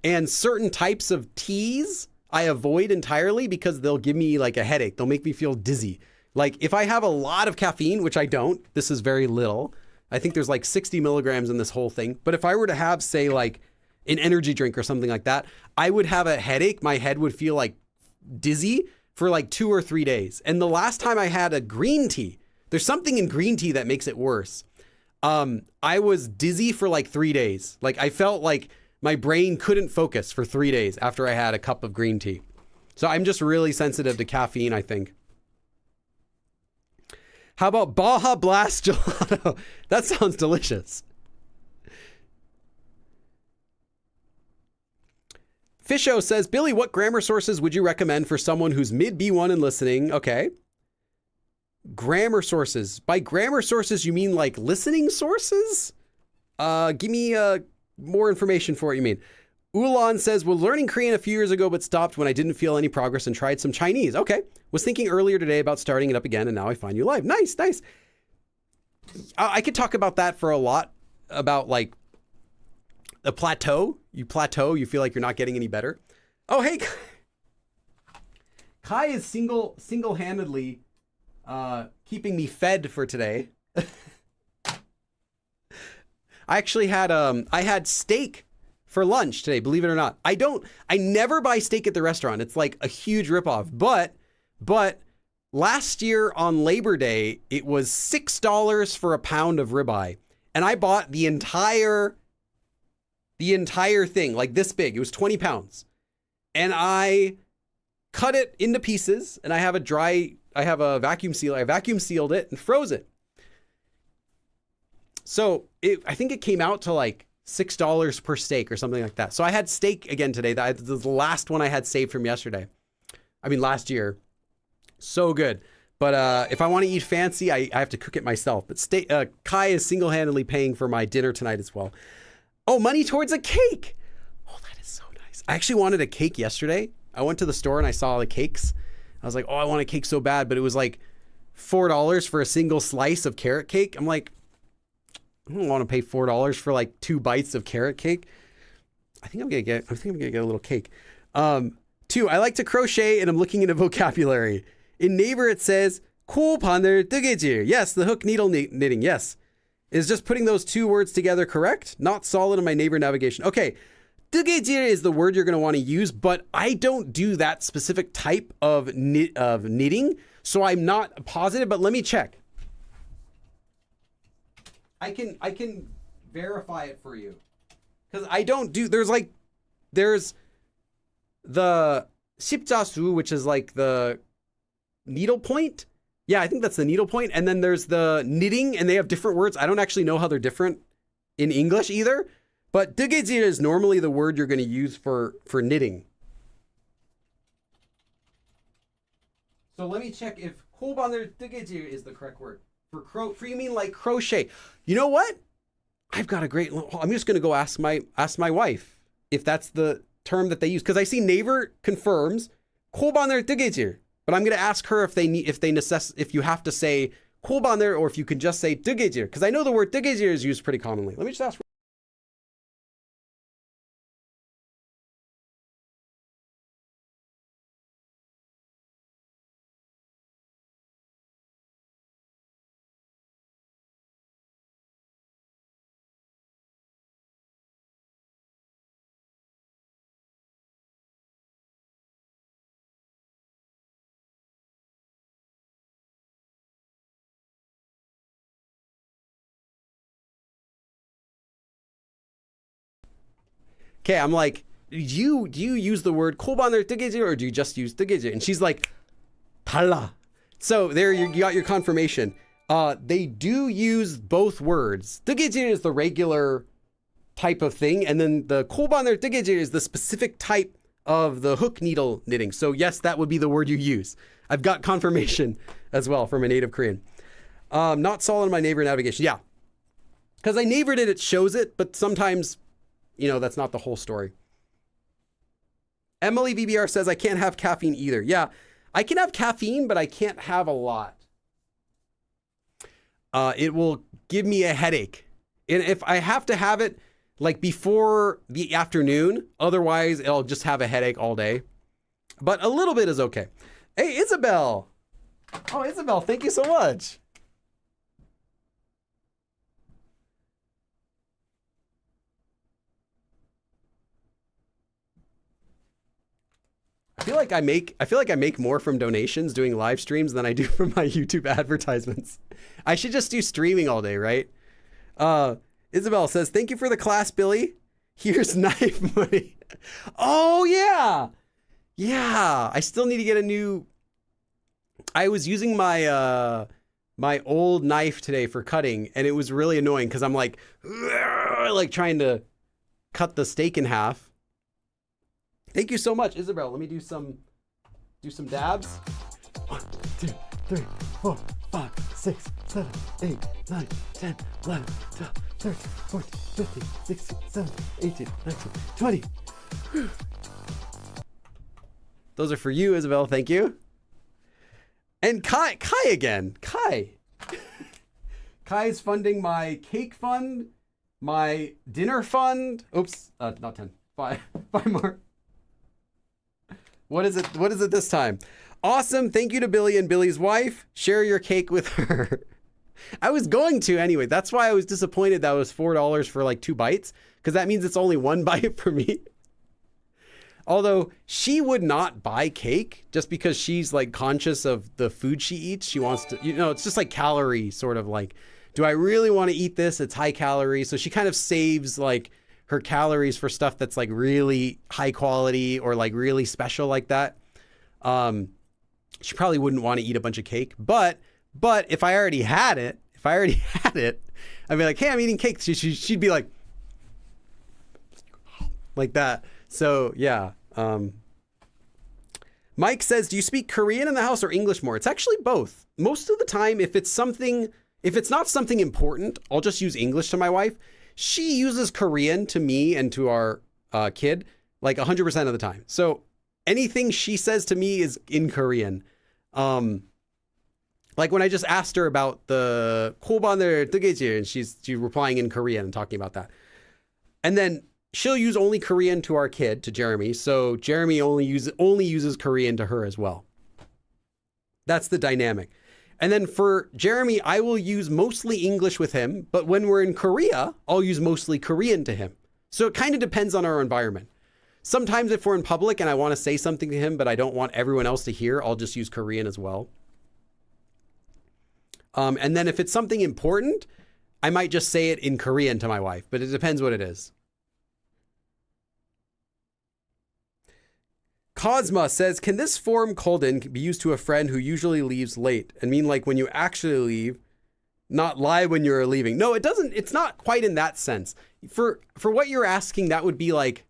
and certain types of teas I avoid entirely because they'll give me like a headache. They'll make me feel dizzy. Like if I have a lot of caffeine, which I don't, this is very little. I think there's like 60 milligrams in this whole thing. But if I were to have, say, like an energy drink or something like that, I would have a headache. My head would feel like dizzy for like 2 or 3 days. And the last time I had a green tea, there's something in green tea that makes it worse. I was dizzy for like 3 days. Like I felt like my brain couldn't focus for 3 days after I had a cup of green tea. So I'm just really sensitive to caffeine, I think. How about Baja Blast Gelato? That sounds delicious. Fisho says, Billy, what grammar sources would you recommend for someone who's mid B1 and listening? Okay. Grammar sources. By grammar sources, you mean like listening sources? Give me more information for what you mean. Ulan says, well, learning Korean a few years ago, but stopped when I didn't feel any progress and tried some Chinese. Okay. Was thinking earlier today about starting it up again, and now I find you live. Nice, nice. I could talk about that for a lot, about like a plateau. You plateau, you feel like you're not getting any better. Oh, hey. Kai is single-handedly keeping me fed for today. I actually had I had steak for lunch today, believe it or not. I never buy steak at the restaurant. It's like a huge ripoff. But last year on Labor Day, it was $6 for a pound of ribeye. And I bought the entire thing, like this big. It was 20 pounds. And I cut it into pieces, and I have a vacuum seal. I vacuum sealed it and froze it. So I think it came out to like $6 per steak or something like that. So I had steak again today. That was the last one I had saved from yesterday. I mean, last year. So good. But if I want to eat fancy, I have to cook it myself. But Kai is single-handedly paying for my dinner tonight as well. Oh, money towards a cake. Oh, that is so nice. I actually wanted a cake yesterday. I went to the store and I saw the cakes. I was like, oh, I want a cake so bad. But it was like $4 for a single slice of carrot cake. I'm like, I don't want to pay $4 for like 2 bites of carrot cake. I think I'm gonna get a little cake. 2, I like to crochet and I'm looking into vocabulary. In Naver it says 코바늘 뜨개질. Yes, the hook needle knitting. Yes. Is just putting those 2 words together correct? Not solid in my Naver navigation. Okay. 뜨개질 is the word you're going to want to use, but I don't do that specific type of knitting, so I'm not positive, but let me check. I can verify it for you. Because I don't do, there's the 십자수, which is like the needle point. Yeah, I think that's the needle point. And then there's the knitting, and they have different words. I don't actually know how they're different in English either. But 뜨개질 is normally the word you're going to use for knitting. So let me check if 코바늘 뜨개질 is the correct word. For you mean like crochet. You know what? I've got a great, I'm just going to go ask my wife if that's the term that they use. Because I see Naver confirms 코바늘 뜨개질. But I'm going to ask her if you have to say 코바늘 or if you can just say 뜨개질. Because I know the word 뜨개질 is used pretty commonly. Let me just ask. Okay, I'm like, do you use the word 코바늘 뜨개질 or do you just use 뜨개질? And she's like, 달라. So there you got your confirmation. They do use both words. 뜨개질 is the regular type of thing, and then the 코바늘 뜨개질 is the specific type of the hook needle knitting. So yes, that would be the word you use. I've got confirmation as well from a native Korean. Not solid in my Naver navigation. Yeah, because I Navered it, it shows it, but sometimes, you know, that's not the whole story. Emily VBR says, I can't have caffeine either. Yeah, I can have caffeine, but I can't have a lot. It will give me a headache. And if I have to have it like before the afternoon, otherwise I'll just have a headache all day. But a little bit is okay. Hey, Isabel. Oh, Isabel, thank you so much. I feel like I make more from donations doing live streams than I do from my YouTube advertisements. I should just do streaming all day, right? Isabel says, thank you for the class, Billy. Here's knife money. Oh yeah. Yeah. I still need to get a new, I was using my, my old knife today for cutting, and it was really annoying because I'm like trying to cut the steak in half. Thank you so much, Isabel. Let me do some dabs. 1, 2, 3, 4, 5, 6, 7, 8, 9, 10, 11, 12, 13, 14, 15, 16, 17, 18, 19, 20. Whew. Those are for you, Isabel. Thank you. And Kai again. Kai. Kai's funding my cake fund, my dinner fund. Oops, not 10. 5 more. What is it this time? Awesome. Thank you to Billy and Billy's wife. Share your cake with her. I was going to anyway. That's why I was disappointed that it was $4 for like 2 bites, because that means it's only 1 bite for me. Although she would not buy cake just because she's like conscious of the food she eats. She wants to, you know, it's just like calorie sort of like, do I really want to eat this? It's high calorie. So she kind of saves like her calories for stuff that's like really high quality or like really special like that. She probably wouldn't want to eat a bunch of cake, but if I already had it, I'd be like, hey, I'm eating cake. She'd be like that. So yeah. Mike says, do you speak Korean in the house or English more? It's actually both. Most of the time, if it's not something important, I'll just use English to my wife. She uses Korean to me and to our kid like 100% of the time. So anything she says to me is in Korean. Like Like when I just asked her about the 고반을 뜨개질, and she's replying in Korean and talking about that. And then she'll use only Korean to our kid, to Jeremy. So Jeremy only uses Korean to her as well. That's the dynamic. And then for Jeremy, I will use mostly English with him, but when we're in Korea, I'll use mostly Korean to him. So it kind of depends on our environment. Sometimes if we're in public and I want to say something to him, but I don't want everyone else to hear, I'll just use Korean as well. And then if it's something important, I might just say it in Korean to my wife, but it depends what it is. Cosma says, can this form Colden be used to a friend who usually leaves late and mean like when you actually leave, not lie when you're leaving? No, it doesn't. It's not quite in that sense. For what you're asking, that would be like,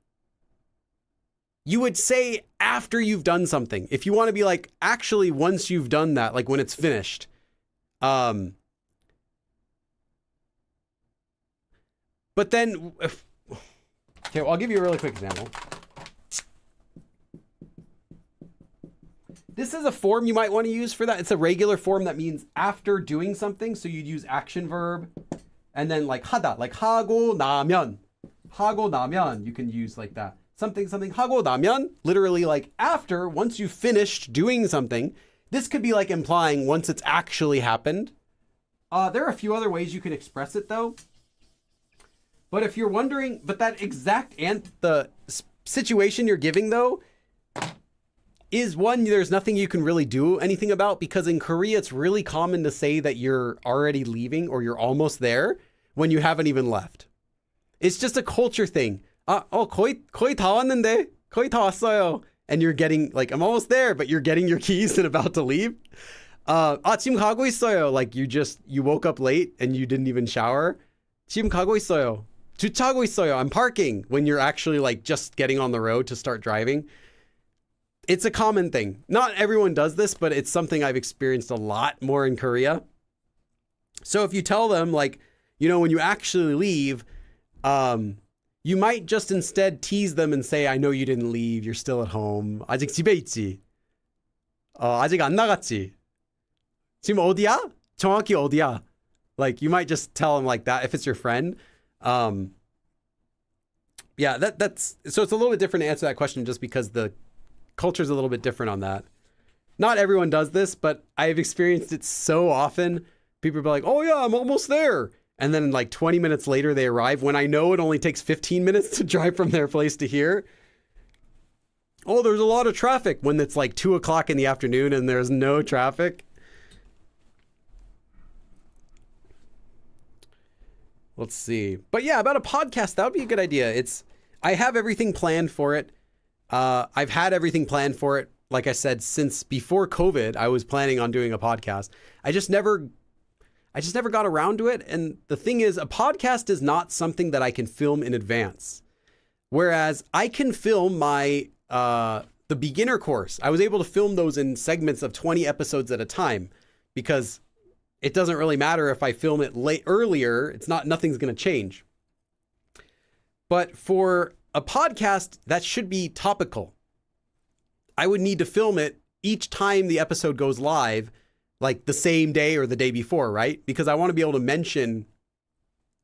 you would say after you've done something. If you want to be like, actually, once you've done that, like when it's finished. But then, okay, well, I'll give you a really quick example. This is a form you might want to use for that. It's a regular form that means after doing something. So you'd use action verb and then like 하다, like 하고 나면. 하고 나면, you can use like that. Something 하고 나면, literally like after, once you've finished doing something. This could be like implying once it's actually happened. There are a few other ways you can express it though. But if you're wondering, but that exact the situation you're giving though, is one there's nothing you can really do anything about, because in Korea it's really common to say that you're already leaving or you're almost there when you haven't even left. It's just a culture thing. 거의 다 왔는데, 거의 다 왔어요. And you're getting like, I'm almost there, but you're getting your keys and about to leave. 지금 가고 있어요. Like you woke up late and you didn't even shower. 지금 가고 있어요. 주차하고 있어요. I'm parking, when you're actually like just getting on the road to start driving. It's a common thing. Not everyone does this, but it's something I've experienced a lot more in Korea. So if you tell them like, when you actually leave, you might just instead tease them and say, I know you didn't leave. You're still at home. 아직 집에 있지. 아직 안 나갔지. 지금 어디야? 정확히 어디야? Like you might just tell them like that if it's your friend. Yeah, that's so it's a little bit different to answer that question just because the culture's a little bit different on that. Not everyone does this, but I've experienced it so often. People be like, oh yeah, I'm almost there. And then like 20 minutes later, they arrive when I know it only takes 15 minutes to drive from their place to here. Oh, there's a lot of traffic when it's like 2 o'clock in the afternoon and there's no traffic. Let's see. But yeah, about a podcast, that would be a good idea. I have everything planned for it. I've had everything planned for it. Like I said, since before COVID, I was planning on doing a podcast. I just never got around to it. And the thing is, a podcast is not something that I can film in advance. Whereas I can film my, the beginner course. I was able to film those in segments of 20 episodes at a time because it doesn't really matter if I film it earlier. Nothing's going to change. But for a podcast, that should be topical. I would need to film it each time the episode goes live, like the same day or the day before, right? Because I want to be able to mention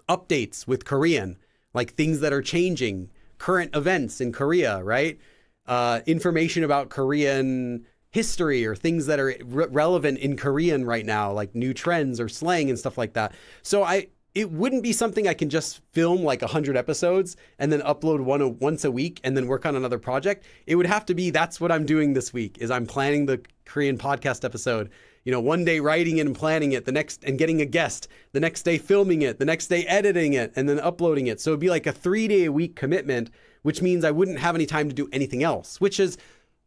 updates with Korean, like things that are changing, current events in Korea, right? Information about Korean history or things that are relevant in Korean right now, like new trends or slang and stuff like that. So it wouldn't be something I can just film like 100 episodes and then upload once a week and then work on another project. It would have to be, that's what I'm doing this week, is I'm planning the Korean podcast episode. One day writing it and planning it, and getting a guest, the next day filming it, the next day editing it, and then uploading it. So it'd be like a 3-day-a-week commitment, which means I wouldn't have any time to do anything else, which is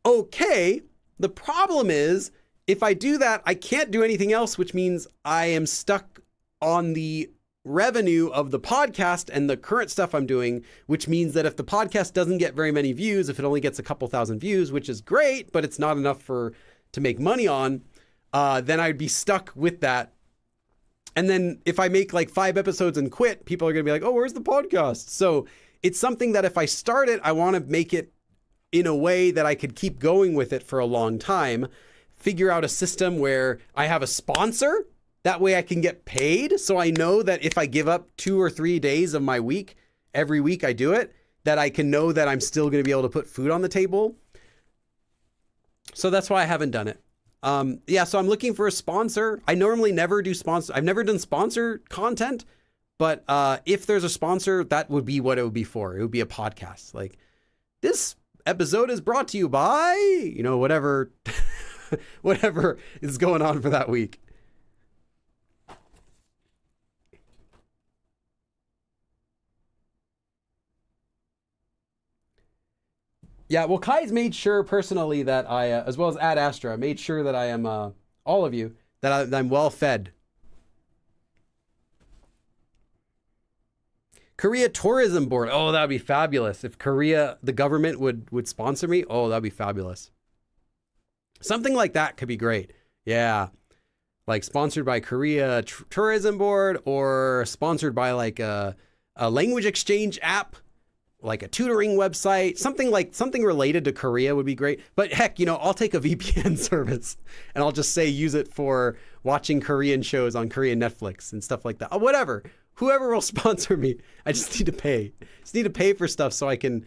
okay. The problem is, if I do that, I can't do anything else, which means I am stuck on the revenue of the podcast and the current stuff I'm doing, which means that if the podcast doesn't get very many views, if it only gets a couple thousand views, which is great, but it's not enough to make money on, then I'd be stuck with that. And then if I make like 5 episodes and quit, people are going to be like, oh, where's the podcast? So it's something that if I start it, I want to make it in a way that I could keep going with it for a long time. figure out a system where I have a sponsor. That way I can get paid. So I know that if I give up 2 or 3 days of my week, every week I do it, that I can know that I'm still going to be able to put food on the table. So that's why I haven't done it. Yeah, so I'm looking for a sponsor. I normally never do sponsor. I've never done sponsor content, but if there's a sponsor, that would be what it would be for. It would be a podcast. Like, this episode is brought to you by, you know, whatever, whatever is going on for that week. Yeah, well, Kai's made sure personally that I, as well as Ad Astra, made sure that I am, all of you, that I'm well fed. Korea Tourism Board. Oh, that would be fabulous. If Korea, the government would sponsor me. Oh, that'd be fabulous. Something like that could be great. Yeah. Like sponsored by Korea Tourism Board, or sponsored by like a language exchange app, like a tutoring website, something related to Korea would be great. But heck, you know, I'll take a VPN service and I'll just say use it for watching Korean shows on Korean Netflix and stuff like that. Whatever. Whoever will sponsor me, I just need to pay. Just need to pay for stuff so I can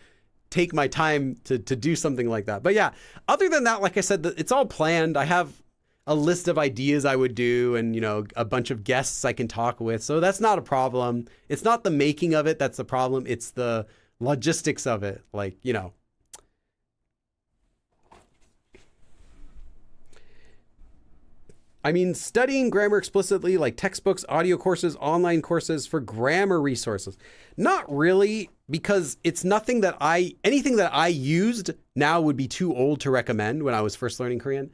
take my time to do something like that. But yeah, other than that, like I said, it's all planned. I have a list of ideas I would do, and, you know, a bunch of guests I can talk with. So that's not a problem. It's not the making of it that's the problem. It's the logistics of it. Like, you know. I mean, studying grammar explicitly, like textbooks, audio courses, online courses for grammar resources. Not really, because it's anything that I used now would be too old to recommend when I was first learning Korean.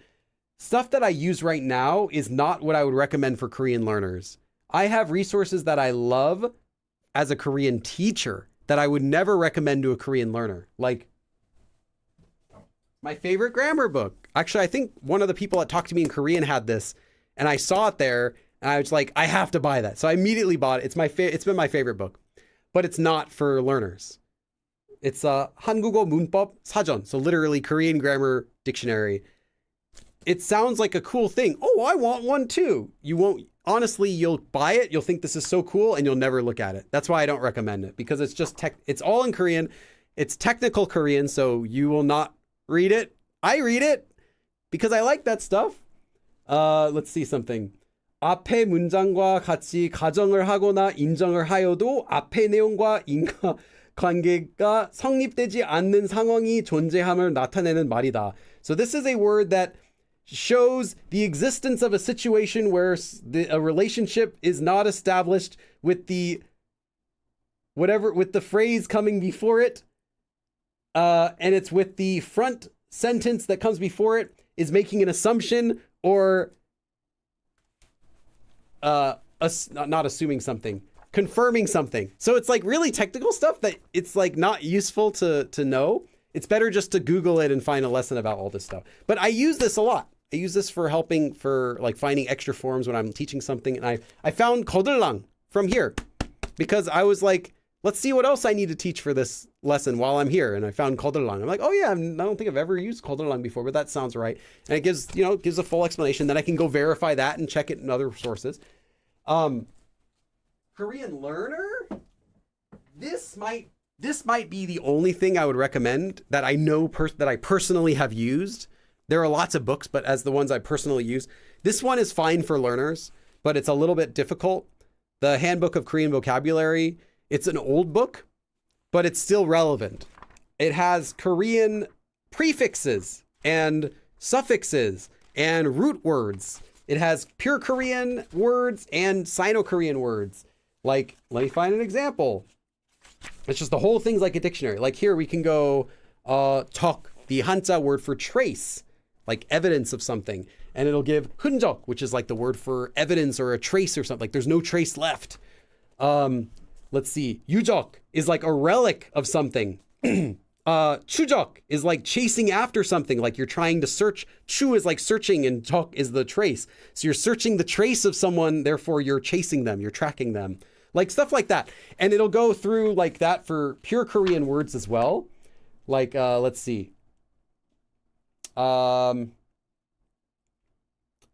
Stuff that I use right now is not what I would recommend for Korean learners. I have resources that I love as a Korean teacher that I would never recommend to a Korean learner. Like my favorite grammar book. Actually, I think one of the people that talked to me in Korean had this, and I saw it there, and I was like, I have to buy that. So I immediately bought it. It's been my favorite book, but it's not for learners. It's 한국어 문법 사전, so literally Korean grammar dictionary. It sounds like a cool thing. Oh, I want one too. You won't. Honestly, you'll buy it, you'll think this is so cool, and you'll never look at it. That's why I don't recommend it, because it's just it's all in Korean. It's technical Korean, so you will not read it. I read it because I like that stuff. Let's see something. 앞에 문장과 같이 가정을 하거나 인정을 하여도 앞에 내용과 인과 관계가 성립되지 않는 상황이 존재함을 나타내는 말이다. So this is a word that shows the existence of a situation where a relationship is not established with the phrase coming before it, and it's with the front sentence that comes before it is making an assumption or not assuming something, confirming something. So it's like really technical stuff that it's like not useful to know. It's better just to Google it and find a lesson about all this stuff. But I use this a lot. I use this for helping, for like finding extra forms when I'm teaching something. And I found 거들랑 from here because I was like, let's see what else I need to teach for this lesson while I'm here. And I found 거들랑. I'm like, oh yeah, I don't think I've ever used 거들랑 before, but that sounds right. And it gives a full explanation. Then I can go verify that and check it in other sources. Korean learner, this might be the only thing I would recommend that I know that I personally have used. There are lots of books, but as the ones I personally use, this one is fine for learners, but it's a little bit difficult. The Handbook of Korean Vocabulary, it's an old book, but it's still relevant. It has Korean prefixes and suffixes and root words. It has pure Korean words and Sino-Korean words. Like, let me find an example. It's just the whole thing's like a dictionary. Like here we can go talk, the Hanja word for trace, like evidence of something. And it'll give 흔적, which is like the word for evidence or a trace or something. Like there's no trace left. Let's see. 유적 is like a relic of something. 추적 is like chasing after something. Like you're trying to search. 추 is like searching and 적 is the trace. So you're searching the trace of someone. Therefore you're chasing them. You're tracking them. Like stuff like that. And it'll go through like that for pure Korean words as well. Like, let's see.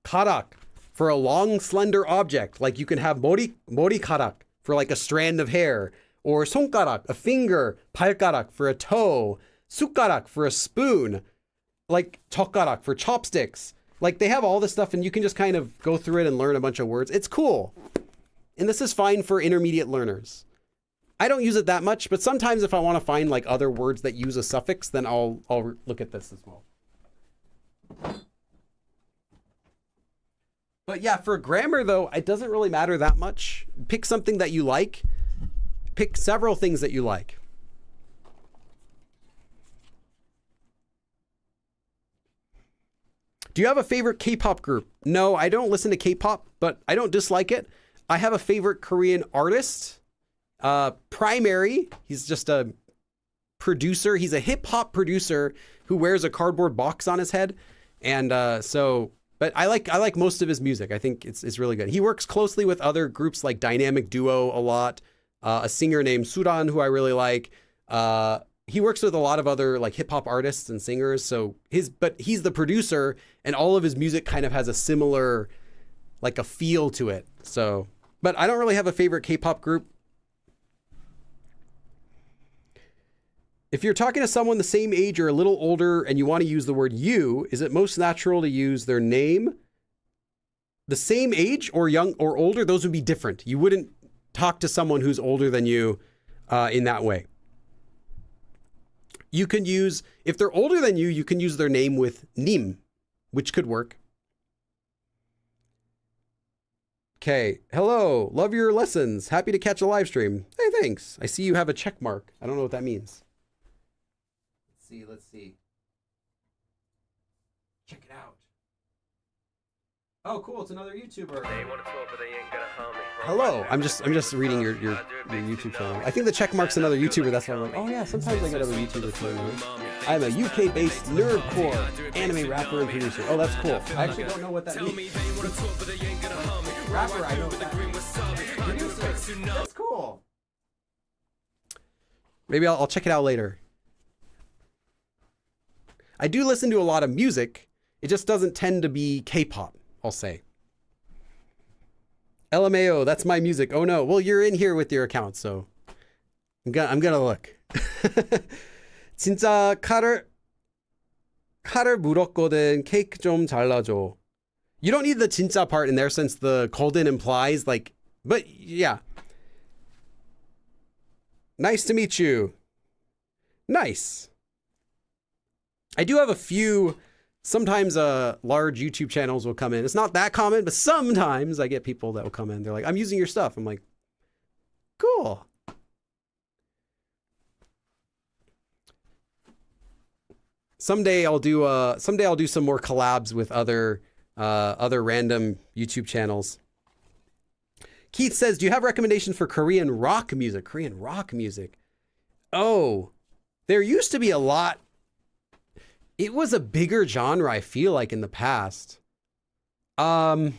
Karak for a long, slender object. Like you can have morikarak for like a strand of hair. Or 손가락, a finger. 발가락 for a toe. 숟가락 for a spoon. Like 젓가락 for chopsticks. Like they have all this stuff and you can just kind of go through it and learn a bunch of words. It's cool. And this is fine for intermediate learners. I don't use it that much, but sometimes if I want to find like other words that use a suffix, then I'll look at this as well. But yeah, for grammar though, it doesn't really matter that much. Pick something that you like. Pick several things that you like. Do you have a favorite K-pop group? No, I don't listen to K-pop, but I don't dislike it. I have a favorite Korean artist. Primary. He's just a producer. He's a hip-hop producer who wears a cardboard box on his head. And but I like most of his music. I think it's really good. He works closely with other groups like Dynamic Duo a lot. A singer named Suran, who I really like. He works with a lot of other like hip hop artists and singers. But he's the producer, and all of his music kind of has a similar, like a feel to it. So, but I don't really have a favorite K-pop group. If you're talking to someone the same age or a little older and you want to use the word you, is it most natural to use their name? The same age or young or older, those would be different. You wouldn't talk to someone who's older than you in that way. You can use, if they're older than you, you can use their name with 님, which could work. Okay, hello, love your lessons. Happy to catch a live stream. Hey, thanks. I see you have a check mark. I don't know what that means. Let's see. Check it out. Oh, cool! It's another YouTuber. They want to talk, but they ain't gonna harm me. Hello, I'm just reading your YouTube channel. I think the check mark's another YouTuber. That's why I'm like, oh yeah, sometimes I get other YouTubers too. I'm a UK-based nerdcore anime rapper and producer. Oh, that's cool. I actually don't know what that means. Rapper, I know what that means. Producer, that's cool. Maybe I'll check it out later. I do listen to a lot of music. It just doesn't tend to be K-pop, I'll say. LMAO, that's my music. Oh no, well you're in here with your account, so I'm gonna look. 진짜 칼을 물었거든. 케이크 좀 잘라줘. You don't need the 진짜 part in there since the golden implies like, but yeah. Nice to meet you. Nice. I do have a few, sometimes large YouTube channels will come in. It's not that common, but sometimes I get people that will come in. They're like, I'm using your stuff. I'm like, cool. Someday I'll do some more collabs with other random YouTube channels. Keith says, do you have recommendations for Korean rock music? Korean rock music. Oh, there used to be a lot. It was a bigger genre, I feel like, in the past. Rock.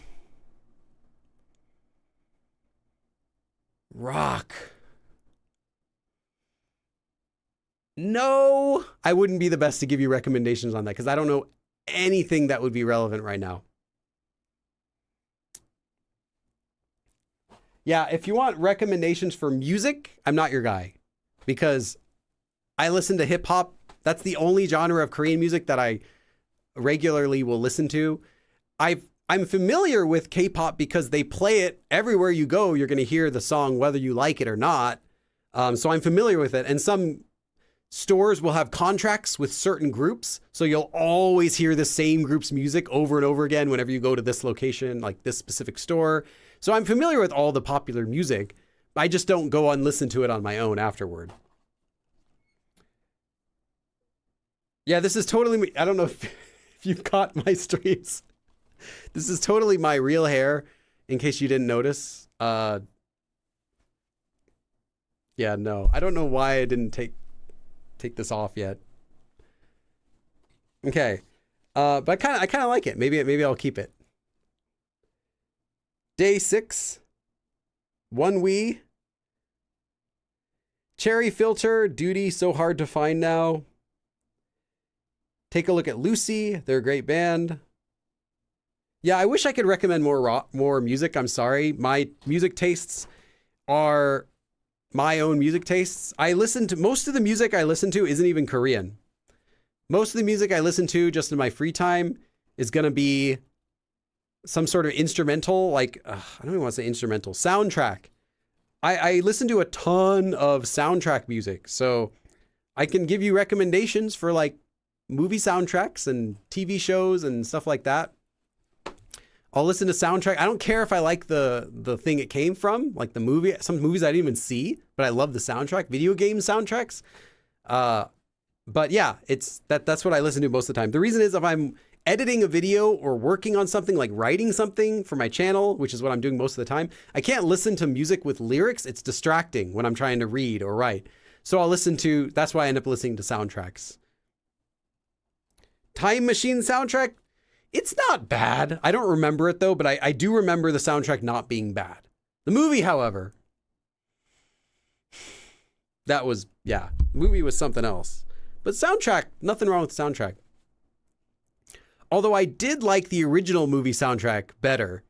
No, I wouldn't be the best to give you recommendations on that because I don't know anything that would be relevant right now. Yeah, if you want recommendations for music, I'm not your guy because I listen to hip hop. That's the only genre of Korean music that I regularly will listen to. I'm familiar with K-pop because they play it everywhere you go. You're going to hear the song whether you like it or not. So I'm familiar with it. And some stores will have contracts with certain groups. So you'll always hear the same group's music over and over again whenever you go to this location, like this specific store. So I'm familiar with all the popular music. I just don't go and listen to it on my own afterward. Yeah, this is totally, I don't know if you've caught my streams. This is totally my real hair, in case you didn't notice. Yeah, no, I don't know why I didn't take this off yet. Okay, but I kind of like it. Maybe I'll keep it. Day 6, One We, Cherry Filter, Duty, so hard to find now. Take a look at Lucy. They're a great band. Yeah, I wish I could recommend more music. I'm sorry. My music tastes are my own music tastes. I listen to most of the music I listen to isn't even Korean. Most of the music I listen to just in my free time is going to be some sort of instrumental, like, I don't even want to say instrumental, soundtrack. I listen to a ton of soundtrack music, so I can give you recommendations for like movie soundtracks and TV shows and stuff like that. I'll listen to soundtrack. I don't care if I like the thing it came from, like the movie. Some movies I didn't even see, but I love the soundtrack. Video game soundtracks. But yeah, that's what I listen to most of the time. The reason is if I'm editing a video or working on something like writing something for my channel, which is what I'm doing most of the time, I can't listen to music with lyrics. It's distracting when I'm trying to read or write. So that's why I end up listening to soundtracks. Time Machine soundtrack, it's not bad. I don't remember it though, but I do remember the soundtrack not being bad. The movie, however, the movie was something else. But soundtrack, nothing wrong with the soundtrack. Although I did like the original movie soundtrack better.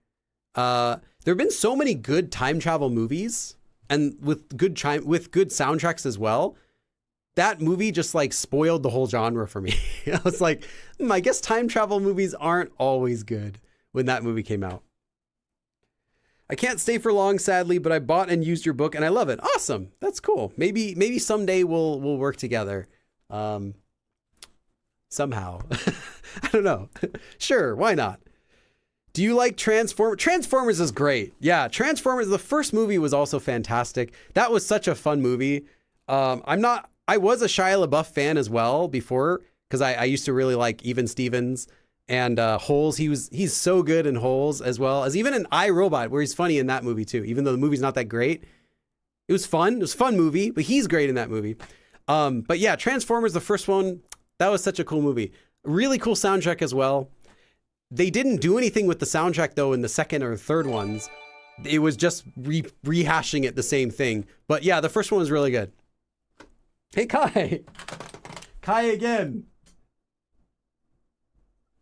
There have been so many good time travel movies and with good soundtracks as well. That movie just like spoiled the whole genre for me. I was like, I guess time travel movies aren't always good when that movie came out. I can't stay for long, sadly, but I bought and used your book and I love it. Awesome. That's cool. Maybe someday we'll work together. Somehow. I don't know. Sure, why not? Do you like Transformers? Transformers is great. Yeah, Transformers, the first movie was also fantastic. That was such a fun movie. I was a Shia LaBeouf fan as well before, because I used to really like Even Stevens and Holes. He's so good in Holes, as well as even in iRobot, where he's funny in that movie too, even though the movie's not that great. It was fun. It was a fun movie, but he's great in that movie. But yeah, Transformers, the first one, that was such a cool movie. Really cool soundtrack as well. They didn't do anything with the soundtrack though in the second or third ones. It was just rehashing it, the same thing. But yeah, the first one was really good. Hey, Kai. Kai again.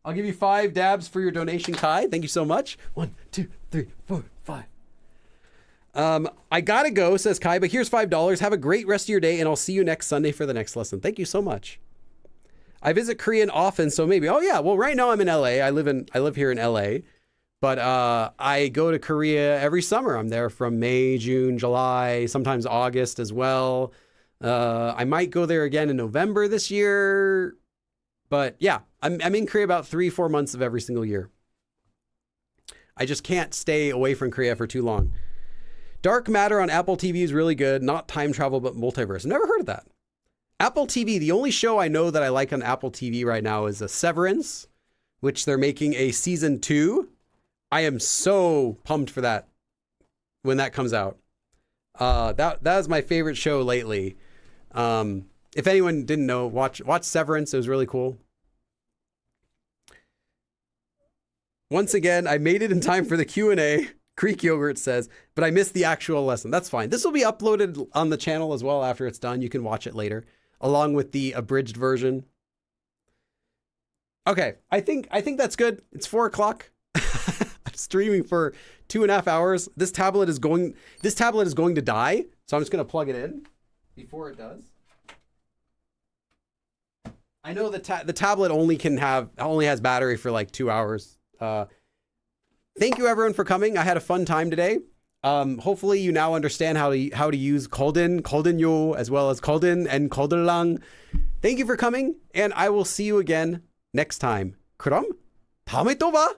I'll give you 5 dabs for your donation, Kai. Thank you so much. 1, 2, 3, 4, 5. I gotta go, says Kai, but here's $5. Have a great rest of your day, and I'll see you next Sunday for the next lesson. Thank you so much. I visit Korea often, so maybe. Oh yeah, well right now I'm in LA. I live here in LA, but I go to Korea every summer. I'm there from May, June, July, sometimes August as well. I might go there again in November this year, but yeah, I'm in Korea about 3-4 months of every single year. I just can't stay away from Korea for too long. Dark Matter on Apple TV is really good. Not time travel, but multiverse. I've never heard of that. Apple TV, the only show I know that I like on Apple TV right now is Severance, which they're making a season 2. I am so pumped for that when that comes out. That is my favorite show lately. If anyone didn't know, watch Severance. It was really cool. Once again, I made it in time for the Q&A. Greek Yogurt says, but I missed the actual lesson. That's fine. This will be uploaded on the channel as well after it's done. You can watch it later, along with the abridged version. Okay, I think that's good. It's 4 o'clock. I'm streaming for 2.5 hours. This tablet is going to die, so I'm just gonna plug it in before it does. I know the tablet only has battery for like 2 hours. Thank you everyone for coming. I had a fun time today. Hopefully you now understand how to use Koldenyo, as well as Kolden and Kolderlang. Thank you for coming, and I will see you again next time. 그럼 다음에 또 봐.